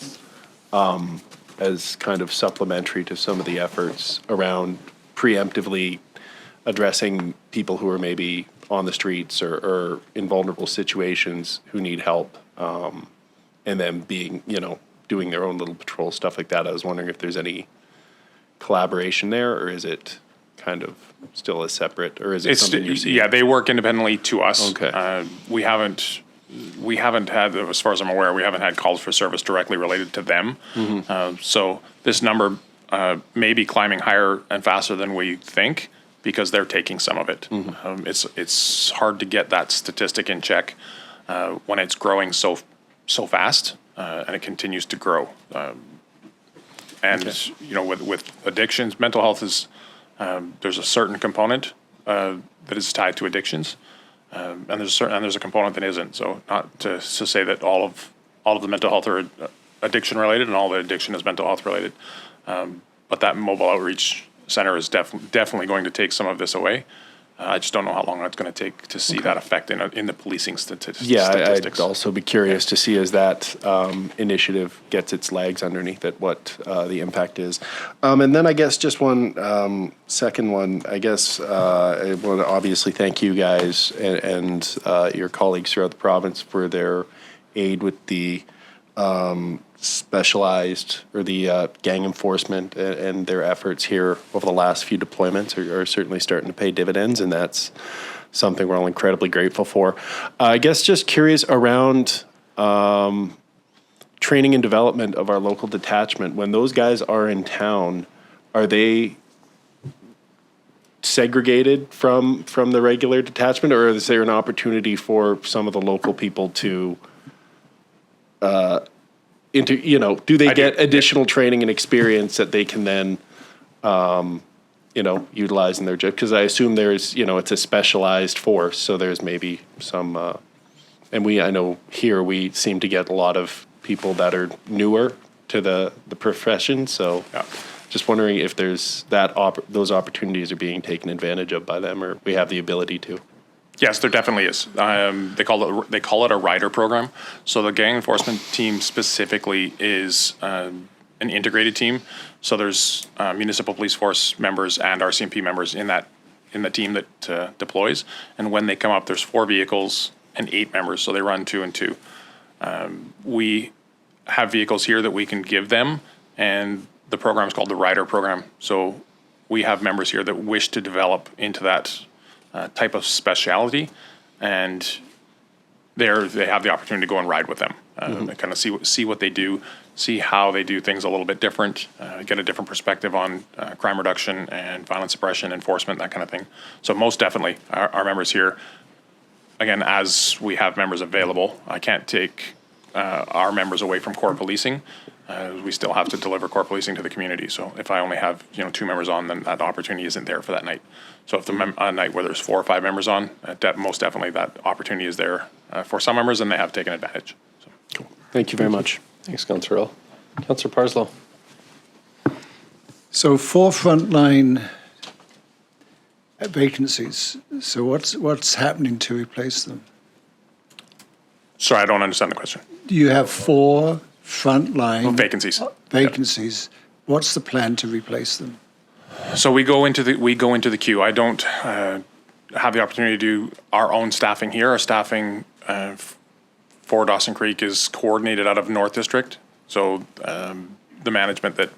as kind of supplementary to some of the efforts around preemptively addressing people who are maybe on the streets or in vulnerable situations who need help, and then being, doing their own little patrol, stuff like that. I was wondering if there's any collaboration there, or is it kind of still a separate, or is it something you're seeing? Yeah, they work independently to us. Okay. We haven't had, as far as I'm aware, we haven't had calls for service directly related to them. Mm-hmm. So this number may be climbing higher and faster than we think because they're taking some of it. Mm-hmm. It's hard to get that statistic in check when it's growing so fast, and it continues to grow. With addictions, mental health is there's a certain component that is tied to addictions, and there's a component that isn't. So not to say that all of the mental health are addiction related and all the addiction is mental health related, but that mobile outreach center is definitely going to take some of this away. I just don't know how long that's going to take to see that effect in the policing statistics. Yeah, I'd also be curious to see as that initiative gets its legs underneath it, what the impact is. And then I guess just one second one, I guess I want to obviously thank you guys and your colleagues throughout the province for their aid with the specialized or the gang enforcement and their efforts here over the last few deployments are certainly starting to pay dividends, and that's something we're all incredibly grateful for. I guess just curious around training and development of our local detachment. When those guys are in town, are they segregated from the regular detachment, or is there an opportunity for some of the local people to do they get additional training and experience that they can then, utilize in their job? Because I assume there's, it's a specialized force, so there's maybe some, I know here we seem to get a lot of people that are newer to the profession, so just wondering if there's those opportunities are being taken advantage of by them, or we have the ability to. Yes, there definitely is. They call it a rider program. So the gang enforcement team specifically is an integrated team. So there's municipal police force members and RCMP members in the team that deploys. And when they come up, there's 4 vehicles and 8 members. So they run 2 and 2. We have vehicles here that we can give them, and the program is called the rider program. So we have members here that wish to develop into that type of speciality, and they have the opportunity to go and ride with them, and kind of see what they do, see how they do things a little bit different, get a different perspective on crime reduction and violence suppression, enforcement, that kind of thing. So most definitely, our members here, again, as we have members available, I can't take our members away from core policing. We still have to deliver core policing to the community. So if I only have 2 members on, then that opportunity isn't there for that night. So if a night where there's 4 or 5 members on, most definitely that opportunity is there for some members, and they have taken advantage. So. Cool. Thank you very much. Thanks, Councillor Earl. Councillor Parslow. So 4 frontline vacancies. So what's happening to replace them? Sorry, I don't understand the question. You have 4 frontline Vacancies. Vacancies. What's the plan to replace them? So we go into the queue. I don't have the opportunity to do our own staffing here. Our staffing for Dawson Creek is coordinated out of North District. So the management that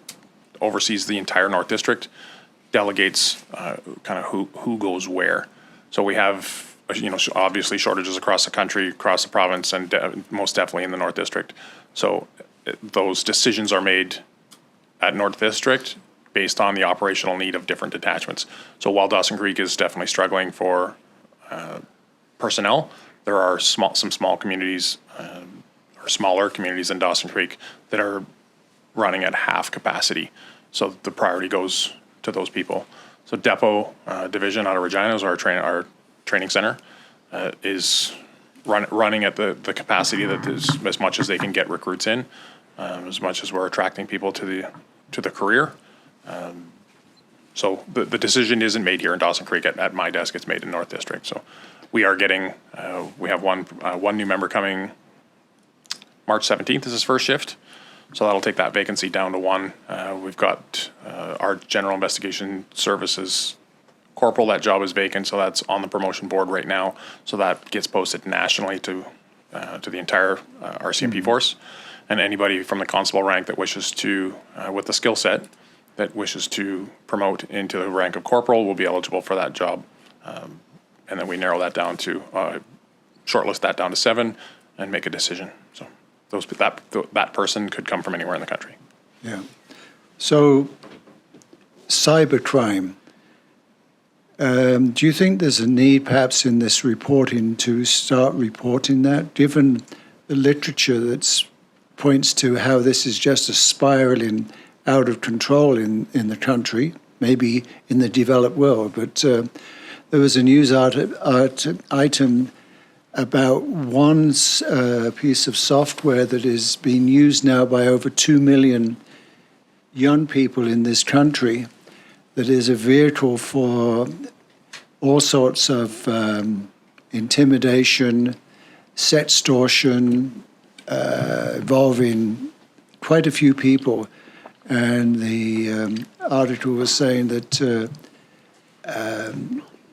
oversees the entire North District delegates kind of who goes where. So we have obviously shortages across the country, across the province, and most definitely in the North District. So those decisions are made at North District based on the operational need of different detachments. So while Dawson Creek is definitely struggling for personnel, there are some small communities or smaller communities in Dawson Creek that are running at half capacity. So the priority goes to those people. So Depot Division out of Regina is our training center, is running at the capacity that is as much as they can get recruits in, as much as we're attracting people to the career. So the decision isn't made here in Dawson Creek at my desk. It's made in North District. So we are getting, we have one new member coming March 17th is his first shift. So that'll take that vacancy down to 1. We've got our General Investigation Services Corporal. That job is vacant, so that's on the promotion board right now. So that gets posted nationally to the entire RCMP force. And anybody from the constable rank that wishes to, with the skill set, that wishes to promote into the rank of corporal will be eligible for that job. And then we narrow that down to, shortlist that down to 7 and make a decision. So that person could come from anywhere in the country. Yeah. So cybercrime. Do you think there's a need perhaps in this reporting to start reporting that, given the literature that points to how this is just a spiraling out of control in the country, maybe in the developed world, but there was a news item about one piece of software that is being used now by over 2 million young people in this country that is a vehicle for all sorts of intimidation, sextortion, involving quite a few people. And the article was saying that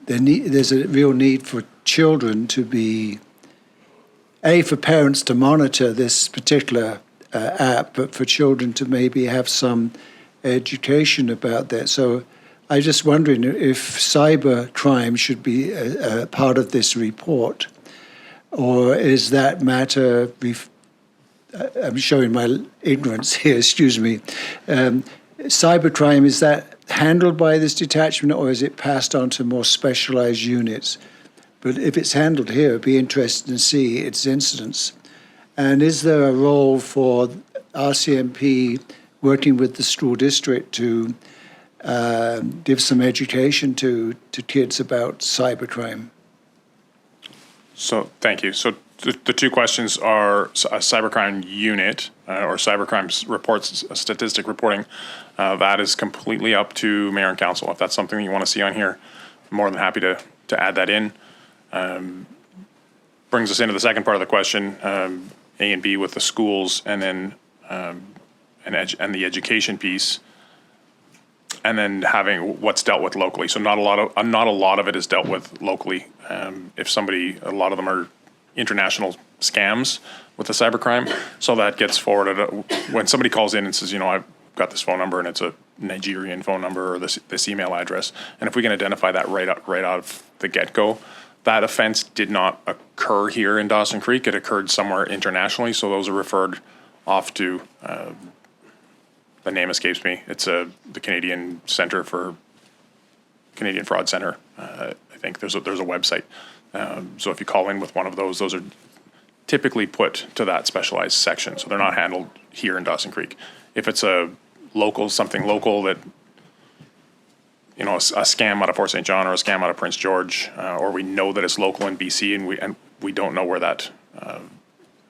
there's a real need for children to be, for parents to monitor this particular app, but for children to maybe have some education about that. So I'm just wondering if cyber crime should be a part of this report, or is that matter, I'm showing my ignorance here, excuse me, cybercrime, is that handled by this detachment, or is it passed on to more specialized units? But if it's handled here, it'd be interesting to see its incidence. And is there a role for RCMP working with the school district to give some education to kids about cybercrime? So, thank you. So the two questions are a cybercrime unit or cybercrime reports, statistic reporting. That is completely up to mayor and council. If that's something that you want to see on here, I'm more than happy to add that in. Brings us into the second part of the question, A and B with the schools, and then and the education piece, and then having what's dealt with locally. So not a lot of it is dealt with locally. If a lot of them are international scams with the cybercrime, so that gets forwarded. When somebody calls in and says, I've got this phone number and it's a Nigerian phone number or this email address, and if we can identify that right out of the get-go, that offense did not occur here in Dawson Creek. It occurred somewhere internationally, so those are referred off to, the name escapes me. It's the Canadian Fraud Center. I think there's a website. So if you call in with one of those are typically put to that specialized section. So they're not handled here in Dawson Creek. If it's something local that, a scam out of Fort St. John or a scam out of Prince George, or we know that it's local in BC and we don't know where that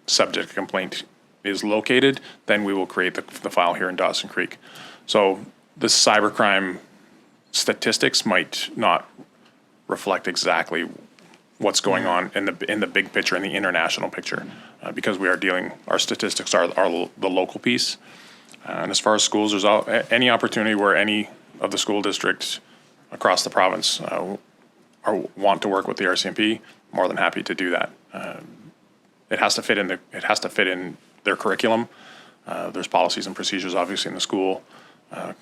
subject complaint is located, then we will create the file here in Dawson Creek. So the cybercrime statistics might not reflect exactly what's going on in the big picture, in the international picture, because our statistics are the local piece. And as far as schools, there's any opportunity where any of the school districts across the province want to work with the RCMP, more than happy to do that. It has to fit in their curriculum. There's policies and procedures, obviously, in the school.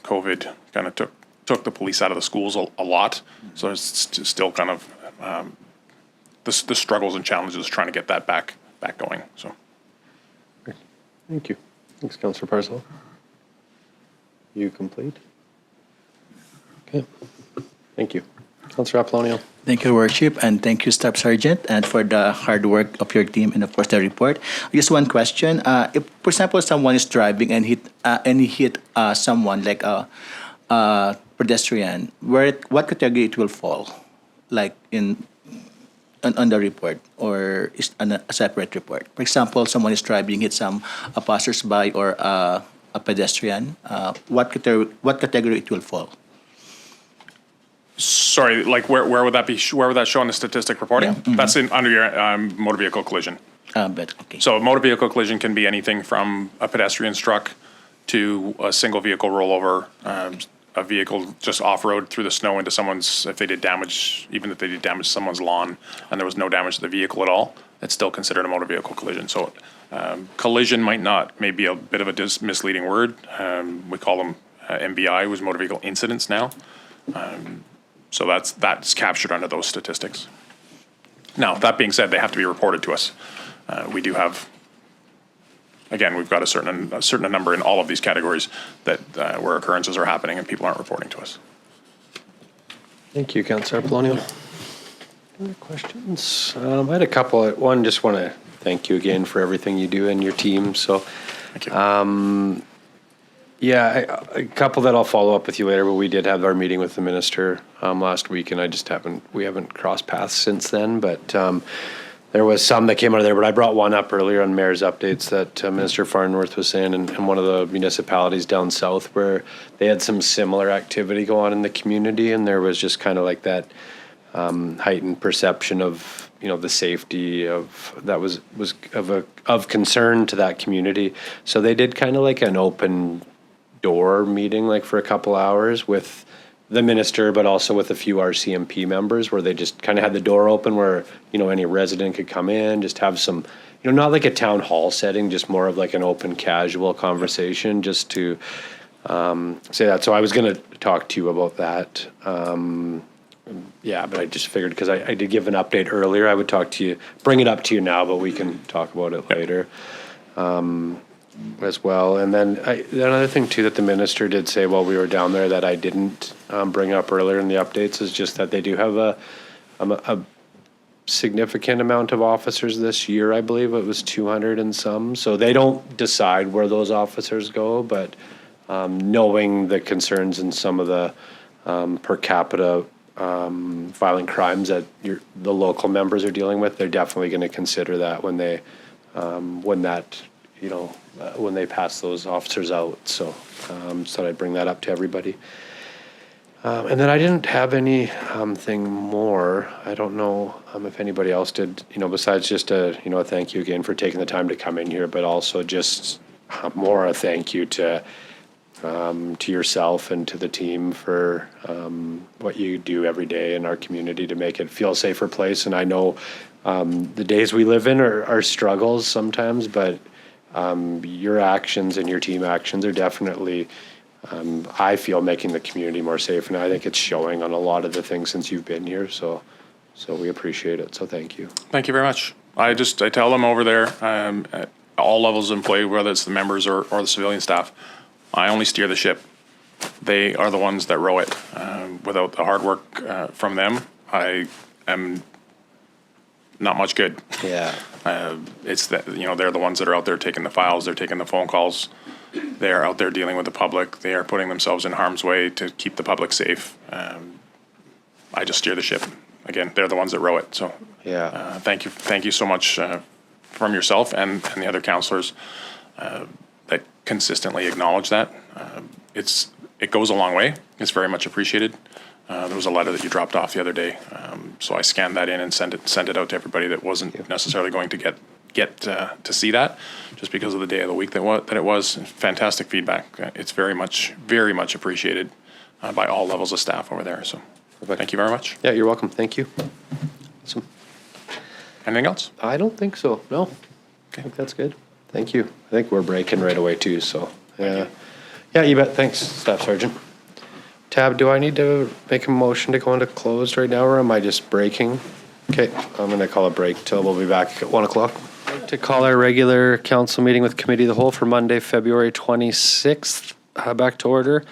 COVID kind of took the police out of the schools a lot, so it's still kind of the struggles and challenges trying to get that back going. So, Thank you. Thanks, Councillor Parcel. You complete? Okay. Thank you. Councillor Apollonio. Thank you, Worship, and thank you, Staff Sergeant, and for the hard work of your team and, of course, the report. Just one question. If, for example, someone is driving and he hit someone, like a pedestrian, what category it will fall, like on the report, or is on a separate report? For example, someone is driving, hit a passersby or a pedestrian. What category it will fall? Sorry, like where would that be? Where would that show in the statistic reporting? Yeah. Mm-hmm. That's under your motor vehicle collision. But okay. So a motor vehicle collision can be anything from a pedestrian struck to a single vehicle rollover, a vehicle just off-road through the snow into someone's, if they did damage to someone's lawn and there was no damage to the vehicle at all, it's still considered a motor vehicle collision. So collision may be a bit of a misleading word. We call them MVI, was motor vehicle incidents now. So that's captured under those statistics. Now, that being said, they have to be reported to us. We do have, again, we've got a certain number in all of these categories that where occurrences are happening and people aren't reporting to us. Thank you, Councillor Apollonio. Other questions? I had a couple. One, just want to thank you again for everything you do and your team. So, Thank you. A couple that I'll follow up with you later, but we did have our meeting with the minister last week, and we haven't crossed paths since then, but there was some that came out of there, but I brought one up earlier on Mayor's updates that Minister Farnworth was saying in one of the municipalities down south where they had some similar activity go on in the community, and there was just kind of like that heightened perception of the safety of that was of concern to that community. So they did kind of like an open door meeting, like for a couple hours with the minister, but also with a few RCMP members, where they just kind of had the door open where any resident could come in, just have some, not like a town hall setting, just more of like an open, casual conversation, just to say that. So I was going to talk to you about that. But I just figured because I did give an update earlier, I would bring it up to you now, but we can talk about it later. As well. And then another thing too that the minister did say while we were down there that I didn't bring up earlier in the updates is just that they do have significant amount of officers this year. I believe it was 200 and some. So they don't decide where those officers go, but knowing the concerns and some of the per capita violent crimes that the local members are dealing with, they're definitely going to consider that when they when they pass those officers out. So thought I'd bring that up to everybody. And then I didn't have anything more. I don't know if anybody else did, besides just a thank you again for taking the time to come in here, but also just more a thank you to yourself and to the team for what you do every day in our community to make it feel a safer place. And I know the days we live in are struggles sometimes, but your actions and your team actions are definitely, I feel, making the community more safe. And I think it's showing on a lot of the things since you've been here. So we appreciate it. So thank you. Thank you very much. I tell them over there, at all levels of employee, whether it's the members or the civilian staff, I only steer the ship. They are the ones that row it. Without the hard work from them, I am not much good. Yeah. It's that, they're the ones that are out there taking the files, they're taking the phone calls, they're out there dealing with the public, they are putting themselves in harm's way to keep the public safe. I just steer the ship. Again, they're the ones that row it. So Yeah. thank you so much from yourself and the other councillors that consistently acknowledge that. It goes a long way. It's very much appreciated. There was a letter that you dropped off the other day, so I scanned that in and sent it out to everybody that wasn't necessarily going to get to see that, just because of the day of the week that it was. Fantastic feedback. It's very much appreciated by all levels of staff over there. So thank you very much. Yeah, you're welcome. Thank you. Awesome. Anything else? I don't think so. No. I think that's good. Thank you. I think we're breaking right away too. So yeah. Yeah, you bet. Thanks, Staff Sergeant. Tab, do I need to make a motion to go into closed right now, or am I just breaking? Okay, I'm going to call a break till we'll be back at 1 o'clock. I'd like to call our regular council meeting with Committee of the Whole for Monday, February 26th, back to order.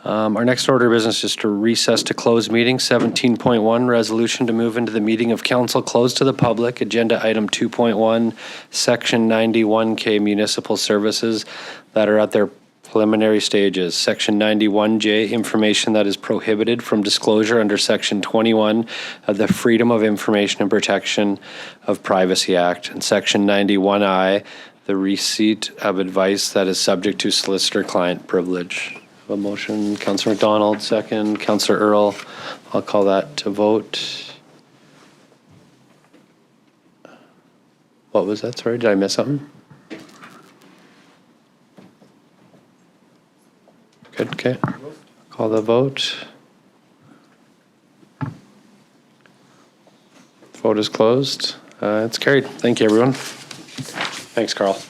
Our next order of business is to recess to close meeting. 17.1, resolution to move into the meeting of council closed to the public. Agenda item 2.1, section 91K municipal services that are at their preliminary stages. Section 91J, information that is prohibited from disclosure under Section 21 of the Freedom of Information and Protection of Privacy Act. And Section 91I, the receipt of advice that is subject to solicitor-client privilege. A motion, Councillor McDonald, second. Councillor Earl, I'll call that to vote. What was that? Sorry, did I miss something? Good, okay. Call the vote. Vote is closed. It's carried. Thank you, everyone. Thanks, Carl.